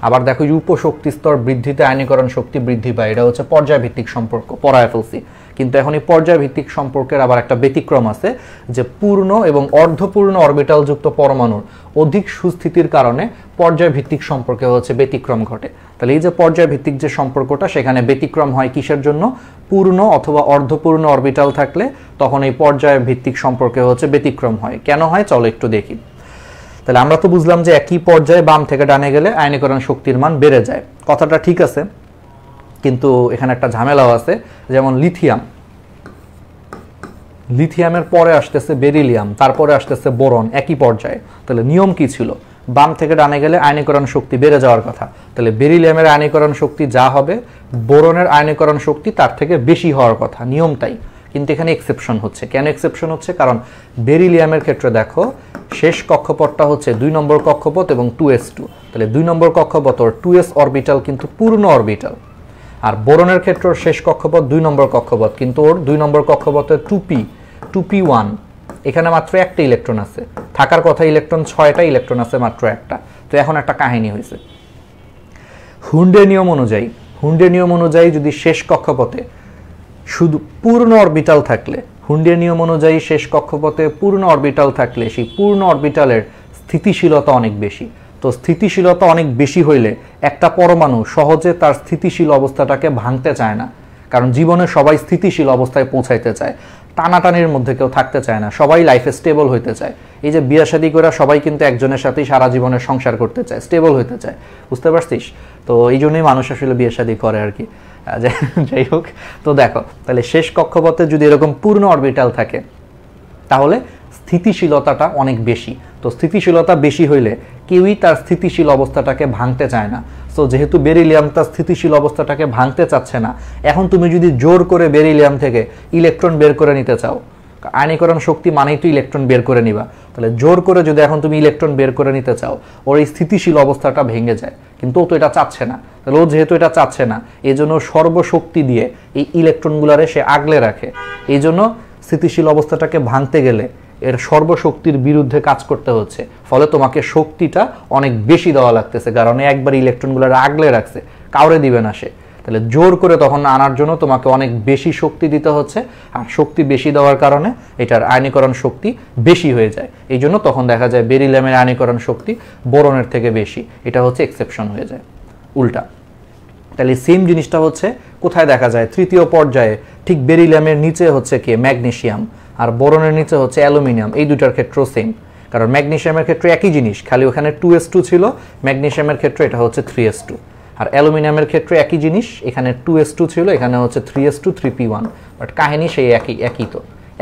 আবার দেখো যে উপশক্তি স্তর বৃদ্ধিতে আয়নীকরণ শক্তি বৃদ্ধি পায়, এটা হচ্ছে পর্যায় ভিত্তিক সম্পর্ক, পড়ায় ফেলছি। কিন্তু এখন এই পর্যায় ভিত্তিক সম্পর্কের আবার একটা ব্যতিক্রম আছে, যে পূর্ণ এবং অর্ধপূর্ণ অরবিটাল যুক্ত পরমাণুর অধিক সুস্থিতির কারণে পর্যায় ভিত্তিক সম্পর্কে হচ্ছে ব্যতিক্রম ঘটে। তাহলে এই যে পর্যায় ভিত্তিক যে সম্পর্কটা, সেখানে ব্যতিক্রম হয় কিসের জন্য? পূর্ণ অথবা অর্ধপূর্ণ অরবিটাল থাকলে তখন এই পর্যায় ভিত্তিক সম্পর্কে হচ্ছে ব্যতিক্রম হয়। কেন হয় চলো একটু দেখি। তাহলে আমরা তো বুঝলাম যে একই পর্যায়ে বাম থেকে ডানে গেলে আয়নীকরণ শক্তির মান বেড়ে যায়, কথাটা ঠিক আছে, কিন্তু এখানে একটা ঝামেলাও আছে। যেমন লিথিয়ামের পরে আসতেছে বেরিলিয়াম, তারপরে আসতেছে বোরন, একই পর্যায়ে। তাহলে নিয়ম কি ছিল? বাম থেকে ডানে গেলে আয়নীকরণ শক্তি বেড়ে যাওয়ার কথা। তাহলে বেরিলিয়ামের আয়নীকরণ শক্তি যা হবে, বোরনের আয়নীকরণ শক্তি তার থেকে বেশি হওয়ার কথা, নিয়মটাই। কিন্তু এখানে এক্সেপশন হচ্ছে। কেন এক্সেপশন হচ্ছে? কারণ বেরিলিয়ামের ক্ষেত্রে দেখো শেষ কক্ষপথটা হচ্ছে 2 নম্বর কক্ষপথ এবং 2s2। তাহলে 2 নম্বর কক্ষপথ ওর 2s অরবিটাল কিন্তু পূর্ণ অরবিটাল। আর বোরনের ক্ষেত্রে শেষ কক্ষপথ 2 নম্বর কক্ষপথ, কিন্তু ওর 2 নম্বর কক্ষপথে 2p1, এখানে মাত্র একটা ইলেকট্রন আছে, থাকার কথা ইলেকট্রন 6টা, ইলেকট্রন আছে মাত্র একটা। তো এখন একটা কাহিনী হয়েছে। হুন্ডের নিয়ম অনুযায়ী যদি শেষ কক্ষপথে শুধু পূর্ণ অরবিটাল থাকলে, হুন্ডের নিয়ম অনুযায়ী শেষ কক্ষপথে পূর্ণ অরবিটাল থাকলে সেই পূর্ণ অরবিটালের স্থিতিশীলতা অনেক বেশি। তো স্থিতিশীলতা অনেক বেশি হইলে একটা পরমাণু সহজে তার স্থিতিশীল অবস্থাটাকে ভাঙতে চায় না, কারণ জীবনে সবাই স্থিতিশীল অবস্থায় পৌঁছাইতে চায়, টানাটানির মধ্যে কেউ থাকতে চায় না, সবাই লাইফে স্টেবল হইতে চায়। এই যে বিয়ে শাদী করে সবাই কিন্তু একজনের সাথেই সারা জীবনের সংসার করতে চায়, স্টেবল হইতে চায়, বুঝতে পারছিস? তো এই জন্যই মানুষ আসলে বিয়ে শাদী করে আর কি। যাই হোক, তো দেখো তাহলে শেষ কক্ষপথে যদি এরকম পূর্ণ অরবিটাল থাকে তাহলে স্থিতিশীলতাটা অনেক বেশি। তো স্থিতিশীলতা বেশি হইলে কেউই তার স্থিতিশীল অবস্থাটাকে ভাঙতে চায় না। সো যেহেতু বেরিলিয়াম তার স্থিতিশীল অবস্থাটাকে ভাঙতে চাচ্ছে না, এখন তুমি যদি জোর করে বেরিলিয়াম থেকে ইলেকট্রন বের করে নিতে চাও, আয়নীকরণ শক্তি মানেই তো ইলেকট্রন বের করে নিবা, তাহলে জোর করে যদি এখন তুমি ইলেকট্রন বের করে নিতে চাও, ওর এই স্থিতিশীল অবস্থাটা ভেঙে যায়। কিন্তু ও তো এটা চাচ্ছে না। তাহলে ও যেহেতু এটা চাচ্ছে না, এই জন্য সর্বশক্তি দিয়ে এই ইলেকট্রনগুলারে সে আগলে রাখে। এই জন্য স্থিতিশীল অবস্থাটাকে ভাঙতে গেলে এর সর্বশক্তির বিরুদ্ধে কাজ করতে হচ্ছে, ফলে তোমাকে শক্তিটা অনেক বেশি দেওয়া লাগতেছে, কারণ একবার ইলেকট্রনগুলারে আগলে রাখছে, কাউরে দিবে না সে। তাহলে জোর করে তখন আনার জন্য তোমাকে অনেক বেশি শক্তি দিতে হচ্ছে, আর শক্তি বেশি দেওয়ার কারণে এটার আয়নীকরণ শক্তি বেশি হয়ে যায়। এই জন্য তখন দেখা যায় বেরিলিয়ামের আয়নীকরণ শক্তি বোরনের থেকে বেশি। এটা হচ্ছে এক্সেপশন হয়ে যায়, উল্টা। তাহলে সেম জিনিসটা হচ্ছে কোথায় দেখা যায়? তৃতীয় পর্যায়ে ঠিক বেরিলিয়ামের নিচে হচ্ছে কি ম্যাগনেসিয়াম, আর বোরনের নিচে হচ্ছে অ্যালুমিনিয়াম। এই দুটার ক্ষেত্রেও সেম, কারণ ম্যাগনেসিয়ামের ক্ষেত্রে একই জিনিস, খালি ওখানে 2s2 ছিল, ম্যাগনেসিয়ামের ক্ষেত্রে এটা হচ্ছে 3s2। আর অ্যালুমিনিয়ামের ক্ষেত্রে একই জিনিস, এখানে 2s2 ছিল, এখানে হচ্ছে 3s2 3p1, বাট কাহিনী সেই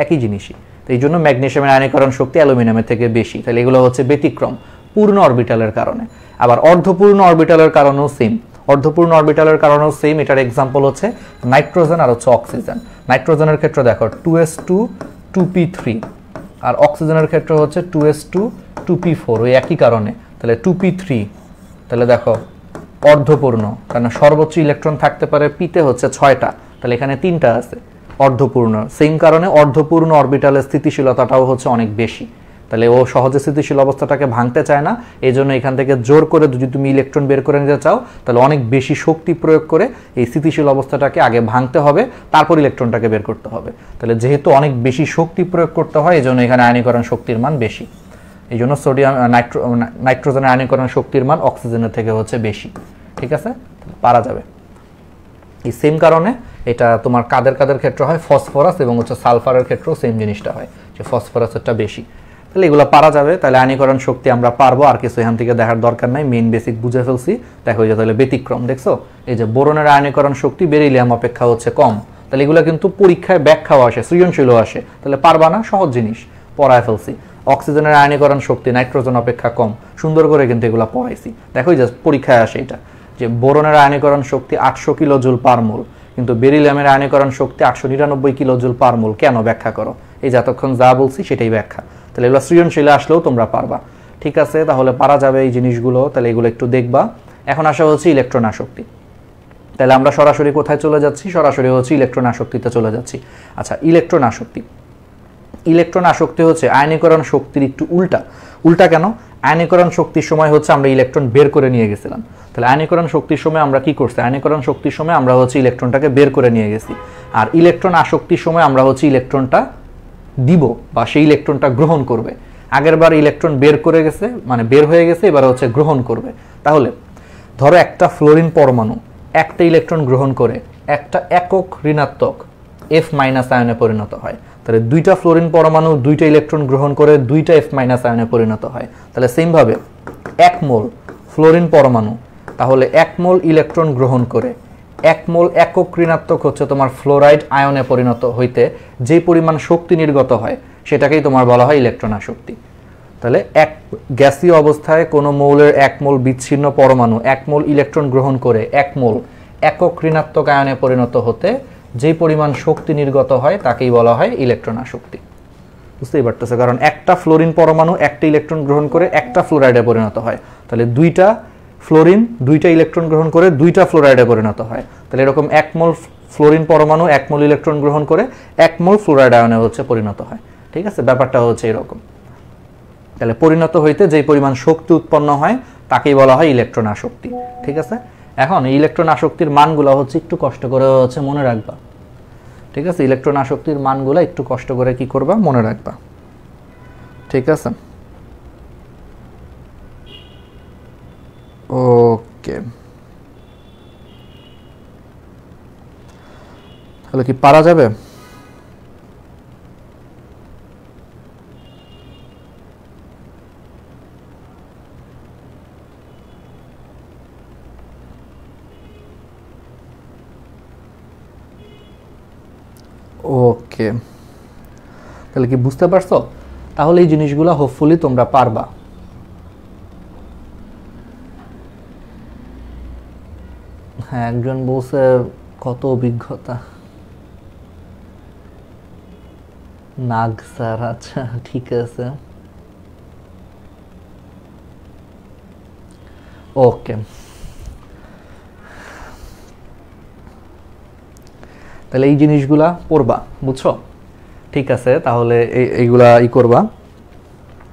একই জিনিসই। তো এই জন্য ম্যাগনেসিয়ামের আয়নীকরণ শক্তি অ্যালুমিনিয়ামের থেকে বেশি। তাহলে এগুলো হচ্ছে ব্যতিক্রম পূর্ণ অরবিটালের কারণে। আবার অর্ধপূর্ণ অরবিটালের কারণেও সেম। অর্ধপূর্ণ অরবিটালের কারণেও সেম, এটার এক্সাম্পল হচ্ছে নাইট্রোজেন আর হচ্ছে অক্সিজেন। নাইট্রোজেনের ক্ষেত্রে দেখো 2s2 2p3, আর অক্সিজেনের ক্ষেত্রে হচ্ছে 2s2 2p4, ওই একই কারণে। তাহলে 2p3, তাহলে দেখো অর্ধপূর্ণ, কারণ সর্বোচ্চ ইলেকট্রন থাকতে পারে পিতে হচ্ছে 6টা, তাহলে এখানে 3টা আছে, অর্ধপূর্ণ। সেম কারণে অর্ধপূর্ণ অরবিটালের স্থিতিশীলতাটাও হচ্ছে অনেক বেশি, তাহলে ও সহজে স্থিতিশীল অবস্থাটাকে ভাঙতে চায় না, এই জন্য এখান থেকে জোর করে যদি তুমি ইলেকট্রন বের করে নিতে চাও তাহলে অনেক বেশি শক্তি প্রয়োগ করে এই স্থিতিশীল অবস্থাটাকে আগে ভাঙতে হবে, তারপর ইলেকট্রনটাকে বের করতে হবে। তাহলে যেহেতু অনেক বেশি শক্তি প্রয়োগ করতে হয়, এই জন্য এখানে আয়নীকরণ শক্তির মান বেশি, এই জন্য নাইট্রোজেনের আয়নীকরণ শক্তির মান অক্সিজেনের থেকে হচ্ছে বেশি। ঠিক আছে, পারা যাবে। এই সেম কারণে এটা তোমার কাদের কাদের ক্ষেত্রে হয়, ফসফরাস এবং হচ্ছে সালফারের ক্ষেত্রেও সেম জিনিসটা হয়, যে ফসফরাসেরটা বেশি। তাহলে এগুলো পারা যাবে। তাহলে আয়নীকরণ শক্তি আমরা পারবো, আর কিছু এখান থেকে দেখার দরকার নাই, মেইন বেসিক বুঝে ফেলছি। দেখো যে তাহলে ব্যতিক্রম দেখছো, এই যে বোরনের আয়নীকরণ শক্তি বেরিলিয়াম অপেক্ষা হচ্ছে কম, তাহলে এগুলো কিন্তু পরীক্ষায় ব্যাখ্যাও আসে, সৃজনশীলও আসে, তাহলে পারবা না, সহজ জিনিস পড়ায় ফেলছি। অক্সিজেনের আয়নীকরণ শক্তি নাইট্রোজেন অপেক্ষা কম, সুন্দর করে কিন্তু এগুলো পড়াইছি। দেখো যে পরীক্ষায় আসে এটা, যে বোরনের আয়নীকরণ শক্তি 800 কিলোজুল পার মোল, কিন্তু বেরিলিয়ামের আয়নীকরণ শক্তি 899 কিলোজুল পার মোল, কেন ব্যাখ্যা করো। এই যে এতক্ষণ যা বলছি সেটাই ব্যাখ্যা। তাহলে এগুলো সৃজনশীলে আসলেও তোমরা পারবা। ঠিক আছে, তাহলে পারা যাবে এই জিনিসগুলো, তাহলে এগুলো একটু দেখবা। এখন আসা হচ্ছে ইলেকট্রন আসক্তি। তাহলে আমরা সরাসরি কোথায় চলে যাচ্ছি, সরাসরি হচ্ছে ইলেকট্রন আসক্তিতে চলে যাচ্ছি। আচ্ছা, ইলেকট্রন আসক্তি, ইলেকট্রন আসক্তি হচ্ছে আয়নীকরণ শক্তির একটু উল্টা। উল্টা কেন? আয়নীকরণ শক্তির সময় হচ্ছে আমরা ইলেকট্রন বের করে নিয়ে গেছিলাম, তাহলে আয়নীকরণ শক্তির সময় আমরা কি করছি, আয়নীকরণ শক্তির সময় আমরা হচ্ছে ইলেকট্রনটাকে বের করে নিয়ে গেছি, আর ইলেকট্রন আসক্তির সময় আমরা হচ্ছে ইলেকট্রনটা দিব বা সেই ইলেকট্রনটা গ্রহণ করবে। আগের বার ইলেকট্রন বের করে গেছে, মানে বের হয়ে গেছে, এবার হচ্ছে গ্রহণ করবে। তাহলে ধরো একটা ফ্লোরিন পরমাণু একটা ইলেকট্রন গ্রহণ করে একটা একক ঋণাত্মক F- আয়নে পরিণত হয়, তাহলে দুইটা ফ্লোরিন পরমাণু দুইটা ইলেকট্রন গ্রহণ করে দুইটা F- আয়নে পরিণত হয়। তাহলে সেম ভাবে 1 মোল ফ্লোরিন পরমাণু তাহলে 1 মোল ইলেকট্রন গ্রহণ করে 1 মোল একক ঋণাত্মক হচ্ছে তোমার ফ্লোরাইড আয়নে পরিণত হইতে যে পরিমাণ শক্তি নির্গত হয় সেটাকেই তোমার বলা হয় ইলেকট্রন আসক্তি। তাহলে এক গ্যাসীয় অবস্থায় কোনো মৌলের 1 মোল বিচ্ছিন্ন পরমাণু 1 মোল ইলেকট্রন গ্রহণ করে 1 মোল একক ঋণাত্মক আয়নে পরিণত হতে যে পরিমাণ শক্তি নির্গত হয় তাকেই বলা হয় ইলেকট্রন আসক্তি। বুঝতেই পারতেছে, কারণ একটা ফ্লোরিন পরমাণু একটা ইলেকট্রন গ্রহণ করে একটা ফ্লোরাইডে পরিণত হয়, তাহলে দুইটা ফ্লোরিন দুইটা ইলেকট্রন গ্রহণ করে দুইটা ফ্লোরাইডে পরিণত হয়। তাহলে এরকম 1 মোল ফ্লোরিন পরমাণু 1 মোল ইলেকট্রন গ্রহণ করে 1 মোল ফ্লোরাইড আয়নে হচ্ছে পরিণত হয়। ঠিক আছে, ব্যাপারটা হচ্ছে এরকম। তাহলে পরিণত হইতে যে পরিমাণ শক্তি উৎপন্ন হয় তাকেই বলা হয় ইলেকট্রন আসক্তি। ঠিক আছে, এখন এই ইলেকট্রন আসক্তির মানগুলো হচ্ছে একটু কষ্ট করে হচ্ছে মনে রাখবা। ঠিক আছে, ইলেকট্রন আসক্তির মানগুলো একটু কষ্ট করে কি করবা, মনে রাখবা। ঠিক আছে, ওকে, তাহলে কি পারা যাবে? ওকে, তাহলে কি বুঝতে পারছো? তাহলে এই জিনিসগুলো হোপফুলি তোমরা পারবা। হ্যাঁ, একজন বলছে কত অভিজ্ঞতা, নাগ স্যার। আচ্ছা ঠিক আছে, ওকে, তাহলে এই জিনিসগুলা পড়বা, বুঝছো? ঠিক আছে, তাহলে এইগুলা করবা।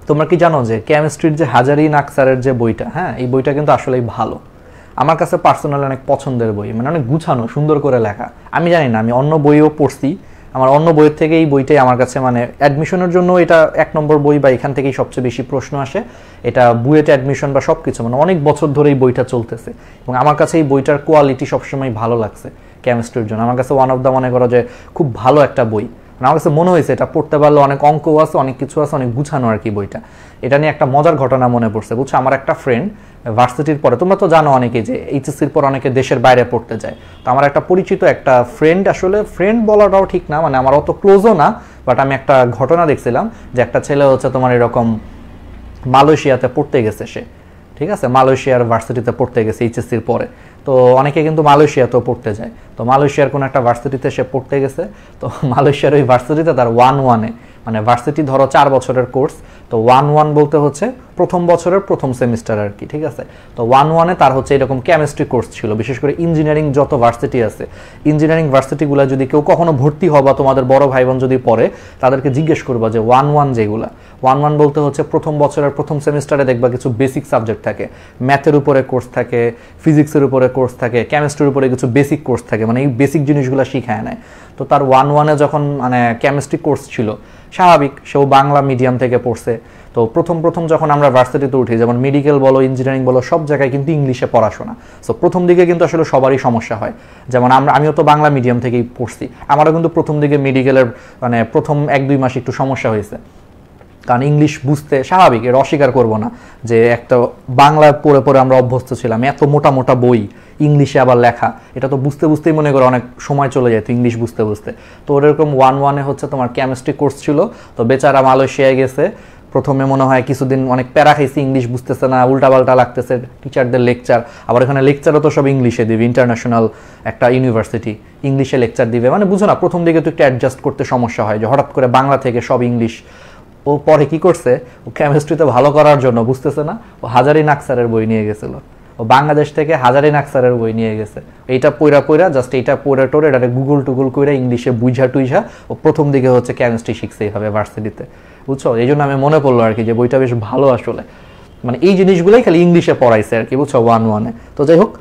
তোমরা কি জানো যে কেমিস্ট্রির যে হাজারি নাগ স্যারের যে বইটা, হ্যাঁ এই বইটা কিন্তু আসলেই ভালো, আমার কাছে পার্সোনালি অনেক পছন্দের বই, মানে অনেক গুছানো সুন্দর করে লেখা। আমি জানি না, আমি অন্য বইও পড়ছি, আমার অন্য বইয়ের থেকে এই বইটাই আমার কাছে, মানে অ্যাডমিশনের জন্য এটা 1 নম্বর বই বা এখান থেকেই সবচেয়ে বেশি প্রশ্ন আসে। এটা বুয়েট অ্যাডমিশন বা সব কিছু, মানে অনেক বছর ধরে এই বইটা চলতেছে এবং আমার কাছে এই বইটার কোয়ালিটি সবসময় ভালো লাগছে কেমিস্ট্রির জন্য। আমার কাছে ওয়ান অফ দ্য, মনে করো যে খুব ভালো একটা বই, আমার কাছে মনে হয়েছে এটা পড়তে পারলে অনেক অঙ্কও আছে, অনেক কিছু আছে, অনেক গুছানো আর কি বইটা। এটা নিয়ে একটা মজার ঘটনা মনে পড়ছে, বুঝছো? আমার একটা ফ্রেন্ড ভার্সিটির পরে, তোমরা তো জানো অনেকে যে এইচএসসির পর অনেকে দেশের বাইরে পড়তে যায়, তো আমার একটা পরিচিত একটা ফ্রেন্ড, আসলে ফ্রেন্ড বলাটাও ঠিক না, মানে আমার অত ক্লোজও না, বাট আমি একটা ঘটনা দেখছিলাম যে একটা ছেলে হচ্ছে তোমার এরকম মালয়েশিয়াতে পড়তে গেছে সে, ঠিক ঠিক আছে, মালয়েশিয়ার ভার্সিটিতে পড়তে গেছে এইচএসসির পরে। তো অনেকে কিন্তু মালয়েশিয়াতেও পড়তে যায়, তো মালয়েশিয়ার কোনো একটা ভার্সিটিতে সে পড়তে গেছে। তো মালয়েশিয়ার ওই ভার্সিটিতে তার 1-1-এ, মানে ভার্সিটি ধরো 4 বছরের কোর্স, তো 1-1 বলতে হচ্ছে প্রথম বছরের প্রথম সেমিস্টার আর কি, ঠিক আছে। তো 1-1-এ তার হচ্ছে এরকম কেমিস্ট্রি কোর্স ছিল। বিশেষ করে ইঞ্জিনিয়ারিং যত ভার্সিটি আছে, ইঞ্জিনিয়ারিং ভার্সিটিগুলো যদি কেউ কখনো ভর্তি হও বা তোমাদের বড় ভাই বোন যদি পড়ে, তাদেরকে জিজ্ঞেস করবা যে 1-1 যেগুলা, 1-1 বলতে হচ্ছে প্রথম বছরের প্রথম সেমিস্টারে দেখবা কিছু বেসিক সাবজেক্ট থাকে, ম্যাথের উপরে কোর্স থাকে, ফিজিক্সের উপরে কোর্স থাকে, কেমিস্ট্রির উপরে কিছু বেসিক কোর্স থাকে, মানে এই বেসিক জিনিসগুলো শিখায় নেয়। তো তার 1-1-এ যখন মানে কেমিস্ট্রি কোর্স ছিল, স্বাভাবিক সেও বাংলা মিডিয়াম থেকে পড়ছে। তো প্রথম যখন আমরা ভার্সিটিতে উঠি, যেমন মেডিকেল বলো, ইঞ্জিনিয়ারিং বলো, সব জায়গায় কিন্তু ইংলিশে পড়াশোনা। সো প্রথম দিকে কিন্তু আসলে সবারই সমস্যা হয়। যেমন আমিও তো বাংলা মিডিয়াম থেকেই পড়ছি, আমারও কিন্তু প্রথম দিকে মেডিকেলের মানে প্রথম 1-2 মাস একটু সমস্যা হয়েছে, কারণ ইংলিশ বুঝতে স্বাভাবিক, এর অস্বীকার করবো না যে একটা বাংলা পড়ে পড়ে আমরা অভ্যস্ত ছিলাম, এত মোটা মোটা বই ইংলিশে আবার লেখা, এটা তো বুঝতেই মনে করো অনেক সময় চলে যায় ইংলিশ বুঝতে। তো ওরকম 1-1-এ হচ্ছে তোমার কেমিস্ট্রি কোর্স ছিল। তো বেচারা মালয়েশিয়ায় গেছে, প্রথমে মনে হয় কিছুদিন অনেক প্যারা খাইছি, ইংলিশ বুঝতেছে না, উল্টাপাল্টা লাগতেছে টিচারদের লেকচার, আবার এখানে লেকচারও তো সব ইংলিশে দিবে, ইন্টারন্যাশনাল একটা ইউনিভার্সিটি, ইংলিশে লেকচার দিবে, মানে বুঝো না, প্রথম দিকে তো একটু অ্যাডজাস্ট করতে সমস্যা হয় যে হঠাৎ করে বাংলা থেকে সব ইংলিশ। ও পরে কি করছে, ও কেমিস্ট্রিতে ভালো করার জন্য বুঝতেছে না, ও হাজারি নাকসারের বই নিয়ে গেছিল, ও বাংলাদেশ থেকে হাজারি নাকসারের বই নিয়ে গেছে, এইটা পইরা জাস্ট এইটা পড়ে টোরে এটা গুগল করে ইংলিশে বুঝা টুইঝা ও প্রথম দিকে হচ্ছে কেমিস্ট্রি শিখছে এইভাবে ভার্সিটিতে, বুঝছো। এই জন্য আমি মনে পড়লো আর কি যে বইটা বেশ ভালো আসলে, মানে এই জিনিসগুলোই খালি ইংলিশে পড়াইছে আর কি, বুঝছো, 1-1-এ। তো যাই হোক,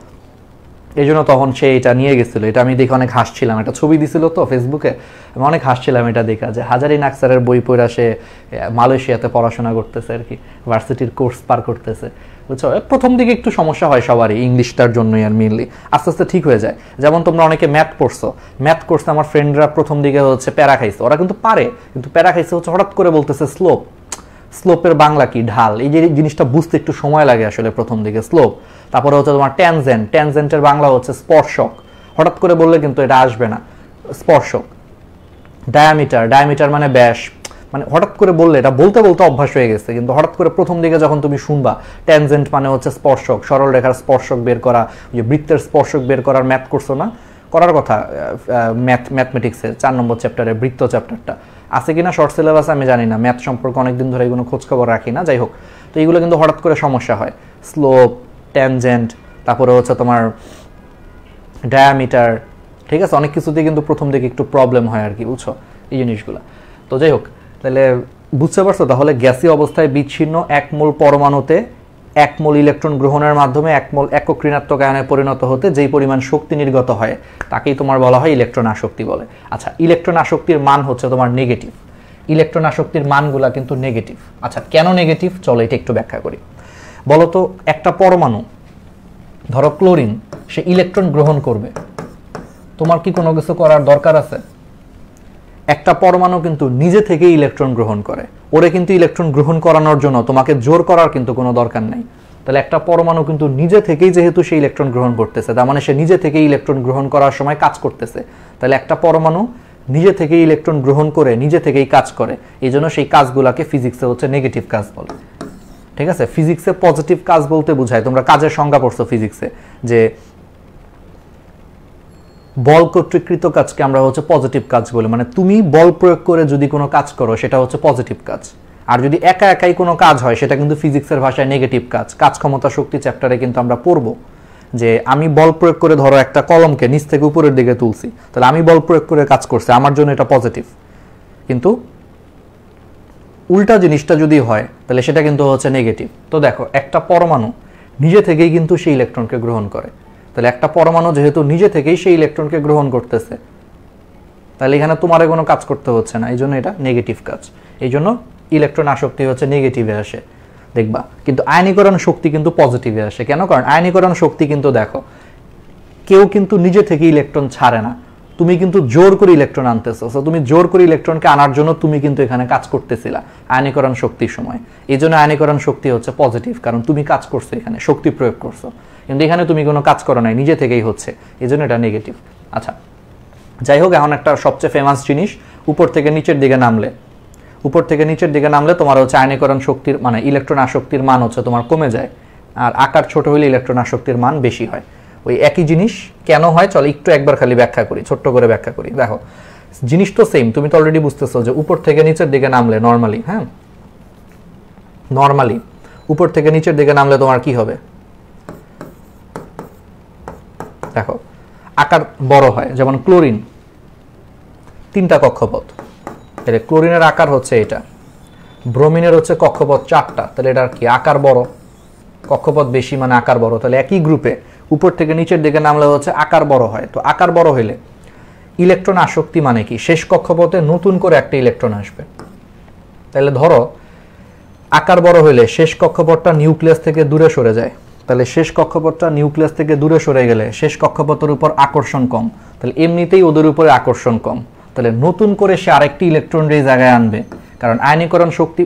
এই জন্য তখন সে এটা নিয়ে গেছিলো, এটা আমি দেখে অনেক হাসছিলাম, একটা ছবি দিছিল তো ফেসবুকে, আমি অনেক হাসছিলাম এটা দেখা যে হাজারি নাকসারের বই পড়া সে মালয়েশিয়াতে পড়াশোনা করতেছে আর কি, ভার্সিটির কোর্স পার করতেছে, বুঝছো। প্রথম দিকে একটু সমস্যা হয় সবারই ইংলিশটার জন্যই, আর মেনলি আস্তে আস্তে ঠিক হয়ে যায়। যেমন তোমরা অনেকে ম্যাথ পড়ছো, ম্যাথ কোর্সে আমার ফ্রেন্ডরা প্রথম দিকে হচ্ছে প্যারা খাইছে, ওরা কিন্তু পারে, কিন্তু প্যারা খাইছে হচ্ছে হঠাৎ করে বলতেছে স্লোপের বাংলা কি, ঢাল, এই যে জিনিসটা বুঝতে একটু সময় লাগে আসলে প্রথম দিকে, স্লোপ। তারপরে হচ্ছে তোমার ট্যানজেন্টের বাংলা হচ্ছে স্পর্শক, হঠাৎ করে বললে কিন্তু এটা আসবে না, স্পর্শক। ডায়ামিটার মানে ব্যাস, মানে হঠাৎ করে বললে এটা বলতে অভ্যাস হয়ে গেছে, কিন্তু হঠাৎ করে প্রথম দিকে যখন তুমি শুনবা ট্যানজেন্ট মানে হচ্ছে স্পর্শক, সরল রেখার স্পর্শক বের করা, যে বৃত্তের স্পর্শক বের করার ম্যাথ করছো না, করার কথা ম্যাথমেটিক্সের 4 নম্বর চ্যাপ্টারে বৃত্ত চ্যাপ্টারটা আছে কিনা শর্ট সিলেবাস আমি জানি না, ম্যাথ সম্পর্কে অনেকদিন ধরে এগুলো খোঁজখবর রাখি না, যাই হোক। তো এইগুলো কিন্তু হঠাৎ করে সমস্যা হয়, স্লোপ, ট্যানজেন্ট, তারপরে হচ্ছে তোমার ডায়ামিটার, ঠিক আছে, অনেক কিছুতেই কিন্তু প্রথম দিকে একটু প্রবলেম হয় আর কি, বুঝছো এই জিনিসগুলো। তো যাই হোক, তাহলে বুঝতে পারছো, তাহলে গ্যাসীয় অবস্থায় বিচ্ছিন্ন 1 মোল পরমাণুতে 1 মোল ইলেকট্রন গ্রহণের মাধ্যমে 1 মোল একক ঋণাত্মক আয়নে পরিণত হতে যেই পরিমাণ শক্তি নির্গত হয় তাকেই তোমার বলা হয় ইলেকট্রন আসক্তি বলে। আচ্ছা, ইলেকট্রন আসক্তির মান হচ্ছে তোমার নেগেটিভ, ইলেকট্রন আসক্তির মানগুলা কিন্তু নেগেটিভ। আচ্ছা, কেন নেগেটিভ, চলো এটা একটু ব্যাখ্যা করি। বলতো, একটা পরমাণু ধরো ক্লোরিন, সে ইলেকট্রন গ্রহণ করবে, তোমার কি কোনো কিছু করার দরকার আছে? একটা পরমাণু কিন্তু নিজে থেকেই ইলেকট্রন গ্রহণ করে, ওরে কিন্তু ইলেকট্রন গ্রহণ করানোর জন্য তোমাকে জোর করার কিন্তু কোনো দরকার নাই। তাহলে একটা পরমাণু কিন্তু নিজে থেকেই যেহেতু সে ইলেকট্রন গ্রহণ করতেছে, তার মানে সে নিজে থেকেই ইলেকট্রন গ্রহণ করার সময় কাজ করতেছে। তাহলে একটা পরমাণু নিজে থেকেই ইলেকট্রন গ্রহণ করে নিজে থেকেই কাজ করে, এই জন্য সেই কাজগুলোকে ফিজিক্সে হচ্ছে নেগেটিভ কাজ বলে, ঠিক আছে। ফিজিক্সে পজিটিভ কাজ বলতে বোঝায়, তোমরা কাজের সংজ্ঞা পড়ছো ফিজিক্সে, যে বল কর্তৃকৃত কাজকে আমরা হচ্ছে পজিটিভ কাজ বলি, মানে তুমি বল প্রয়োগ করে যদি কোনো কাজ করো সেটা হচ্ছে পজিটিভ কাজ, আর যদি একা একাই কোনো কাজ হয় সেটা কিন্তু ফিজিক্সের ভাষায় নেগেটিভ কাজ। কাজ ক্ষমতা শক্তি চ্যাপ্টারে কিন্তু আমরা পড়বো যে আমি বল প্রয়োগ করে ধরো একটা কলমকে নিচ থেকে উপরের দিকে তুলছি, তাহলে আমি বল প্রয়োগ করে কাজ করছি, আমার জন্য এটা পজিটিভ। কিন্তু উল্টা জিনিসটা যদি হয় তাহলে সেটা কিন্তু হচ্ছে নেগেটিভ। তো দেখো, একটা পরমাণু নিজে থেকেই কিন্তু সেই ইলেকট্রনকে গ্রহণ করে, তাহলে একটা পরমাণু যেহেতু নিজে থেকেই সেই ইলেকট্রনকে গ্রহণ করতেছে, তাহলে এখানে তোমার কোনো কাজ করতে হচ্ছে না, এই জন্য এটা নেগেটিভ কাজ। এই জন্য ইলেকট্রন আসক্তি হচ্ছে নেগেটিভে আসে, দেখবা। কিন্তু আয়নীকরণ শক্তি কিন্তু পজিটিভে আসে। কেন? কারণ আয়নীকরণ শক্তি কিন্তু দেখো, কেউ কিন্তু নিজে থেকে ইলেকট্রন ছাড়ে না, তুমি কিন্তু জোর করে ইলেকট্রন আনতেছো। সো তুমি জোর করে ইলেকট্রনকে আনার জন্য তুমি কিন্তু এখানে কাজ করতেছিলা আয়নীকরণ শক্তির সময়, এই জন্য আয়নীকরণ শক্তি হচ্ছে পজিটিভ, কারণ তুমি কাজ করছো, এখানে শক্তি প্রয়োগ করছো। কিন্তু এখানে তুমি কোনো কাজ করো নাই, নিজে থেকেই হচ্ছে, এই জন্য এটা নেগেটিভ। আচ্ছা, যাই হোক, এখন একটা সবচেয়ে ফেমাস জিনিস, উপর থেকে নিচের দিকে নামলে তোমার হচ্ছে আয়নীকরণ শক্তির মানে ইলেকট্রন আসক্তির মান হচ্ছে তোমার কমে যায়। আর আকার ছোট হলে ইলেকট্রন আসক্তির মান বেশি হয়। ওই একই জিনিস কেন হয় চলো একটু একবার খালি ব্যাখ্যা করি, ছোট্ট করে ব্যাখ্যা করি। দেখো জিনিস তো সেম, তুমি তো অলরেডি বুঝতেছো যে উপর থেকে নিচের দিকে নামলে নরমালি, হ্যাঁ নরমালি উপর থেকে নিচের দিকে নামলে তোমার কি হবে, দেখো আকার বড় হয়। যেমন ক্লোরিন 3টা কক্ষপথ, তাহলে ক্লোরিনের আকার হচ্ছে এটা, ব্রোমিনের হচ্ছে কক্ষপথ 4টা, তাহলে এটার কি আকার বড়, কক্ষপথ বেশি মানে আকার বড়। তাহলে একই গ্রুপে উপর থেকে নিচের দিকে নামলে হচ্ছে আকার বড় হয়। তো আকার বড় হইলে ইলেকট্রন আসক্তি মানে কি, শেষ কক্ষপথে নতুন করে একটা ইলেকট্রন আসবে। তাহলে ধরো আকার বড় হইলে শেষ কক্ষপথটা নিউক্লিয়াস থেকে দূরে সরে যায়, তাহলে শেষ কক্ষপথটা নিউক্লিয়াস থেকে দূরে সরে গেলে শেষ কক্ষপথের উপর আকর্ষণ কম, তাহলে এমনিতেই ওদের উপরে আকর্ষণ কম, তাহলে নতুন করে সে আরেকটি ইলেকট্রন এই জায়গায় আনবে। কারণ আয়নীকরণ শক্তি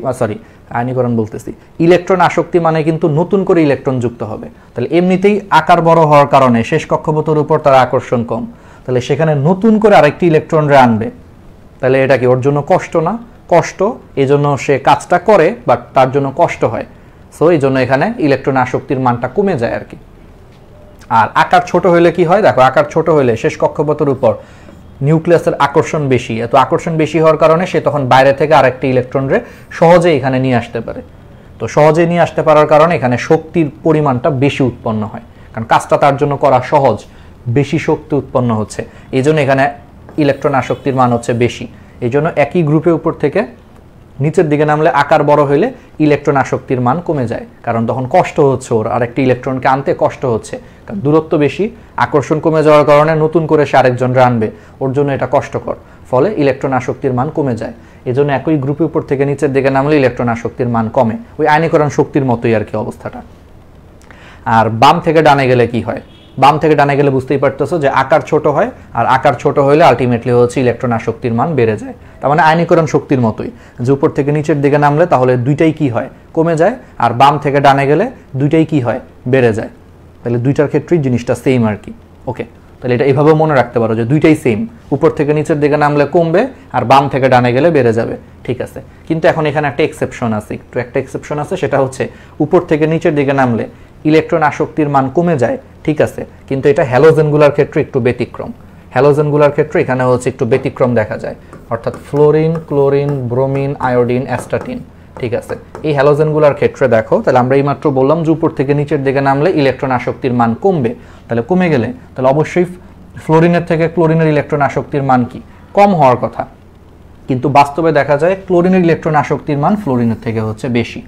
আয়নীকরণ বলতেছি ইলেকট্রন আসক্তি মানে কিন্তু নতুন করে ইলেকট্রন যুক্ত হবে। তাহলে এমনিতেই আকার বড় হওয়ার কারণে শেষ কক্ষপথের উপর তার আকর্ষণ কম, তাহলে সেখানে নতুন করে আরেকটি ইলেকট্রন আনবে। তাহলে এটা কি ওর জন্য কষ্ট না, কষ্ট, এই জন্য সে কাজটা করে বাট তার জন্য কষ্ট হয়। সো এই জন্য এখানে ইলেকট্রন আসক্তির মানটা কমে যায় আর কি। আর আকার ছোট হলে কি হয়, দেখো আকার ছোট হলে শেষ কক্ষপথের উপর নিউক্লিয়াসের আকর্ষণ বেশি, এত আকর্ষণ বেশি হওয়ার কারণে সে তখন বাইরে থেকে আরেকটি ইলেকট্রন সহজে এখানে নিয়ে আসতে পারে। তো সহজে নিয়ে আসতে পারার কারণে এখানে শক্তির পরিমাণটা বেশি উৎপন্ন হয়, কারণ কাজটা তার জন্য করা সহজ, বেশি শক্তি উৎপন্ন হচ্ছে, এই জন্য এখানে ইলেকট্রন আসক্তির মান হচ্ছে বেশি। এই জন্য একই গ্রুপের উপর থেকে নিচের দিকে নামলে আকার বড় হইলে ইলেকট্রন আসক্তির মান কমে যায়, কারণ তখন কষ্ট হচ্ছে ওর আরেকটি ইলেকট্রনকে আনতে কষ্ট হচ্ছে, কারণ দূরত্ব বেশি, আকর্ষণ কমে যাওয়ার কারণে নতুন করে সে আরেকজনরা আনবে, ওর জন্য এটা কষ্টকর, ফলে ইলেকট্রন আসক্তির মান কমে যায়। এই জন্য একই গ্রুপের উপর থেকে নিচের দিকে নামলে ইলেকট্রন আসক্তির মান কমে, ওই আয়নীকরণ শক্তির মতোই আর কি অবস্থাটা। আর বাম থেকে ডানে গেলে কি হয়, বাম থেকে ডানে গেলে বুঝতেই পারতেছো যে আকার ছোট হয়, আর আকার ছোট হইলে আলটিমেটলি হচ্ছে ইলেকট্রন আসক্তির মান বেড়ে যায়। তার মানে আয়নীকরণ শক্তির মতোই, যে উপর থেকে নিচের দিকে নামলে তাহলে দুইটাই কি হয়, কমে যায়, আর বাম থেকে ডানে গেলে দুইটাই কি হয়, বেড়ে যায়। তাহলে দুইটার ক্ষেত্রেই জিনিসটা সেম আর কি। ওকে, তাহলে এটা এভাবে মনে রাখতে পারো যে দুইটাই সেম, উপর থেকে নিচের দিকে নামলে কমবে আর বাম থেকে ডানে গেলে বেড়ে যাবে, ঠিক আছে। কিন্তু এখন এখানে একটা এক্সেপশন আছে, একটু একটা এক্সেপশন আছে, সেটা হচ্ছে উপর থেকে নিচের দিকে নামলে ইলেকট্রন আসক্তির মান কমে যায়, ঠিক আছে, কিন্তু এটা হ্যালোজেনগুলোর ক্ষেত্রে একটু ব্যতিক্রম। হ্যালোজেনগুলোর ক্ষেত্রে এখানে হচ্ছে একটু ব্যতিক্রম দেখা যায়, অর্থাৎ fluorine, chlorine, bromine, iodine, astatine, ঠিক আছে। এই হ্যালোজেনগুলোর ক্ষেত্রে দেখো, তাহলে আমরা এইমাত্র বললাম যে উপর থেকে নিচের দিকে নামলে ইলেকট্রন আসক্তির মান কমবে, তাহলে কমে গেলে তাহলে অবশ্যই ফ্লোরিনের থেকে ক্লোরিনের ইলেকট্রন আসক্তির মান কি, কম হওয়ার কথা, কিন্তু বাস্তবে দেখা যায় ক্লোরিনের ইলেকট্রন আসক্তির মান ফ্লোরিনের থেকে হচ্ছে বেশি।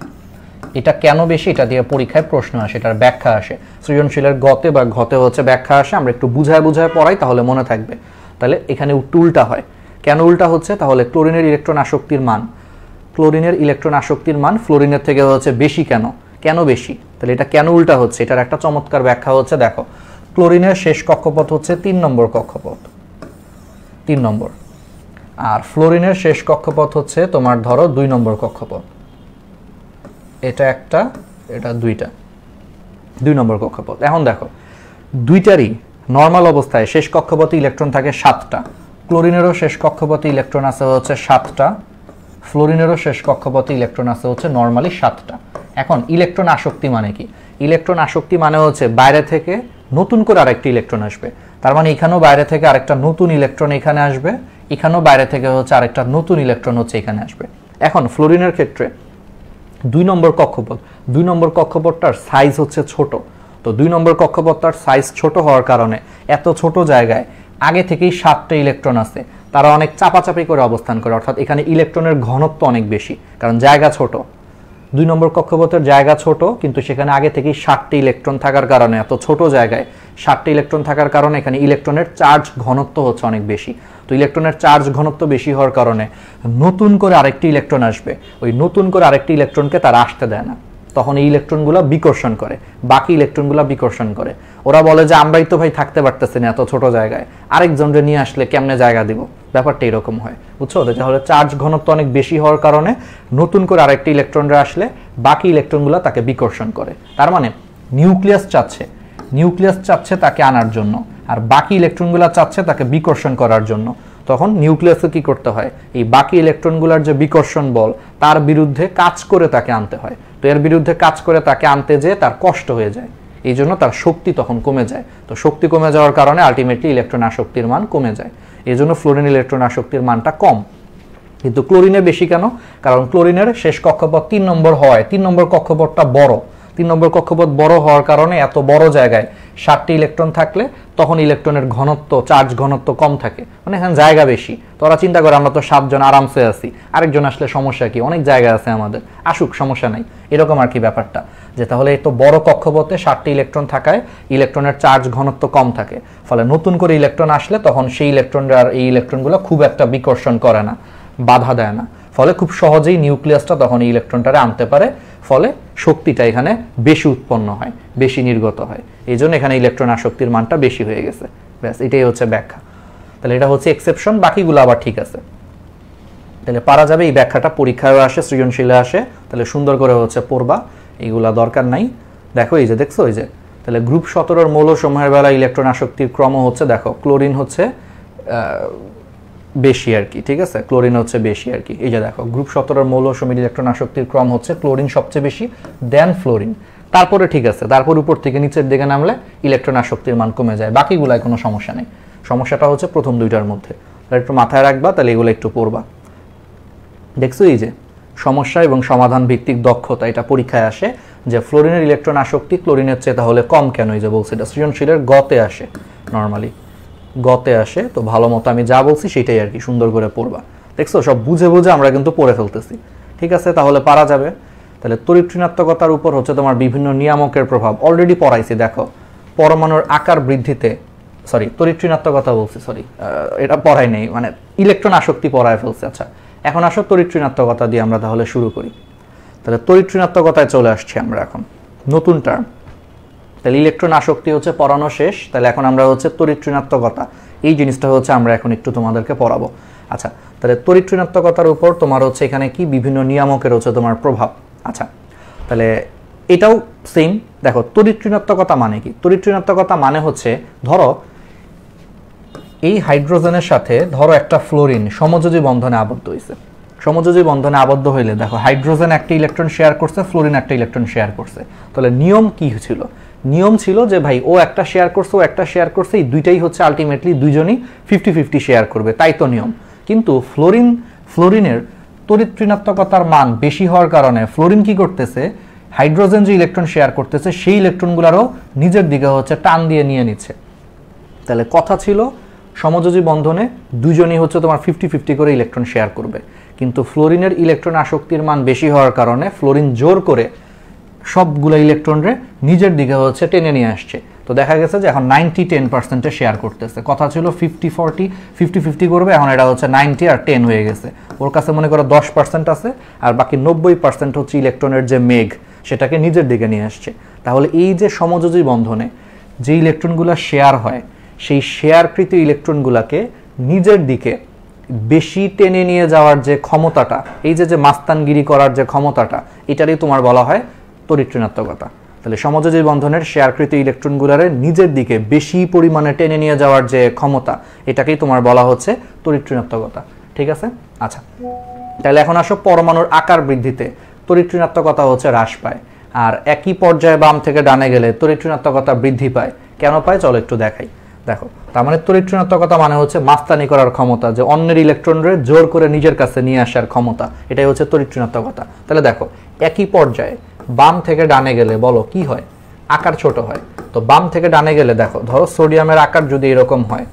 এটা কেন বেশি, এটা দিয়ে পরীক্ষায় প্রশ্ন আসে, এটার ব্যাখ্যা আসে, সৃজনশীলের গতে বা ঘতে হচ্ছে ব্যাখ্যা আসে, আমরা একটু বুঝায় পড়াই তাহলে মনে থাকবে। তাহলে এখানে উল্টা হয়, কেন উল্টা হচ্ছে, তাহলে ক্লোরিনের ইলেকট্রন আসক্তির মান, ক্লোরিনের ইলেকট্রন আসক্তির মান ফ্লোরিনের থেকে হচ্ছে বেশি, কেন বেশি, তাহলে এটা কেন উল্টা হচ্ছে, এটার একটা চমৎকার ব্যাখ্যা হচ্ছে, দেখো ক্লোরিনের শেষ কক্ষপথ হচ্ছে 3 নম্বর কক্ষপথ, 3 নম্বর, আর ফ্লোরিনের শেষ কক্ষপথ হচ্ছে তোমার ধরো 2 নম্বর কক্ষপথ, এটা একটা, এটা দুইটা, 2 নম্বর কক্ষপথ। এখন দেখো দুইটারই নর্মাল অবস্থায় শেষ কক্ষপথে ইলেকট্রন থাকে 7টা, ক্লোরিনেরও শেষ কক্ষপথে ইলেকট্রন আছে হচ্ছে 7টা, ফ্লোরিনেরও শেষ কক্ষপথে ইলেকট্রন আছে হচ্ছে নর্মালি 7টা। এখন ইলেকট্রন আসক্তি মানে কি, ইলেকট্রন আসক্তি মানে হচ্ছে বাইরে থেকে নতুন করে আরেকটি ইলেকট্রন আসবে, তার মানে এখানেও বাইরে থেকে আরেকটা নতুন ইলেকট্রন এখানে আসবে, এখানেও বাইরে থেকে হচ্ছে আরেকটা নতুন ইলেকট্রন হচ্ছে এখানে আসবে। এখন ফ্লোরিনের ক্ষেত্রে 2 নম্বর কক্ষপথ, 2 নম্বর কক্ষপথটার সাইজ হচ্ছে ছোট, তো 2 নম্বর কক্ষপথটার সাইজ ছোট হওয়ার কারণে এত ছোট জায়গায় আগে থেকেই 7টা ইলেকট্রন আছে, তারা অনেক চাপাচাপি করে অবস্থান করে, অর্থাৎ এখানে ইলেকট্রনের ঘনত্ব অনেক বেশি, কারণ জায়গা ছোট। 2 নম্বর কক্ষপথের জায়গা ছোট, কিন্তু সেখানে আগে থেকেই 7টি ইলেকট্রন থাকার কারণে, এত ছোট জায়গায় 7টি ইলেকট্রন থাকার কারণে এখানে ইলেকট্রনের চার্জ ঘনত্ব হচ্ছে অনেক বেশি। তো ইলেকট্রনের চার্জ ঘনত্ব বেশি হওয়ার কারণে নতুন করে আরেকটি ইলেকট্রন আসবে, ওই নতুন করে আরেকটি ইলেকট্রনকে তারা আসতে দেয় না, তখন এই ইলেকট্রনগুলো বিকর্ষণ করে, বাকি ইলেকট্রনগুলো বিকর্ষণ করে। ওরা বলে যে আমরাই তো ভাই থাকতে পারতেছি না এত ছোট জায়গায়, আরেকজনকে নিয়ে আসলে কেমনে জায়গা দিব, ব্যাপারটা এরকম হয়, বুঝছো। তাহলে চার্জ ঘনত্ব অনেক বেশি হওয়ার কারণে নতুন করে আরেকটি ইলেকট্রনরা আসলে বাকি ইলেকট্রনগুলো তাকে বিকর্ষণ করে। তার মানে নিউক্লিয়াস চাচ্ছে তাকে আনার জন্য, আর বাকি ইলেকট্রনগুলো চাচ্ছে তাকে বিকর্ষণ করার জন্য। তখন নিউক্লিয়াসে কি করতে হয়, এই বাকি ইলেকট্রনগুলোর যে বিকর্ষণ বল তার বিরুদ্ধে কাজ করে তাকে আনতে হয়। তো এর বিরুদ্ধে কাজ করে তাকে আনতে যেয়ে তার কষ্ট হয়ে যায়, এই জন্য তার শক্তি তখন কমে যায়। তো শক্তি কমে যাওয়ার কারণে আলটিমেটলি ইলেকট্রন আসক্তির মান কমে যায়, এই জন্য ফ্লোরিন ইলেকট্রন আসক্তির মানটা কম। কিন্তু ক্লোরিনে বেশি কেন? কারণ ক্লোরিনের শেষ কক্ষপথ 3 নম্বর হওয়ায় 3 নম্বর কক্ষপথটা বড়, 3 নম্বর কক্ষপথ বড় হওয়ার কারণে এত বড় জায়গায় 7টি ইলেকট্রন থাকলে তখন ইলেকট্রনের ঘনত্ব, চার্জ ঘনত্ব কম থাকে, মানে এখানে জায়গা বেশি। তো ওরা চিন্তা করে আমরা তো 7 জন আরামসে আছি, আরেকজন আসলে সমস্যা কি, অনেক জায়গা আছে আমাদের, আসুক সমস্যা নাই, এরকম আর কি ব্যাপারটা। যে তাহলে এত বড় কক্ষপথে 7টি ইলেকট্রন থাকায় ইলেকট্রনের চার্জ ঘনত্ব কম থাকে, ফলে নতুন করে ইলেকট্রন আসলে তখন সেই ইলেকট্রনরা আর এই ইলেকট্রনগুলো খুব একটা বিকর্ষণ করে না, বাধা দেয় না, ফলে খুব সহজেই নিউক্লিয়াসটা তখন এই ইলেকট্রনটারে আনতে পারে, ফলে শক্তিটা এখানে বেশি উৎপন্ন হয়, বেশি নির্গত হয়, এই জন্য এখানে ইলেকট্রন আসক্তির মানটা বেশি হয়ে গেছে। ব্যাস এটাই হচ্ছে ব্যাখ্যা। তাহলে এটা হচ্ছে এক্সেপশন, বাকিগুলো আবার ঠিক আছে। তাহলে পারা যাবে, এই ব্যাখ্যাটা পরীক্ষায় আসে, সৃজনশীলে আসে, তাহলে সুন্দর করে হচ্ছে পড়বা, এইগুলা দরকার নাই। দেখো এই যে দেখছো, এই যে তাহলে গ্রুপ 17 মৌলসমূহের বেলা ইলেকট্রন আসক্তির ক্রম হচ্ছে, দেখো ক্লোরিন হচ্ছে বেশি আর কি, ঠিক আছে, ক্লোরিন হচ্ছে বেশি আর কি। এই যে দেখো গ্রুপ 17 মৌলসমূহের ইলেকট্রন আসক্তির ক্রম হচ্ছে ক্লোরিন সবচেয়ে বেশি, দেন ফ্লোরিন, তারপরে ঠিক আছে, তারপর উপর থেকে নিচের দিকে নামলে ইলেকট্রন আসক্তির মান কমে যায়, বাকিগুলায় কোনো সমস্যা নেই। সমস্যাটা হচ্ছে প্রথম দুইটার মধ্যে, তাহলে একটু মাথায় রাখবা, তাহলে এগুলো একটু পড়বা। দেখছো এই যে সমস্যা এবং সমাধান ভিত্তিক দক্ষতা, এটা পরীক্ষায় আসে যে ফ্লোরিনের ইলেকট্রন আসক্তি ক্লোরিনের চেয়ে তাহলে কম কেন, এই যে বলছে এটা সৃজনশীলের গতে আসে, নর্মালি গতে আসে। তো ভালো মতো আমি যা বলছি সেটাই আর কি, সুন্দর করে পড়বা। দেখছো সব বুঝে বুঝে আমরা কিন্তু পড়ে ফেলতেছি, ঠিক আছে, তাহলে পারা যাবে। তাহলে তড়িৎ ঋণাত্মকতার উপর হচ্ছে তোমার বিভিন্ন নিয়ামকের প্রভাব, অলরেডি পড়াইছি। দেখো পরমাণুর আকার বৃদ্ধিতে, সরি তড়িৎ ঋণাত্মকতা বলছি, সরি এটা পড়াই নেই, মানে ইলেকট্রন আসক্তি পড়ায় ফেলছে। আচ্ছা এখন আসো তড়িৎ ঋণাত্মকতা দিয়ে আমরা তাহলে শুরু করি। তাহলে তড়িৎ ঋণাত্মকতায় চলে আসছি আমরা এখন, নতুন টার্ম। তাহলে ইলেকট্রন আসক্তি হচ্ছে পড়ানো শেষ, তাহলে এখন আমরা হচ্ছে তড়িৎ ঋণাত্মকতা, এই জিনিসটা হচ্ছে আমরা এখন একটু তোমাদেরকে পড়াবো। আচ্ছা তাহলে তড়িৎ ঋণাত্মকতার উপর তোমার হচ্ছে এখানে কি বিভিন্ন নিয়ামকের হচ্ছে তোমার প্রভাব। আচ্ছা তাহলে এটাও সেম। দেখো তড়িৎ ঋণাত্মকতা মানে কি? তড়িৎ ঋণাত্মকতা মানে হচ্ছে ধরো এই হাইড্রোজেনের সাথে ধরো একটা ফ্লোরিন সমযোজী বন্ধনে আবদ্ধ হয়েছে। সমযোজী বন্ধনে আবদ্ধ হইলে দেখো হাইড্রোজেন একটা ইলেকট্রন শেয়ার করছে, ফ্লোরিন একটা ইলেকট্রন শেয়ার করছে। তাহলে নিয়ম কি ছিল? নিয়ম ছিল যে ভাই ও একটা শেয়ার করছে, ও একটা শেয়ার করছে, এই দুইটাই হচ্ছে আলটিমেটলি দুইজনই 50-50 শেয়ার করবে, তাই তো নিয়ম। কিন্তু ফ্লোরিনের তড়িৎ ঋণাত্মকতার মান বেশি হওয়ার কারণে ফ্লোরিন কি করতেছে, হাইড্রোজেন যে ইলেকট্রন শেয়ার করতেছে সেই ইলেকট্রনগুলোরও নিজের দিকে হচ্ছে টান দিয়ে নিয়ে নিচ্ছে। তাহলে কথা ছিল সমযোজী বন্ধনে দুজনই হচ্ছে তোমার 50-50 করে ইলেকট্রন শেয়ার করবে, কিন্তু ফ্লোরিনের ইলেকট্রন আসক্তির মান বেশি হওয়ার কারণে ফ্লোরিন জোর করে সবগুলো ইলেকট্রনরে নিজের দিকে হচ্ছে টেনে নিয়ে আসছে। তো দেখা গেছে যে এখন 90-10% শেয়ার করতেছে। কথা ছিল 50-50 করবে, এখন এটা হচ্ছে 90 আর 10 হয়ে গেছে। ওর কাছে মনে করো 10% আছে, আর বাকি 90% হচ্ছে ইলেকট্রনের যে মেঘ সেটাকে নিজের দিকে নিয়ে আসছে। তাহলে এই যে সমযোজী বন্ধনে যে ইলেকট্রনগুলো শেয়ার হয়, সেই শেয়ারকৃত ইলেকট্রনগুলোকে নিজের দিকে বেশি টেনে নিয়ে যাওয়ার যে ক্ষমতাটা, এই যে মাস্তানগিরি করার যে ক্ষমতাটা, এটারই তোমার বলা হয় তড়িৎ ঋণাত্মকতা। তাহলে সমযোজী বন্ধনের শেয়ারকৃত ইলেকট্রনগুলোরে নিজের দিকে বেশি পরিমাণে টেনে নিয়ে যাওয়ার যে ক্ষমতা, এটাকেই তোমার বলা হচ্ছে তড়িৎ ঋণাত্মকতা, ঠিক আছে। আচ্ছা তাহলে এখন আসো পরমাণুর আকার বৃদ্ধিতে তড়িৎ ঋণাত্মকতা হচ্ছে হ্রাস পায়, আর একই পর্যায়ে বাম থেকে ডানে গেলে তড়িৎ ঋণাত্মকতা বৃদ্ধি পায়। কেন পায় চলো একটু দেখাই। দেখো তার মানে তড়িৎ ঋণাত্মকতা মানে হচ্ছে মাস্তানি করার ক্ষমতা, যে অন্যের ইলেকট্রনরে জোর করে নিজের কাছে নিয়ে আসার ক্ষমতা, এটাই হচ্ছে তড়িৎ ঋণাত্মকতা। তাহলে দেখো একই পর্যায়ে বাম থেকে ডানে গেলে বলো কি হয়? আকার ছোট হয়। তো বাম থেকে ডানে গেলে দেখো ধরো সোডিয়ামের আকার যদি এরকম হয়,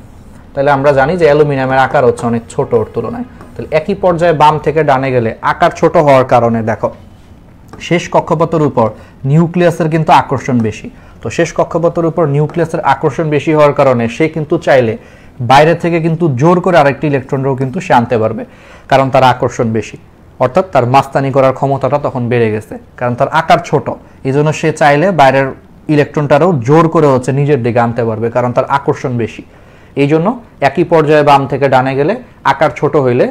তাহলে আমরা জানি যে অ্যালুমিনিয়ামের আকার হচ্ছে অনেক ছোট ওর তুলনায়। তাহলে একই পর্যায়ে বাম থেকে ডানে গেলে আকার ছোট হওয়ার কারণে দেখো শেষ কক্ষপথের উপর নিউক্লিয়াসের কিন্তু আকর্ষণ বেশি। তো শেষ কক্ষপথের উপর নিউক্লিয়াসের আকর্ষণ বেশি হওয়ার কারণে সে কিন্তু চাইলে বাইরে থেকে কিন্তু জোর করে আরেকটি ইলেকট্রনও কিন্তু সে আনতে পারবে, কারণ তার আকর্ষণ বেশি, অর্থাৎ তার মাস্তানি করার ক্ষমতাটা তখন বেড়ে গেছে, কারণ তার আকার ছোট। এই জন্য সে চাইলে বাইরের ইলেকট্রনটারও জোর করে হচ্ছে নিজের দিকে আনতে পারবে, কারণ তার আকর্ষণ বেশি। এই জন্য একই পর্যায়ে বাম থেকে ডানে গেলে আকার ছোট হইলে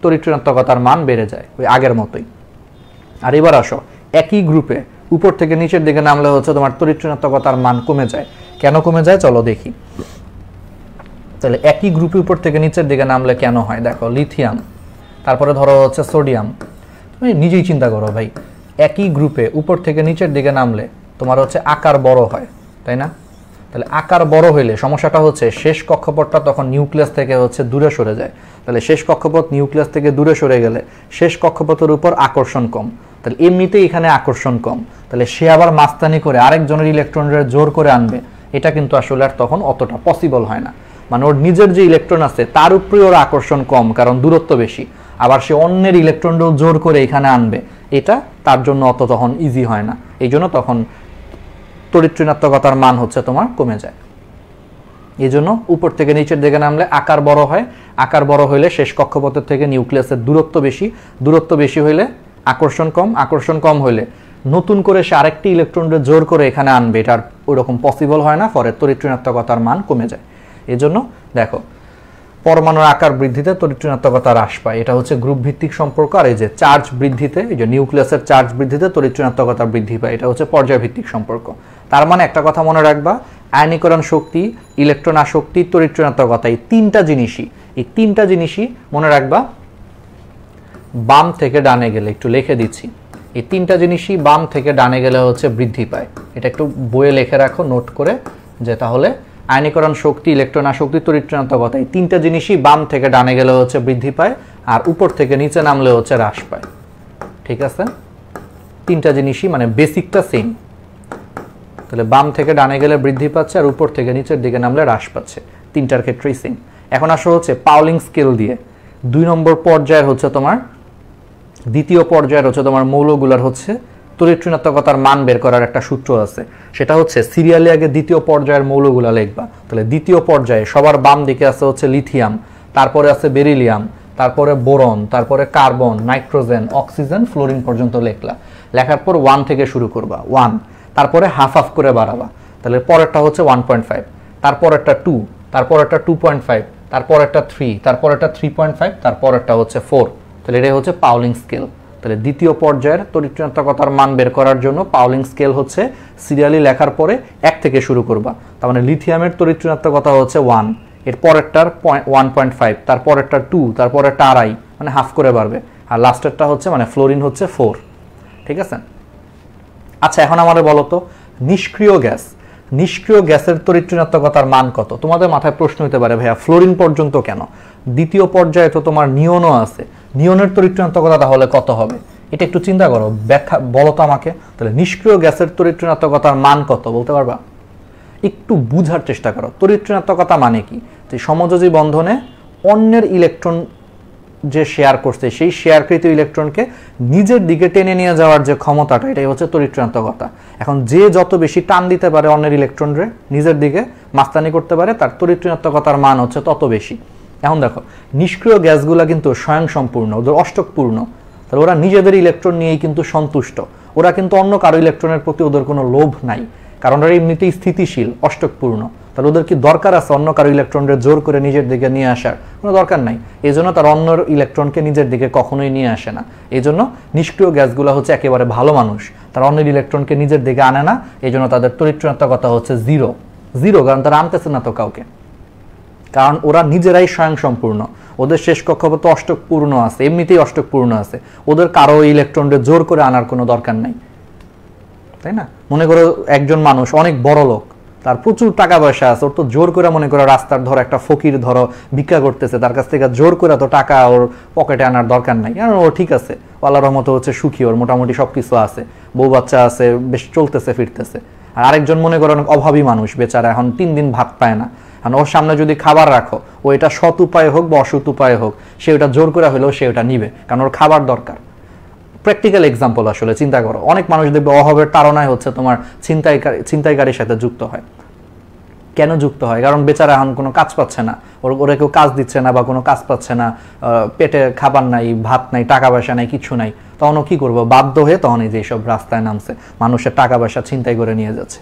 তড়িৎ ঋণাত্মকতার মান বেড়ে যায় ওই আগের মতোই। আর এবার আসো একই গ্রুপে উপর থেকে নিচের দিকে নামলে হচ্ছে তোমার তড়িৎ ঋণাত্মকতার মান কমে যায়। কেন কমে যায় চলো দেখি। তাহলে একই গ্রুপের উপর থেকে নিচের দিকে নামলে কেন হয় দেখো, লিথিয়াম, তারপরে ধরো হচ্ছে সোডিয়াম। তুমি নিজেই চিন্তা করো ভাই, একই গ্রুপে উপর থেকে নিচের দিকে নামলে তোমার হচ্ছে আকার বড় হয়, তাই না? তাহলে আকার বড় হইলে সমস্যাটা হচ্ছে শেষ কক্ষপথটা তখন নিউক্লিয়াস থেকে হচ্ছে দূরে সরে যায়। তাহলে শেষ কক্ষপথ নিউক্লিয়াস থেকে দূরে সরে গেলে শেষ কক্ষপথের উপর আকর্ষণ কম, তাহলে এমনিতেই এখানে আকর্ষণ কম, তাহলে সে আবার মাস্তানি করে আরেকজনের ইলেকট্রনের জোর করে আনবে, এটা কিন্তু আসলে আর তখন অতটা পসিবল হয় না। মানে ওর নিজের যে ইলেকট্রন আছে তার উপরে ওর আকর্ষণ কম, কারণ দূরত্ব বেশি, আবার সে অন্যের ইলেকট্রনটাও জোর করে এখানে আনবে, এটা তার জন্য অত তখন ইজি হয় না। এই জন্য তখন তড়িৎ ঋণাত্মকতার মান হচ্ছে তোমার কমে যায়। এই জন্য উপর থেকে নিচের দিকে নামলে আকার বড় হয়, আকার বড় হইলে শেষ কক্ষপথের থেকে নিউক্লিয়াসের দূরত্ব বেশি, দূরত্ব বেশি হইলে আকর্ষণ কম, আকর্ষণ কম হইলে নতুন করে সে আরেকটি ইলেকট্রনকে জোর করে এখানে আনবে, এটা ওইরকম পসিবল হয় না, ফলে তড়িৎ ঋণাত্মকতার মান কমে যায়। এই জন্য দেখো পরমাণুর আকার বৃদ্ধিতে তড়িৎ ঋণাত্মকতা হ্রাস পায়, এটা হচ্ছে গ্রুপ ভিত্তিক সম্পর্ক। আর এই যে চার্জ বৃদ্ধিতে, এই যে নিউক্লিয়াসের চার্জ বৃদ্ধিতে তড়িৎ ঋণাত্মকতা বৃদ্ধি পায়, এটা হচ্ছে পর্যায় ভিত্তিক সম্পর্ক। তার মানে একটা কথা মনে রাখবা, আয়নীকরণ শক্তি, ইলেকট্রন আসক্তি, তড়িৎ ঋণাত্মকতা, এই তিনটা জিনিসই মনে রাখবা বাম থেকে ডানে গেলে, একটু লিখে দিচ্ছি, এই তিনটা জিনিসই বাম থেকে ডানে গেলে হচ্ছে বৃদ্ধি পায়। এটা একটু বইয়ে লিখে রাখো নোট করে, যে তাহলে আয়নীকরণ শক্তি, ইলেকট্রন আসক্তি, তড়িৎ ঋণাত্মকতা, এই তিনটা জিনিসই বাম থেকে ডানে গেলে হচ্ছে বৃদ্ধি পায়, আর উপর থেকে নিচে নামলে হচ্ছে হ্রাস পায়। ঠিক আছে, তিনটা জিনিসই মানে বেসিকটা সেম। তাহলে বাম থেকে ডানে গেলে বৃদ্ধি পাচ্ছে, আর উপর থেকে নিচের দিকে নামলে হ্রাস পাচ্ছে, তিনটার ক্ষেত্রেই সেম। এখন আসলে হচ্ছে পাউলিং স্কেল দিয়ে 2 নম্বর পর্যায়ের হচ্ছে তোমার, দ্বিতীয় পর্যায়ের হচ্ছে তোমার মৌলগুলার হচ্ছে তড়িৎ ঋণাত্মকতার মান বের করার একটা সূত্র আছে, সেটা হচ্ছে সিরিয়ালি আগে দ্বিতীয় পর্যায়ের মৌলগুলা লিখবা। তাহলে দ্বিতীয় পর্যায়ে সবার বাম দিকে আছে হচ্ছে লিথিয়াম, তারপরে আছে বেরিলিয়াম, তারপরে বোরন, তারপরে কার্বন, নাইট্রোজেন, অক্সিজেন, ফ্লোরিন পর্যন্ত লিখলা। লেখার পর 1 থেকে শুরু করবা, 1, তারপরে হাফ হাফ করে বাড়াবা। তাহলে পরেরটা হচ্ছে 1.5, তারপরেরটা 2, তারপরেরটা 2.5, তারপরেরটা 3, তারপরেরটা 3.5, তারপরেরটা হচ্ছে 4। তাহলে এটাই হচ্ছে পাউলিং স্কেল। তাহলে দ্বিতীয় পর্যায়ের তড়িৎ ঋণাত্মকতার মান বের করার জন্য পাউলিং স্কেল হচ্ছে সিরিয়ালি লেখার পরে 1 থেকে শুরু করবা। তার মানে লিথিয়ামের তড়িৎ ঋণাত্মকতা হচ্ছে 1, এর পরেরটার 1.5, তারপরেরটা 2, তারপরেরটা 2.5, মানে হাফ করে বাড়বে, আর লাস্টেরটা হচ্ছে মানে ফ্লোরিন হচ্ছে 4। ঠিক আছে, আচ্ছা এখন আমাদের বলো তো নিষ্ক্রিয় গ্যাসের তড়িৎ ঋণাত্মকতার মান কত? তোমাদের মাথায় প্রশ্ন হতে পারে, ভাইয়া ফ্লোরিন পর্যন্ত কেন? দ্বিতীয় পর্যায়ে তো তোমার নিয়নও আছে, নিয়নের তড়িৎ ঋণাত্মকতা তাহলে কত হবে? এটা একটু চিন্তা করো, ব্যাখ্যা বলো তো আমাকে। তাহলে নিষ্ক্রিয় গ্যাসের তড়িৎ ঋণাত্মকতার মান কত বলতে পারবা? একটু বুঝার চেষ্টা করো। তড়িৎ ঋণাত্মকতা মানে কি? যে সমযোজী বন্ধনে অন্যের ইলেকট্রন যে শেয়ার করছে, সেই শেয়ারকৃত ইলেকট্রনকে নিজের দিকে টেনে নিয়ে যাওয়ার যে ক্ষমতাটা, এটাই হচ্ছে তড়িৎ ঋণাত্মকতা। এখন যে যত বেশি টান দিতে পারে অন্যের ইলেকট্রনরে নিজের দিকে মাস্তানি করতে পারে, তার তড়িৎ ঋণাত্মকতার মান হচ্ছে তত বেশি। এখন দেখো নিষ্ক্রিয় গ্যাসগুলা কিন্তু স্বয়ংসম্পূর্ণ, ওদের অষ্টকপূর্ণ, তাহলে ওরা নিজেদের ইলেকট্রন নিয়েই কিন্তু সন্তুষ্ট, ওরা কিন্তু অন্য কারো ইলেকট্রনের প্রতি ওদের কোনো লোভ নাই, কারণ ওরা এমনিতেই স্থিতিশীল, অষ্টকপূর্ণ। তাহলে ওদের কি দরকার আছে অন্য কারো ইলেকট্রনের জোর করে নিজের দিকে নিয়ে আসার? কোনো দরকার নাই। এই জন্য তার অন্য ইলেকট্রনকে নিজের দিকে কখনোই নিয়ে আসে না। এই জন্য নিষ্ক্রিয় গ্যাসগুলো হচ্ছে একেবারে ভালো মানুষ, তারা অন্যের ইলেকট্রনকে নিজের দিকে আনে না। এই জন্য তাদের তড়িৎ ঋণাত্মকতা হচ্ছে জিরো, কারণ তারা আনতেছে না তো কাউকে, কারণ ওরা নিজেরাই স্বয়ংসম্পূর্ণ। ওদের শেষ কক্ষপথ অষ্টকপূর্ণ আছে, এমনিতেই অষ্টকপূর্ণ আছে, ওদের কারো ইলেকট্রনকে জোর করে আনার কোনো দরকার নাই, তাই না? মনে করো একজন মানুষ অনেক বড় লোক, তার প্রচুর টাকা পয়সা আছে, ওর তো জোর করে মনে করো রাস্তার ধরো একটা ফকির ধরো ভিক্ষা করতেছে, তার কাছ থেকে জোর করে তো টাকা ওর পকেটে আনার দরকার নাই, কারণ ও ঠিক আছে, আল্লাহর রহমতে হচ্ছে সুখী, ওর মোটামুটি সবকিছু আছে, বউ বাচ্চা আছে, বেশ চলতেছে ফিরতেছে। আর আরেকজন মনে করো অনেক অভাবী মানুষ, বেচারা এখন 3 দিন ভাত পায় না, কারণ ওর সামনে যদি খাবার রাখো, ও এটা সৎ উপায়ে হোক বা অসৎ উপায়ে হোক, সে ওটা জোর করে হলেও সে ওটা নিবে, কারণ ওর খাবার দরকার। প্র্যাকটিক্যাল এক্সাম্পল আসলে চিন্তা করো, অনেক মানুষ দেখবে অভাবের তাড়নায় হচ্ছে তোমার ছিনতাইকারীর সাথে যুক্ত হয়। কেন যুক্ত হয়? কারণ বেচারা এখন কোনো কাজ পাচ্ছে না, ওরা কেউ কাজ দিচ্ছে না বা কোনো কাজ পাচ্ছে না, পেটে খাবার নাই, ভাত নাই, টাকা পয়সা নাই, কিছু নাই, তখন ও কি করবো? বাধ্য হয়ে তখন এই যে সব রাস্তায় নামছে, মানুষের টাকা পয়সা ছিনতাই করে নিয়ে যাচ্ছে।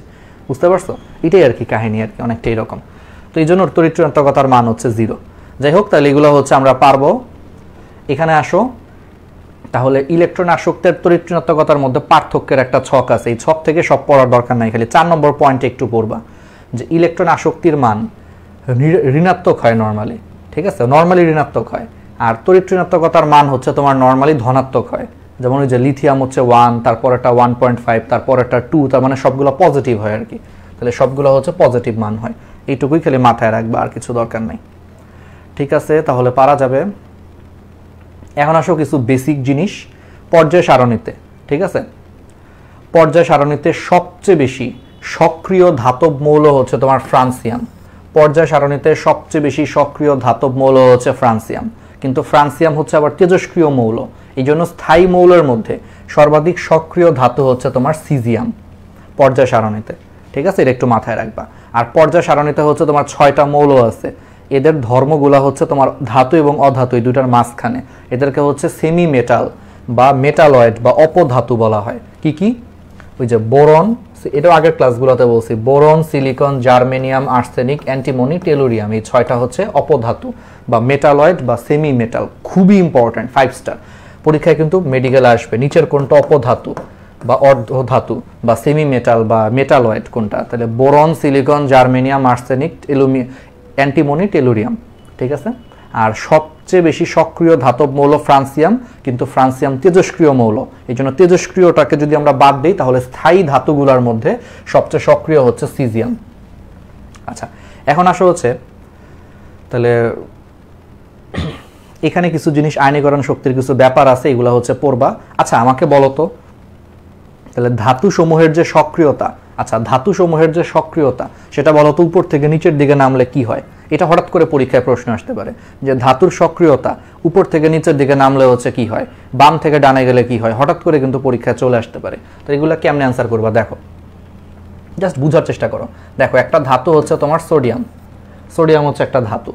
বুঝতে পারছো? এটাই আর কি কাহিনী, আর কি অনেকটা এরকম। তো এই জন্য তড়িৎ ঋণাত্মকতার মান হচ্ছে 0। যাই হোক, তাহলে এগুলো হচ্ছে আমরা পারবো। এখানে আসো, তাহলে ইলেকট্রন আসক্তের তড়িৎ ঋণাত্মকতার মধ্যে পার্থক্যের একটা ছক আছে, এই ছক থেকে সব পড়ার দরকার নাই, খালি 4 নম্বর পয়েন্টে একটু পড়বা যে ইলেকট্রন আসক্তির মান ঋণাত্মক হয় নর্মালি, ঠিক আছে, নর্মালি ঋণাত্মক হয়। আর তড়িৎ ঋণাত্মকতার মান হচ্ছে তোমার নর্মালি ধনাত্মক হয়। যেমন ওই যে লিথিয়াম হচ্ছে 1, তারপর একটা 1.5, তারপর একটা 2, তার মানে সবগুলো পজিটিভ হয় আর কি। তাহলে সবগুলো হচ্ছে পজিটিভ মান হয়, এইটুকুই খালি মাথায় রাখবা, আর কিছু দরকার নেই। ঠিক আছে, তাহলে পারা যাবে। এখন আসো কিছু বেসিক জিনিস পর্যায় সারণীতে। ঠিক আছে, পর্যায় সারণীতে সবচেয়ে বেশি সক্রিয় ধাতব মৌল হচ্ছে তোমার ফ্রান্সিয়াম। পর্যায় সারণীতে সবচেয়ে বেশি সক্রিয় ধাতব মৌল হচ্ছে ফ্রান্সিয়াম, কিন্তু ফ্রান্সিয়াম হচ্ছে আবার তেজস্ক্রিয় মৌল। এই জন্য স্থায়ী মৌলের মধ্যে সর্বাধিক সক্রিয় ধাতু হচ্ছে তোমার সিজিয়াম পর্যায় সারণীতে। ঠিক আছে, এটা একটু মাথায় রাখবা। আর পর্যায় সারণীতে হচ্ছে তোমার 6টা মৌল আছে, এদের ধর্মগুলা হচ্ছে তোমার ধাতু এবং অধাতু এই দুটার মাঝখানে। এদেরকে হচ্ছে সেমি মেটাল বা মেটালয়েড বা অপধাতু বলা হয়। কি কি? ওই যে বোরন, এটাও আগের ক্লাসগুলোতে বলছি, boron, silicon, germanium, arsenic, antimony, tellurium, এই 6টা হচ্ছে অপধাতু বা মেটালয়েড বা সেমি মেটাল। খুবই ইম্পর্টেন্ট, 5 স্টার পরীক্ষায় কিন্তু মেডিকেল আসবে। নিচের কোনটা অপধাতু বা অর্ধধাতু বা সেমি মেটাল বা মেটালয়েড কোনটা? তাহলে boron, silicon, germanium, arsenic, antimony, tellurium. ঠিক আছে, আর সবচেয়ে বেশি সক্রিয় ধাতব মৌল ফ্রান্সিয়াম, কিন্তু ফ্রান্সিয়াম তেজস্ক্রিয় মৌল। এই জন্য তেজস্ক্রিয়টাকে যদি আমরা বাদ দিই তাহলে স্থায়ী ধাতুগুলোর মধ্যে সবচেয়ে সক্রিয় হচ্ছে সিজিয়াম। আচ্ছা, এখন আসা হচ্ছে তাহলে এখানে কিছু জিনিস আয়নীকরণ শক্তির কিছু ব্যাপার আছে, এগুলো হচ্ছে পড়বা। আচ্ছা, আমাকে বলো তো তাহলে ধাতু সমূহের যে সক্রিয়তা, আচ্ছা ধাতু সমূহের যে সক্রিয়তা সেটা বলো তো উপর থেকে নিচের দিকে নামলে কি হয়? এটা হঠাৎ করে পরীক্ষায় প্রশ্ন আসতে পারে যে ধাতুর সক্রিয়তা উপর থেকে নিচের দিকে নামলে হচ্ছে কি হয়, বাম থেকে ডানে গেলে কি হয়, হঠাৎ করে কিন্তু পরীক্ষায় চলে আসতে পারে। তো এগুলো কেমনে অ্যান্সার করবা দেখো, জাস্ট বুঝার চেষ্টা করো। দেখো, একটা ধাতু হচ্ছে তোমার সোডিয়াম, সোডিয়াম হচ্ছে একটা ধাতু,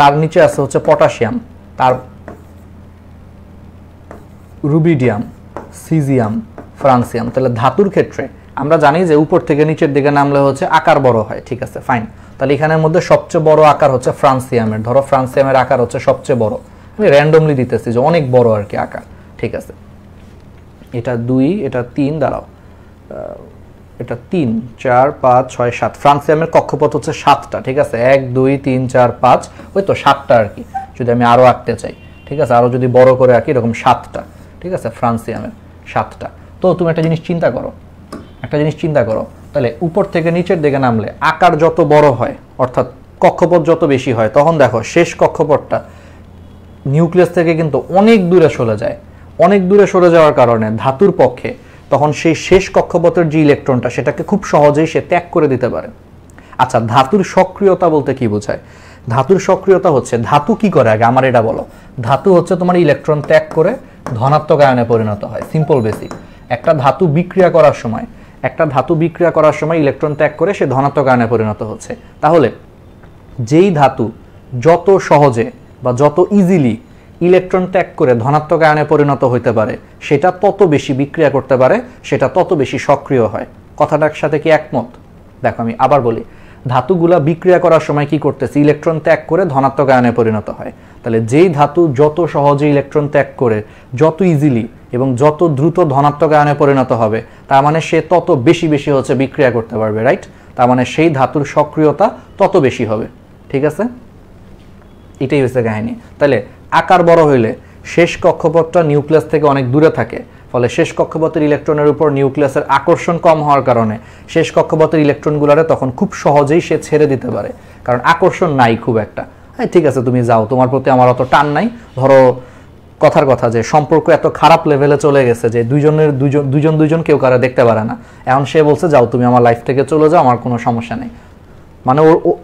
তার নিচে আছে হচ্ছে পটাশিয়াম, তার রুবিডিয়াম, সিজিয়াম, ফ্রান্সিয়াম। তাহলে ধাতুর ক্ষেত্রে আমরা জানি যে উপর থেকে নিচের দিকে নামলে হচ্ছে আকার বড় হয়। ঠিক আছে, ফাইন। তাহলে এখানের মধ্যে সবচেয়ে বড় আকার হচ্ছে ফ্রান্সিয়ামের। ধরো ফ্রান্সিয়ামের আকার হচ্ছে সবচেয়ে বড়, আমি র্যান্ডমলি দিতেছি যে অনেক বড় আর কি আকার। ঠিক আছে, এটা 2, এটা 3, দাঁড়াও, এটা 3, 4, 5, 6, 7। ফ্রান্সিয়ামের কক্ষপথ হচ্ছে 7টা। ঠিক আছে, 1, 2, 3, 4, 5, ওই তো 7টা আর কি। যদি আমি আরও আঁকতে চাই, ঠিক আছে, আরও যদি বড় করে আঁকি, এরকম 7টা। ঠিক আছে, ফ্রান্সিয়ামের 7টা। তো তুমি একটা জিনিস চিন্তা করো, তাহলে উপর থেকে নিচের দিকে নামলে আকার যত বড় হয়, অর্থাৎ কক্ষপথ যত বেশি হয়, তখন দেখো শেষ কক্ষপথটা নিউক্লিয়াস থেকে কিন্তু অনেক দূরে সরে যায়। অনেক দূরে সরে যাওয়ার কারণে ধাতুর পক্ষে তখন সেই শেষ কক্ষপথের যে ইলেকট্রনটা সেটাকে খুব সহজেই সে ত্যাগ করে দিতে পারে। আচ্ছা, ধাতুর সক্রিয়তা বলতে কি বোঝায়? ধাতুর সক্রিয়তা হচ্ছে ধাতু কি করে, আগে আমার এটা বলো। ধাতু হচ্ছে তোমার ইলেকট্রন ত্যাগ করে ধনাত্মক আয়নে পরিণত হয়। Simple basic. একটা ধাতু বিক্রিয়া করার সময় ইলেকট্রন ত্যাগ করে সে ধনাত্মক আয়নে পরিণত হচ্ছে। তাহলে যেই ধাতু যত সহজে বা যত ইজিলি ইলেকট্রন ত্যাগ করে ধনাত্মক আয়নে পরিণত হইতে পারে, সেটা তত বেশি বিক্রিয়া করতে পারে, সেটা তত বেশি সক্রিয় হয়। কথাটার সাথে কি একমত? দেখো, আমি আবার বলি, ধাতুগুলা বিক্রিয়া করার সময় কি করতেছে? ইলেকট্রন ত্যাগ করে ধনাত্মক আয়নে পরিণত হয়। তাহলে যেই ধাতু যত সহজে ইলেকট্রন ত্যাগ করে, যত ইজিলি এবং যত দ্রুত ধনাত্মক আয়নে পরিণত হবে, তার মানে সে তত বেশি বেশি হচ্ছে বিক্রিয়া করতে পারবে, রাইট? তার মানে সেই ধাতুর সক্রিয়তা তত বেশি হবে। ঠিক আছে, এটাই হচ্ছে কাহিনী। তাহলে আকার বড় হইলে শেষ কক্ষপথটা নিউক্লিয়াস থেকে অনেক দূরে থাকে, ফলে শেষ কক্ষপথের ইলেকট্রনের উপর নিউক্লিয়াসের আকর্ষণ কম হওয়ার কারণে শেষ কক্ষপথের ইলেকট্রনগুলোরে তখন খুব সহজেই সে ছেড়ে দিতে পারে, কারণ আকর্ষণ নাই খুব একটা। হ্যাঁ, ঠিক আছে, তুমি যাও, তোমার প্রতি আমার অত টান নাই। ধরো কথার কথা যে সম্পর্ক এত খারাপ লেভেলে চলে গেছে যে দুজন কেউ কারা দেখতে পারে না, এখন সে বলছে যাও তুমি আমার লাইফ থেকে চলে যাও, আমার কোনো সমস্যা নেই। মানে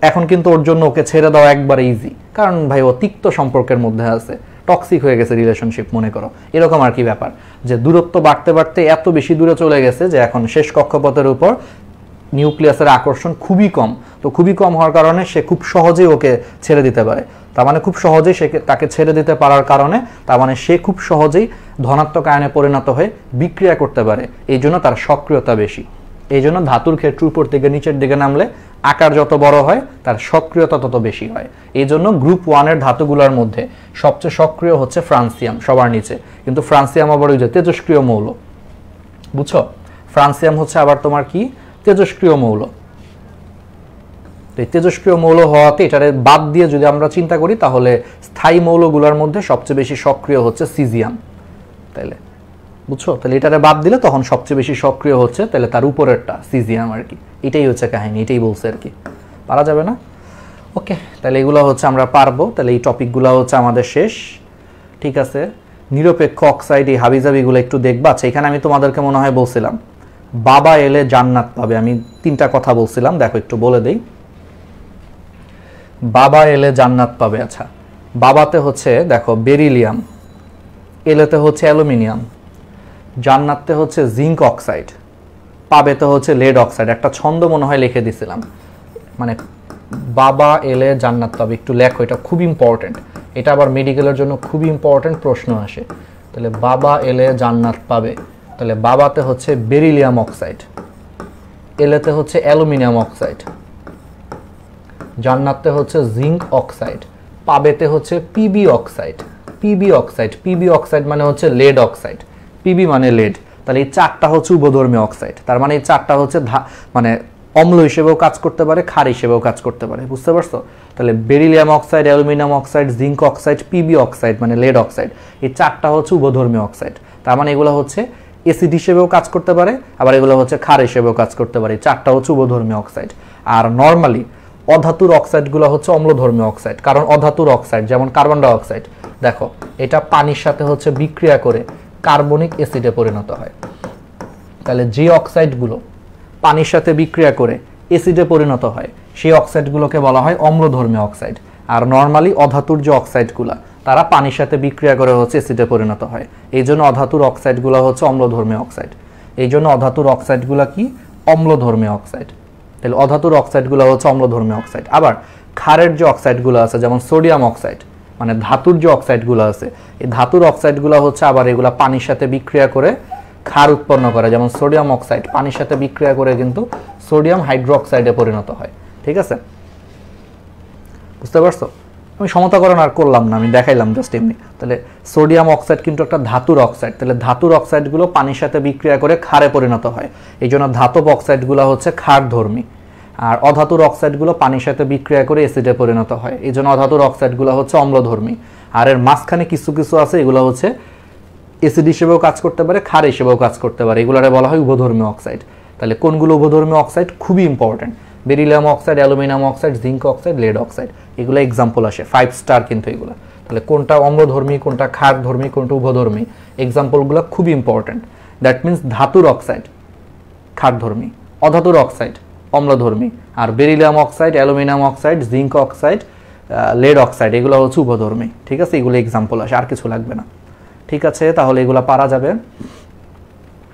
এখন কিন্তু ওর জন্য ওকে ছেড়ে দেওয়া একবারে ইজি, কারণ ভাই ও তিক্ত সম্পর্কের মধ্যে আছে, টক্সিক হয়ে গেছে রিলেশনশিপ, মনে করো এরকম আর কি ব্যাপার, যে দূরত্ব বাড়তে বাড়তে এত বেশি দূরে চলে গেছে যে এখন শেষ কক্ষপথের উপর নিউক্লিয়াসের আকর্ষণ খুবই কম। তো খুবই কম হওয়ার কারণে সে খুব সহজেই ওকে ছেড়ে দিতে পারে। তার মানে খুব সহজেই সে তাকে ছেড়ে দিতে পারার কারণে তার মানে সে খুব সহজেই ধনাত্মক আয়নে পরিণত হয়ে বিক্রিয়া করতে পারে, এই জন্য তার সক্রিয়তা বেশি। এই জন্য ধাতুর ক্ষেত্রে উপর থেকে নিচের দিকে নামলে আকার যত বড় হয় তার সক্রিয়তা তত বেশি হয়। এই জন্য গ্রুপ 1-এর ধাতুগুলোর মধ্যে সবচেয়ে সক্রিয় হচ্ছে ফ্রান্সিয়াম, সবার নিচে। কিন্তু ফ্রান্সিয়াম আবার ওই যে তেজস্ক্রিয় মৌল, বুঝছো? ফ্রান্সিয়াম হচ্ছে আবার তোমার কি তেজস্ক্রিয় মৌল। তো এই তেজস্ক্রিয় মৌল হওয়াতে এটারে বাদ দিয়ে যদি আমরা চিন্তা করি তাহলে স্থায়ী মৌলগুলোর মধ্যে সবচেয়ে বেশি সক্রিয় হচ্ছে সিজিয়াম, তাইলে বুঝছো? তাহলে এটারে বাদ দিলে তখন সবচেয়ে বেশি সক্রিয় হচ্ছে তাহলে তার উপরেরটা সিজিয়াম আর কি। এটাই হচ্ছে কাহিনী, এটাই বলছে আর কি। পারা যাবে না? ওকে, তাহলে এগুলো হচ্ছে আমরা পারবো। তাহলে এই টপিকগুলো হচ্ছে আমাদের শেষ, ঠিক আছে। নিরপেক্ষ অক্সাইড এই হাবিজাবিগুলো একটু দেখবা। আচ্ছা, এখানে আমি তোমাদেরকে মনে হয় বলছিলাম বাবা এলে জান্নাত পাবে, আমি 3টা কথা বলছিলাম, দেখো একটু বলে দেই। বাবা এলে জান্নাত পাবে। আচ্ছা, বাবাতে হচ্ছে দেখো বেরিলিয়াম, এলেতে হচ্ছে অ্যালুমিনিয়াম, জান্নাতে হচ্ছে জিঙ্ক অক্সাইড, পাবেতে হচ্ছে লেড অক্সাইড। একটা ছন্দ মনে হয় লিখে দিছিলাম, মানে বাবা এলে জান্নাত পাবে, একটু লেখো, এটা খুব ইম্পর্টেন্ট। এটা আবার মেডিকেলের জন্য খুব ইম্পর্টেন্ট প্রশ্ন আসে। তাহলে বাবা এলে জান্নাত পাবে, তাহলে বাবাতে হচ্ছে বেরিলিয়াম অক্সাইড, এলেতে হচ্ছে অ্যালুমিনিয়াম অক্সাইড, জান্নাতে হচ্ছে জিঙ্ক অক্সাইড, পাবেতে হচ্ছে PB oxide. PB oxide, PB oxide মানে হচ্ছে লেড অক্সাইড, পিবি মানে লেড। তাহলে এই 4টা হচ্ছে উভধর্মী অক্সাইড, তার মানে এই 4টা হচ্ছে মানে অম্ল হিসেবেও কাজ করতে পারে, ক্ষার হিসেবেও কাজ করতে পারে, বুঝতে পারছো? তাহলে beryllium oxide, aluminium oxide, zinc oxide, PB oxide মানে লেড অক্সাইড, এই 4টা হচ্ছে উভধর্মী অক্সাইড। তার মানে এগুলো হচ্ছে অ্যাসিড হিসেবেও কাজ করতে পারে, আবার এগুলো হচ্ছে ক্ষার হিসেবেও কাজ করতে পারে। 4টা হচ্ছে উভধর্মী অক্সাইড। আর নর্মালি অধাতুর অক্সাইডগুলো হচ্ছে অম্লধর্মী অক্সাইড, কারণ অধাতুর অক্সাইড যেমন কার্বন ডাই অক্সাইড, দেখো এটা পানির সাথে হচ্ছে বিক্রিয়া করে কার্বনিক অ্যাসিডে পরিণত হয়। তাহলে যে অক্সাইডগুলো পানির সাথে বিক্রিয়া করে অ্যাসিডে পরিণত হয় সেই অক্সাইডগুলোকে বলা হয় অম্লধর্মী অক্সাইড। আর নর্মালি অধাতুর যে অক্সাইডগুলো তারা পানির সাথে বিক্রিয়া করে হচ্ছে অ্যাসিডে পরিণত হয়, এই জন্য অধাতুর অক্সাইডগুলো হচ্ছে অম্লধর্মী অক্সাইড। এই জন্য অধাতুর অক্সাইডগুলো কি? অম্লধর্মী অক্সাইড। তাহলে অধাতুর অক্সাইডগুলো হচ্ছে অম্লধর্মী অক্সাইড। আবার ক্ষারের যে অক্সাইডগুলো আছে যেমন সোডিয়াম অক্সাইড, মানে ধাতুর যে অক্সাইডগুলো আছে, এই ধাতুর অক্সাইডগুলো হচ্ছে আবার এগুলা পানির সাথে বিক্রিয়া করে ক্ষার উৎপন্ন করে, যেমন সোডিয়াম অক্সাইড পানির সাথে বিক্রিয়া করে কিন্তু সোডিয়াম হাইড্রোক্সাইডে পরিণত হয়, ঠিক আছে? বুঝতে পারছো? আমি সমতাকরণ আর করলাম না, আমি দেখাইলাম জাস্ট এমনি। তাহলে সোডিয়াম অক্সাইড কিন্তু একটা ধাতুর অক্সাইড, তাহলে ধাতুর অক্সাইডগুলো পানির সাথে বিক্রিয়া করে ক্ষারে পরিণত হয়, এই জন্য ধাতব অক্সাইডগুলো হচ্ছে ক্ষারধর্মী। আর অধাতুর অক্সাইডগুলো পানির সাথে বিক্রিয়া করে অ্যাসিডে পরিণত হয়, এই জন্য অধাতুর অক্সাইডগুলো হচ্ছে অম্লধর্মী। আর এর মাঝখানে কিছু কিছু আছে, এগুলো হচ্ছে অ্যাসিড হিসেবেও কাজ করতে পারে, ক্ষার হিসেবেও কাজ করতে পারে, এগুলোরে বলা হয় উভধর্মী অক্সাইড। তাহলে কোনগুলো উভধর্মী অক্সাইড? খুবই important, beryllium oxide, aluminium oxide, zinc oxide, lead oxide, এগুলো এক্সাম্পল আসে 5 স্টার কিন্তু এগুলো। তাহলে কোনটা অম্লধর্মী, কোনটা ক্ষারধর্মী, কোনটা উভধর্মী, এক্সাম্পলগুলো খুব ইম্পর্টেন্ট। দ্যাট মিনস ধাতুর অক্সাইড ক্ষারধর্মী, অধাতুর অক্সাইড অম্লধর্মী, আর beryllium oxide, aluminium oxide, zinc oxide, lead oxide এগুলো হচ্ছে উভধর্মী, ঠিক আছে? এগুলো এক্সাম্পল আসে, আর কিছু লাগবে না, ঠিক আছে? তাহলে এগুলো পারা যাবে।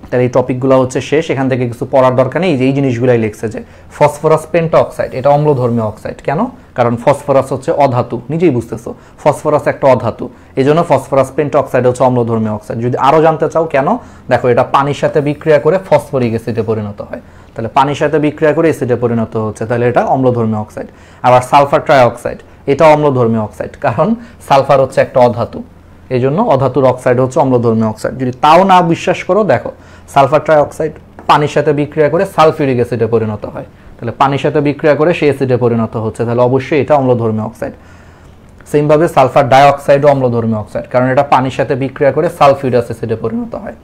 তাহলে এই টপিকগুলো হচ্ছে শেষ, এখান থেকে কিছু পড়ার দরকার নেই। এই জিনিসগুলাই লিখছে যে ফসফরাস পেন্টা অক্সাইড এটা অম্লধর্মী অক্সাইড, কেন? কারণ ফসফরাস হচ্ছে অধাতু, নিজেই বুঝতেছো ফসফরাস একটা অধাতু, এই জন্য ফসফরাস পেন্টা অক্সাইড হচ্ছে অম্লধর্মী অক্সাইড। যদি আরও জানতে চাও কেন, দেখো এটা পানির সাথে বিক্রিয়া করে ফসফরিক অ্যাসিডে পরিণত হয়, তাহলে পানির সাথে বিক্রিয়া করে অ্যাসিডে পরিণত হচ্ছে, তাহলে এটা অম্লধর্মী অক্সাইড। আবার সালফার ট্রাইঅক্সাইড এটা অম্লধর্মী অক্সাইড, কারণ সালফার হচ্ছে একটা অধাতু, এই জন্য অধাতুর অক্সাইড হচ্ছে অম্লধর্মী অক্সাইড। যদি তাও না বিশ্বাস করো, দেখো সালফার ট্রাইঅক্সাইড পানির সাথে বিক্রিয়া করে সালফিউরিক অ্যাসিডে পরিণত হয়, তাহলে পানির সাথে বিক্রিয়া করে সেই অ্যাসিডে পরিণত হচ্ছে, তাহলে অবশ্যই এটা অম্লধর্মী অক্সাইড। সেমভাবে সালফার ডাইঅক্সাইডও অম্লধর্মী অক্সাইড, কারণ এটা পানির সাথে বিক্রিয়া করে সালফিউরাস অ্যাসিডে পরিণত হয়।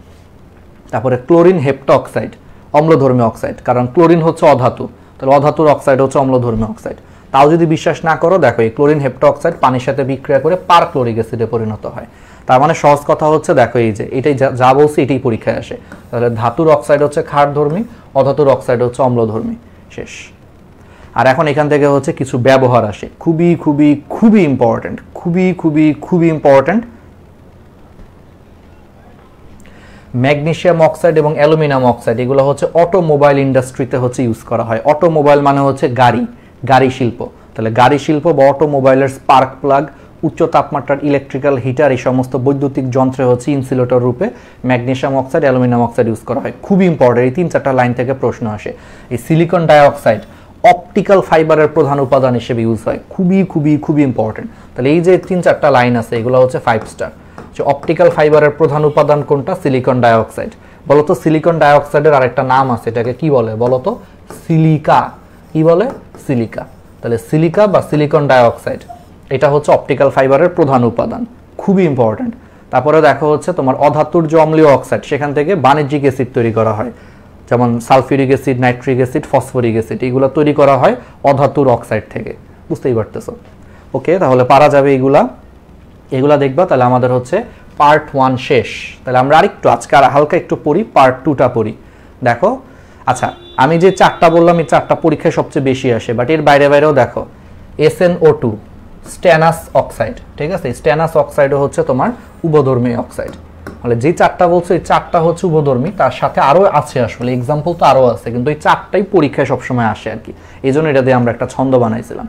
তারপরে ক্লোরিন হেপ্টাক্সাইড অম্লধর্মী অক্সাইড, কারণ ক্লোরিন হচ্ছে অধাতু, তাহলে অধাতুর অক্সাইড হচ্ছে অম্লধর্মী অক্সাইড। তাও যদি বিশ্বাস না করো, দেখো এই ক্লোরিন হেপ্টাক্সাইড পানির সাথে বিক্রিয়া করে পারক্লোরিক অ্যাসিডে পরিণত হয়। তার মানে সহজ কথা হচ্ছে, দেখো এই যে এটাই যা বলছি এটাই পরীক্ষায় আসে, তাহলে ধাতুর অক্সাইড হচ্ছে ক্ষারধর্মী, অধাতুর অক্সাইড হচ্ছে অম্লধর্মী, শেষ। আর এখন এখান থেকে হচ্ছে কিছু ব্যবহার আসে, খুবই খুবই খুবই ইম্পর্টেন্ট, খুবই খুবই খুবই ইম্পর্টেন্ট। ম্যাগনেসিয়াম অক্সাইড এবং অ্যালুমিনিয়াম অক্সাইড এগুলো হচ্ছে অটোমোবাইল ইন্ডাস্ট্রিতে হচ্ছে ইউজ করা হয়। অটোমোবাইল মানে হচ্ছে গাড়ি শিল্প, তাহলে গাড়ি শিল্প বা অটোমোবাইলের স্পার্ক প্লাগ, উচ্চ তাপমাত্রার ইলেকট্রিক্যাল হিটার, এই সমস্ত বৈদ্যুতিক যন্ত্রে হচ্ছে ইনসুলেটর রূপে magnesium oxide, aluminium oxide use করা হয়। খুবই ইম্পর্টেন্ট, এই 3-4টা লাইন থেকে প্রশ্ন আসে। এই সিলিকন ডাইঅক্সাইড অপটিক্যাল ফাইবারের প্রধান উপাদান হিসেবে ইউজ হয়, খুবই খুবই খুবই ইম্পর্টেন্ট। তাহলে এই যে 3-4টা লাইন আছে এগুলো হচ্ছে 5 স্টার। যে অপটিক্যাল ফাইবারের প্রধান উপাদান কোনটা? Silicon dioxide. বলতো সিলিকন ডাইঅক্সাইডের আরেকটা নাম আছে, এটাকে কি বলে বলতো? সিলিকা। কি বলে? সিলিকা। তাহলে সিলিকা বা সিলিকন ডাইঅক্সাইড এটা হচ্ছে অপটিক্যাল ফাইবারের প্রধান উপাদান, খুবই ইম্পর্টেন্ট। তারপরে দেখো হচ্ছে তোমার অধাতুর যে অম্লীয় অক্সাইড সেখান থেকে বাণিজ্যিক অ্যাসিড তৈরি করা হয়, যেমন sulphuric acid, nitric acid, phosphoric acid, এগুলো তৈরি করা হয় অধাতুর অক্সাইড থেকে, বুঝতেই পারতেছো। ওকে, তাহলে পারা যাবে এগুলা দেখবা। তাহলে আমাদের হচ্ছে পার্ট 1 শেষ। তাহলে আমরা আরেকটু আজকে আর হালকা একটু পড়ি, পার্ট 2টা পড়ি। দেখো আচ্ছা, আমি যে 4টা বললাম এই 4টা পরীক্ষায় সবচেয়ে বেশি আসে, বাট এর বাইরেও দেখো SnO2 স্ট্যানাস অক্সাইড, ঠিক আছে, স্ট্যানাস অক্সাইডও হচ্ছে তোমার উভধর্মী অক্সাইড। মানে যে 4টা বলছো এই 4টা হচ্ছে উভধর্মী, তার সাথে আরো আছে, আসলে এক্সাম্পল তো আরো আছে, কিন্তু এই 4টাই পরীক্ষায় সবসময় আসে আর কি, এই জন্য এটা দিয়ে আমরা একটা ছন্দ বানাইছিলাম।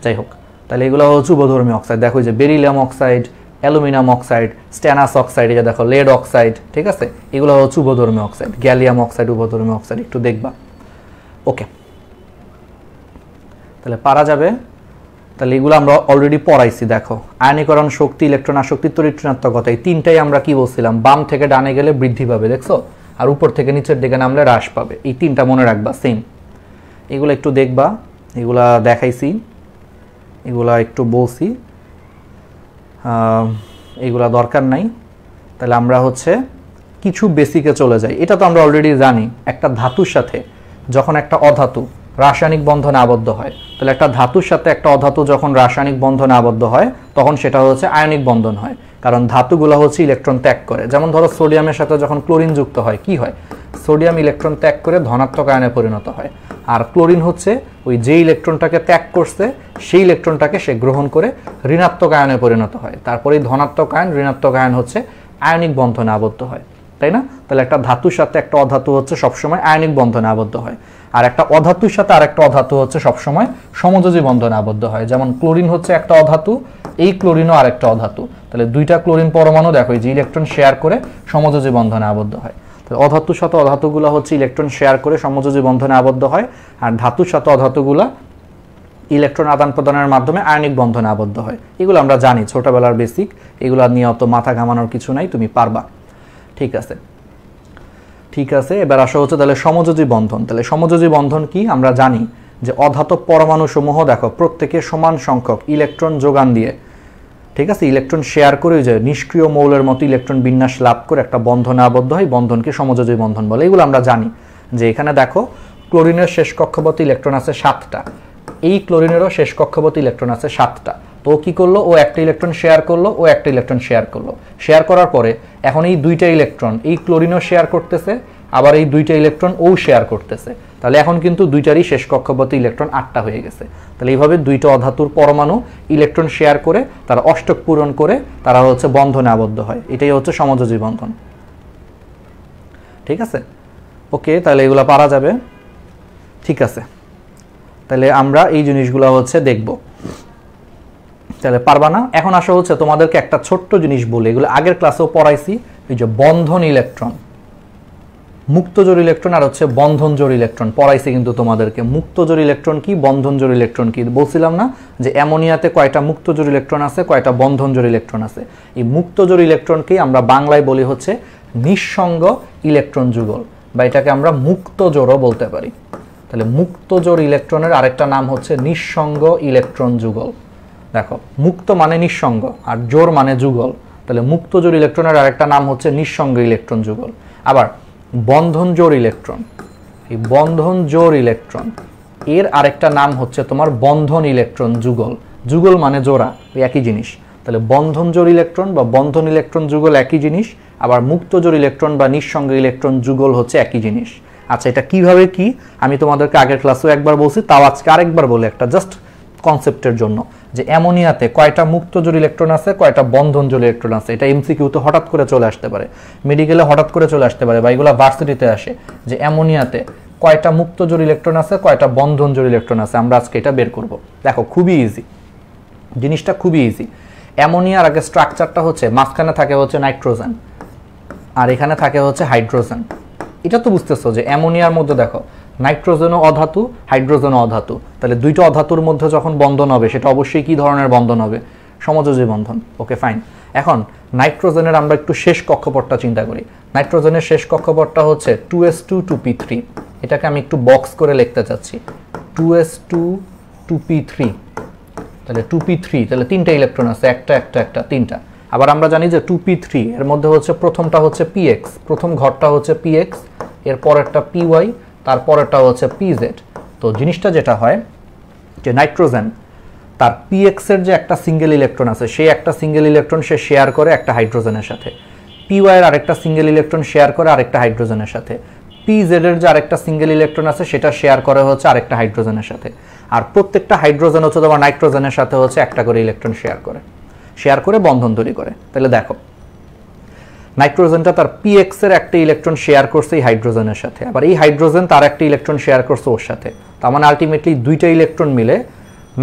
যাই হোক, তাহলে এগুলো হচ্ছে উভধর্মী অক্সাইড। দেখো যে beryllium oxide, aluminium oxide, stannous oxide, এটা দেখো লেড অক্সাইড, ঠিক আছে, এগুলো হচ্ছে উভধর্মী অক্সাইড। গ্যালিয়াম অক্সাইড উভধর্মী অক্সাইড, একটু দেখবা। ওকে, তাহলে পারা যাবে। তাহলে এগুলো আমরা অলরেডি পড়াইছি। দেখো আয়নীকরণ শক্তি, ইলেকট্রন আসক্তি, তড়িৎ ঋণাত্মকতা, এই তিনটাই আমরা কি বলছিলাম, বাম থেকে ডানে গেলে বৃদ্ধি পাবে, দেখছো, আর উপর থেকে নিচের দিকে নামলে হ্রাস পাবে। এই তিনটা মনে রাখবা, সেম। এগুলো একটু দেখবা, এগুলা দেখাইছি, এগুলা একটু বলছি, এগুলা দরকার নাই। তাহলে আমরা হচ্ছে কিছু বেসিকে চলে যাই। এটা তো আমরা অলরেডি জানি, একটা ধাতুর সাথে যখন একটা অধাতু রাসায়নিক বন্ধনে আবদ্ধ হয়, তাহলে একটা ধাতুর সাথে একটা অধাতু যখন রাসায়নিক বন্ধনে আবদ্ধ হয় তখন সেটা হচ্ছে আয়নিক বন্ধন হয়, কারণ ধাতুগুলো হচ্ছে ইলেকট্রন ত্যাগ করে। যেমন ধরো সোডিয়ামের সাথে যখন ক্লোরিন যুক্ত হয় কি হয়, সোডিয়াম ইলেকট্রন ত্যাগ করে ধনাত্মক আয়নে পরিণত হয়, আর ক্লোরিন হচ্ছে ওই যে ইলেকট্রনটাকে ত্যাগ করছে সেই ইলেকট্রনটাকে সে গ্রহণ করে ঋণাত্মক আয়নে পরিণত হয়। তারপরে ধনাত্মক আয়ন, ঋণাত্মক আয়ন হচ্ছে আয়নিক বন্ধনে আবদ্ধ হয়, তাই না? তাহলে একটা ধাতুর সাথে একটা অধাতু হচ্ছে সবসময় আয়নিক বন্ধনে আবদ্ধ হয়, আর একটা অধাতুর সাথে আরেকটা অধাতু হচ্ছে সবসময় সমযোজী বন্ধনে আবদ্ধ হয়। যেমন ক্লোরিন হচ্ছে একটা অধাতু, এই ক্লোরিনও আরেকটা অধাতু, তাহলে দুইটা ক্লোরিন পরমাণু দেখো যে ইলেকট্রন শেয়ার করে সমযোজী বন্ধনে আবদ্ধ হয়। তাহলে অধাতুর সাথে অধাতুগুলো হচ্ছে ইলেকট্রন শেয়ার করে সমযোজী বন্ধনে আবদ্ধ হয়, আর ধাতুর সাথে অধাতুগুলা ইলেকট্রন আদান প্রদানের মাধ্যমে আয়নিক বন্ধনে আবদ্ধ হয়। এগুলো আমরা জানি, ছোটবেলার বেসিক, এগুলো নিয়ে অত মাথা ঘামানোর কিছু নাই, তুমি পারবা। ঠিক আছে, ঠিক আছে। এবার আসা হচ্ছে তাহলে সমযোজী বন্ধন। তাহলে সমযোজী বন্ধন কি আমরা জানি যে অধাতব পরমাণু সমূহ দেখো প্রত্যেকে সমান সংখ্যক ইলেকট্রন যোগান দিয়ে, ঠিক আছে, ইলেকট্রন শেয়ার করে যে নিষ্ক্রিয় মৌলের মতো ইলেকট্রন বিন্যাস লাভ করে একটা বন্ধনে আবদ্ধ হয়, বন্ধনকে সমযোজী বন্ধন বলে। এগুলো আমরা জানি যে এখানে দেখো ক্লোরিনের শেষ কক্ষপথে ইলেকট্রন আছে 7টা, এই ক্লোরিনেরও শেষ কক্ষপথে ইলেকট্রন আছে 7টা। তো কি করলো, ও একটা ইলেকট্রন শেয়ার করলো, ও একটা ইলেকট্রন শেয়ার করলো। শেয়ার করার পরে এখন এই দুইটা ইলেকট্রন এই ক্লোরিনও শেয়ার করতেছে, আবার এই দুইটা ইলেকট্রন ও শেয়ার করতেছে। তাহলে এখন কিন্তু দুইটারই শেষ কক্ষপথে ইলেকট্রন 8টা হয়ে গেছে। তাহলে এইভাবে দুইটা অধাতুর পরমাণু ইলেকট্রন শেয়ার করে তারা অষ্টক পূরণ করে তারা হচ্ছে বন্ধনে আবদ্ধ হয়, এটাই হচ্ছে সমযোজী বন্ধন। ঠিক আছে, ওকে, তাহলে এগুলো পারা যাবে। ঠিক আছে, তাহলে আমরা এই জিনিসগুলো হচ্ছে দেখব। তাহলে পারবা না? এখন আসা হচ্ছে তোমাদেরকে একটা ছোট্ট জিনিস বলে, এগুলো আগের ক্লাসেও পড়াইছি, এই যে বন্ধন ইলেকট্রন, মুক্তজোড় ইলেকট্রন আর হচ্ছে বন্ধন জোড় ইলেকট্রন পড়াইছি কিন্তু তোমাদেরকে। মুক্তজোড় ইলেকট্রন কি, বন্ধন জোড় ইলেকট্রন কি বলছিলাম না, যে অ্যামোনিয়াতে কয়টা মুক্তজোড় ইলেকট্রন আছে, কয়টা বন্ধন জোড় ইলেকট্রন আছে। এই মুক্তজোড় ইলেকট্রনকেই আমরা বাংলায় বলি হচ্ছে নিঃসঙ্গ ইলেকট্রন যুগল, বা এটাকে আমরা মুক্তজোড়ও বলতে পারি। তাহলে মুক্তজোড় ইলেকট্রনের আরেকটা নাম হচ্ছে নিঃসঙ্গ ইলেকট্রন যুগল। দেখো মুক্ত মানে নিঃসঙ্গ আর জোড় মানে যুগল, তাহলে মুক্তজোড় ইলেকট্রনের আরেকটা নাম হচ্ছে নিঃসঙ্গ ইলেকট্রন যুগল। আবার বন্ধন জোড় ইলেকট্রন, এই বন্ধন জোড় ইলেকট্রন এর আরেকটা নাম হচ্ছে তোমার বন্ধন ইলেকট্রন যুগল। যুগল মানে জোড়া, একই জিনিস। তাহলে বন্ধন জোড় ইলেকট্রন বা বন্ধন ইলেকট্রন যুগল একই জিনিস, আবার মুক্তজোড় ইলেকট্রন বা নিঃসঙ্গ ইলেকট্রন যুগল হচ্ছে একই জিনিস। আচ্ছা, এটা কিভাবে কি আমি তোমাদেরকে আগের ক্লাসেও একবার বলছি, তাও আজকে আরেকবার বলে একটা জাস্ট কনসেপ্টের জন্য, যে অ্যামোনিয়াতে কয়টা মুক্তজোড় ইলেকট্রন আছে, কয়টা বন্ধন জোড় ইলেকট্রন আছে। এটা এমসিকিউতে হঠাৎ করে চলে আসতে পারে, মেডিকেলে হঠাৎ করে চলে আসতে পারে, বা এগুলো ভার্সিটিতে আসে, যে অ্যামোনিয়াতে কয়টা মুক্তজোড় ইলেকট্রন আছে, কয়টা বন্ধন জোড় ইলেকট্রন আছে। আমরা আজকে এটা বের করব। দেখো খুবই ইজি, জিনিসটা খুবই ইজি। অ্যামোনিয়ার আগে স্ট্রাকচারটা হচ্ছে মাঝখানে থাকে হচ্ছে নাইট্রোজেন, আর এখানে থাকে হচ্ছে হাইড্রোজেন। এটা তো বুঝতেছো যে অ্যামোনিয়ার মধ্যে দেখো নাইট্রোজেনও অধাতু, হাইড্রোজেনও অধাতু। তাহলে দুইটা অধাতুর মধ্যে যখন বন্ধন হবে সেটা অবশ্যই কি ধরনের বন্ধন হবে, সমযোজী বন্ধন। Okay fine. এখন নাইট্রোজেনের আমরা একটু শেষ কক্ষপথটা চিন্তা করি। নাইট্রোজেনের শেষ কক্ষপথটা হচ্ছে 2s2 2p3। এটাকে আমি একটু বক্স করে লিখতে চাচ্ছি, 2s2 2p3, তাহলে 2p3, তাহলে তিনটা ইলেকট্রন আছে, একটা তিনটা। আবার আমরা জানি যে 2p3 এর মধ্যে হচ্ছে প্রথমটা হচ্ছে px, প্রথম ঘরটা হচ্ছে px, এর পরেরটা py, তারপরেরটা হচ্ছে pz। তো জিনিসটা যেটা হয় যে নাইট্রোজেন তার px এর যে একটা সিঙ্গেল ইলেকট্রন আছে, সেই একটা সিঙ্গেল ইলেকট্রন সে শেয়ার করে একটা হাইড্রোজেনের সাথে, py এর আরেকটা সিঙ্গেল ইলেকট্রন শেয়ার করে আরেকটা হাইড্রোজেনের সাথে, pz এর যে আরেকটা সিঙ্গেল ইলেকট্রন আছে সেটা শেয়ার করে হচ্ছে আরেকটা হাইড্রোজেনের সাথে। আর প্রত্যেকটা হাইড্রোজেন হচ্ছে তোমার নাইট্রোজেনের সাথে হচ্ছে একটা করে ইলেকট্রন শেয়ার করে বন্ধন তৈরি করে। তাহলে দেখো নাইট্রোজেনটা তার px এর একটা ইলেকট্রন শেয়ার করছে এই হাইড্রোজেনের সাথে, আবার এই হাইড্রোজেন তার একটা ইলেকট্রন শেয়ার করছে ওর সাথে। তার মানে আলটিমেটলি দুইটা ইলেকট্রন মিলে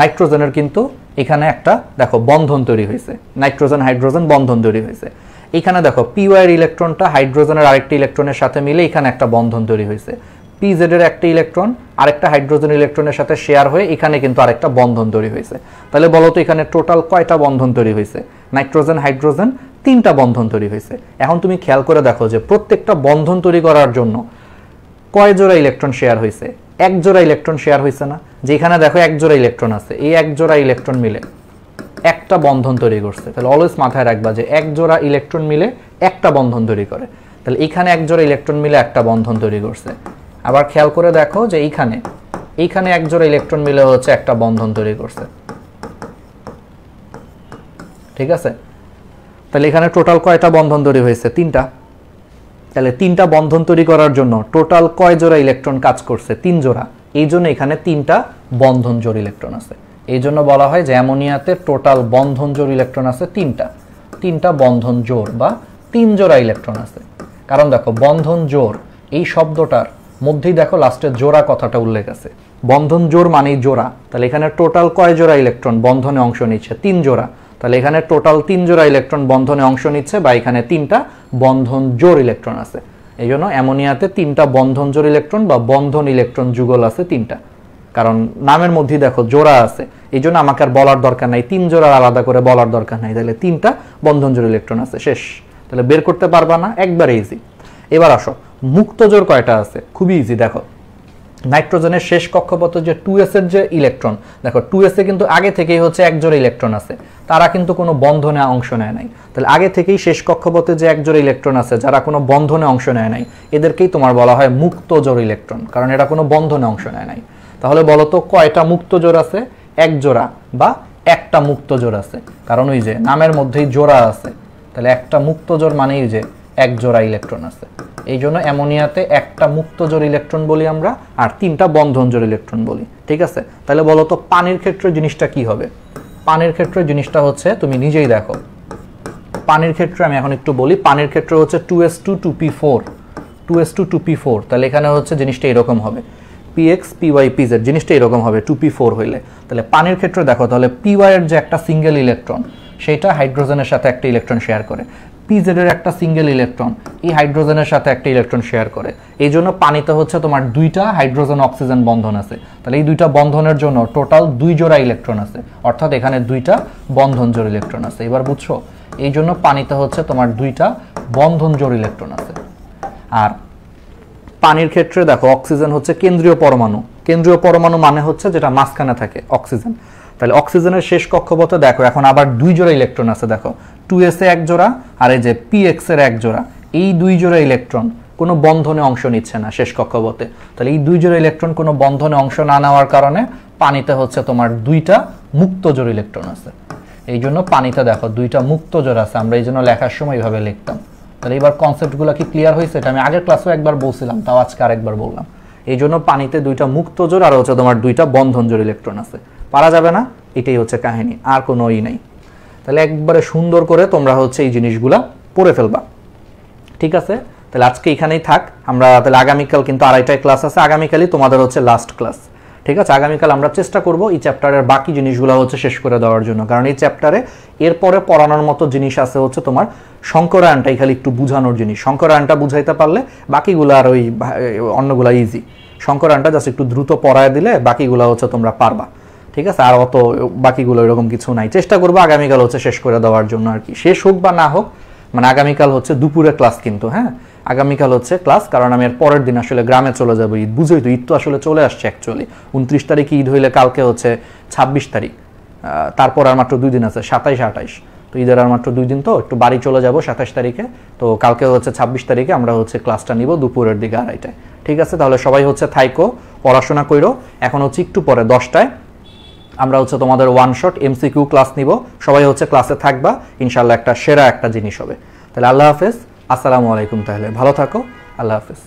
নাইট্রোজেনের কিন্তু এখানে একটা দেখো বন্ধন তৈরি হয়েছে, নাইট্রোজেন হাইড্রোজেন বন্ধন তৈরি হয়েছে। এখানে দেখো py এর ইলেকট্রনটা হাইড্রোজেনের আরেকটা ইলেকট্রনের সাথে মিলে এখানে একটা বন্ধন তৈরি হয়েছে, pz এর একটা ইলেকট্রন আরেকটা হাইড্রোজেন ইলেকট্রনের সাথে শেয়ার হয়ে এখানে কিন্তু আরেকটা বন্ধন তৈরি হয়েছে। তাহলে বলো তো এখানে টোটাল কয়টা বন্ধন তৈরি হয়েছে? নাইট্রোজেন হাইড্রোজেন তিনটা বন্ধন তৈরি হয়েছে। এখন তুমি খেয়াল করে দেখো যে প্রত্যেকটা বন্ধন তৈরি করার জন্য কয় জোড়া ইলেকট্রন শেয়ার হয়েছে? এক জোড়া ইলেকট্রন শেয়ার হয়েছে না? যে এখানে দেখো এক জোড়া ইলেকট্রন আছে, এই এক জোড়া ইলেকট্রন মিলে একটা বন্ধন তৈরি করছে। তাহলে অলওয়েজ মাথায় রাখবা যে এক জোড়া ইলেকট্রন মিলে একটা বন্ধন তৈরি করে। তাহলে এখানে এক জোড়া ইলেকট্রন মিলে একটা বন্ধন তৈরি করছে। আবার খেয়াল করে দেখো যে এইখানে এক জোড়া ইলেকট্রন মিলে হচ্ছে একটা বন্ধন তৈরি করছে, ঠিক আছে? তাহলে এখানে টোটাল কয়টা বন্ধন তৈরি হয়েছে? তিনটা। তাহলে তিনটা বন্ধন তৈরি করার জন্য টোটাল কয় জোড়া ইলেকট্রন কাজ করছে? তিন জোড়া। এই জন্য এখানে তিনটা বন্ধন জোড় ইলেকট্রন আছে। এই জন্য বলা হয় যে অ্যামোনিয়াতে টোটাল বন্ধন জোড় ইলেকট্রন আছে তিনটা বন্ধন জোড় বা তিন জোড়া ইলেকট্রন আছে। কারণ দেখো বন্ধন জোড় এই শব্দটার মধ্যেই দেখো লাস্টে জোড়া কথাটা উল্লেখ আছে। বন্ধন জোড় মানেই জোড়া। তাহলে এখানে টোটাল কয় জোড়া ইলেকট্রন বন্ধনে অংশ নিচ্ছে? তিন জোড়া। তাহলে এখানে টোটাল তিন জোড়া ইলেকট্রন বন্ধনে অংশ নিচ্ছে বা এখানে তিনটা বন্ধন জোড় ইলেকট্রন আছে। এই জন্য অ্যামোনিয়াতে তিনটা বন্ধন জোড় ইলেকট্রন বা বন্ধন ইলেকট্রন যুগল আছে তিনটা। কারণ নামের মধ্যেই দেখো জোড়া আছে, এই জন্য আমাকে আর বলার দরকার নাই, তিন জোড়া আলাদা করে বলার দরকার নাই। তাহলে তিনটা বন্ধন জোড় ইলেকট্রন আছে, শেষ। তাহলে বের করতে পারবা না, একবারে ইজি। এবার আসো মুক্ত জোড় কয়টা আছে? খুবই ইজি। দেখো নাইট্রোজেনের শেষ কক্ষপথে যে 2s এর যে ইলেকট্রন, দেখো 2s এ কিন্তু আগে থেকেই হচ্ছে এক জোড়া ইলেকট্রন আছে, তারা কিন্তু কোনো বন্ধনে অংশ নেয় নাই। তাহলে আগে থেকেই শেষ কক্ষপথে যে এক জোড়া ইলেকট্রন আছে যারা কোনো বন্ধনে অংশ নেয় নাই, এদেরকেই তোমার বলা হয় মুক্ত জোড় ইলেকট্রন, কারণ এরা কোনো বন্ধনে অংশ নেয় নাই। তাহলে বলো তো কয়টা মুক্ত জোড় আছে? এক জোড়া বা একটা মুক্ত জোড় আছে, কারণ ওই যে নামের মধ্যেই জোড়া আছে। তাহলে একটা মুক্ত জোড় মানেই যে এক জোড়া ইলেকট্রন আছে। এই জন্য অ্যামোনিয়াতে একটা মুক্ত জোড় ইলেকট্রন বলি আমরা, আর তিনটা বন্ধন জোড় ইলেকট্রন বলি, ঠিক আছে? তাহলে বলো তো পানির ক্ষেত্রে জিনিসটা কি হবে? পানির ক্ষেত্রে জিনিসটা হচ্ছে তুমি নিজেই দেখো। পানির ক্ষেত্রে আমি এখন একটু বলি। পানির ক্ষেত্রে হচ্ছে 2s2 2p4, 2s2 2p4। তাহলে এখানে হচ্ছে জিনিসটা এরকম হবে, px py pz, জিনিসটা এরকম হবে 2p4 হইলে। তাহলে পানির ক্ষেত্রে দেখো, তাহলে py এর যে একটা সিঙ্গেল ইলেকট্রন সেটা হাইড্রোজেনের সাথে একটা ইলেকট্রন শেয়ার করে, pz এর একটা সিঙ্গেল ইলেকট্রন এই হাইড্রোজেনের সাথে একটা ইলেকট্রন শেয়ার করে। এই জন্য পানিতে হচ্ছে তোমার দুইটা হাইড্রোজেন অক্সিজেন বন্ধন আছে। তাহলে এই দুইটা বন্ধনের জন্য টোটাল দুই জোড়া ইলেকট্রন আছে, অর্থাৎ এখানে দুইটা বন্ধন জোড় ইলেকট্রন আছে। এবার বুঝছো? এই জন্য পানিতে হচ্ছে তোমার দুইটা বন্ধন জোড় ইলেকট্রন আছে। আর পানির ক্ষেত্রে দেখো অক্সিজেন হচ্ছে কেন্দ্রীয় পরমাণু। কেন্দ্রীয় পরমাণু মানে হচ্ছে যেটা মাঝখানে থাকে, অক্সিজেন। তাহলে অক্সিজেনের শেষ কক্ষপথে দেখো এখন আবার দুই জোড়া ইলেকট্রন আছে। দেখো 2s এ এক জোড়া আর এই যে px এর এক জোড়া, এই দুই জোড়া ইলেকট্রন কোনো বন্ধনে অংশ নিচ্ছে না শেষ কক্ষপথে। তাহলে এই দুই জোড়া ইলেকট্রন কোনো বন্ধনে অংশ না নেওয়ার কারণে পানিতে হচ্ছে তোমার দুইটা মুক্ত জোড় ইলেকট্রন আছে। এই জন্য পানিতে দেখো দুইটা মুক্ত জোড় আছে। আমরা এই জন্য লেখার সময় এইভাবে লিখতাম। তাহলে এবার কনসেপ্টগুলো কি ক্লিয়ার হয়েছে? এটা আমি আগের ক্লাসেও একবার বলছিলাম, তাও আজকে আরেকবার বললাম। এই জন্য পানিতে দুইটা মুক্ত জোড় আর হচ্ছে তোমার দুইটা বন্ধন জোড় ইলেকট্রন আছে। পারা যাবে না, এটাই হচ্ছে কাহিনী, আর কোনো নেই। তাহলে একবারে সুন্দর করে তোমরা হচ্ছে এই জিনিসগুলা পড়ে ফেলবা, ঠিক আছে? তাহলে আজকে এখানেই থাক। আমরা তাহলে আগামীকাল কিন্তু আড়াইটায় ক্লাস আছে, আগামীকালই তোমাদের হচ্ছে লাস্ট ক্লাস, ঠিক আছে? আগামীকাল আমরা চেষ্টা করব এই চ্যাপ্টারের বাকি জিনিসগুলো হচ্ছে শেষ করে দেওয়ার জন্য, কারণ এই চ্যাপ্টারে এরপরে পড়ানোর মতো জিনিস আছে হচ্ছে তোমার সংকরায়নটাই খালি একটু বুঝানোর জিনিস। সংকরায়নটা বুঝাইতে পারলে বাকিগুলো আর ওই অন্যগুলা ইজি। সংকরায়নটা জাস্ট একটু দ্রুত পড়ায় দিলে বাকিগুলো হচ্ছে তোমরা পারবা, ঠিক আছে? আর অত বাকিগুলো এরকম কিছু নাই। চেষ্টা করবো আগামীকাল হচ্ছে শেষ করে দেওয়ার জন্য আর কি। শেষ হোক বা না হোক, মানে আগামীকাল হচ্ছে দুপুরে ক্লাস কিন্তু, হ্যাঁ আগামীকাল হচ্ছে ক্লাস, কারণ আমি এর পরের দিন আসলে গ্রামে চলে যাবো। ঈদ বুঝোই তো, ঈদ তো আসলে চলে আসছে অ্যাকচুয়ালি। 29 তারিখে ঈদ হইলে কালকে হচ্ছে 26 তারিখ, তারপর আর মাত্র 2 দিন আছে, 27 28। তো ঈদের আর মাত্র 2 দিন, তো একটু বাড়ি চলে যাব 27 তারিখে। তো কালকে হচ্ছে 26 তারিখে আমরা হচ্ছে ক্লাসটা নিব দুপুরের দিকে 2:30টায়। ঠিক আছে, তাহলে সবাই হচ্ছে থাইকো, পড়াশোনা করো। এখন হচ্ছে একটু পরে 10টায় আমরা হচ্ছে তোমাদের ওয়ান শট এমসিকিউ ক্লাস নিব। সবাই হচ্ছে ক্লাসে থাকবা, ইনশাল্লাহ একটা সেরা একটা জিনিস হবে। তাহলে আল্লাহ হাফেজ, আসসালামু আলাইকুম। তাহলে ভালো থাকো, আল্লাহ হাফেজ।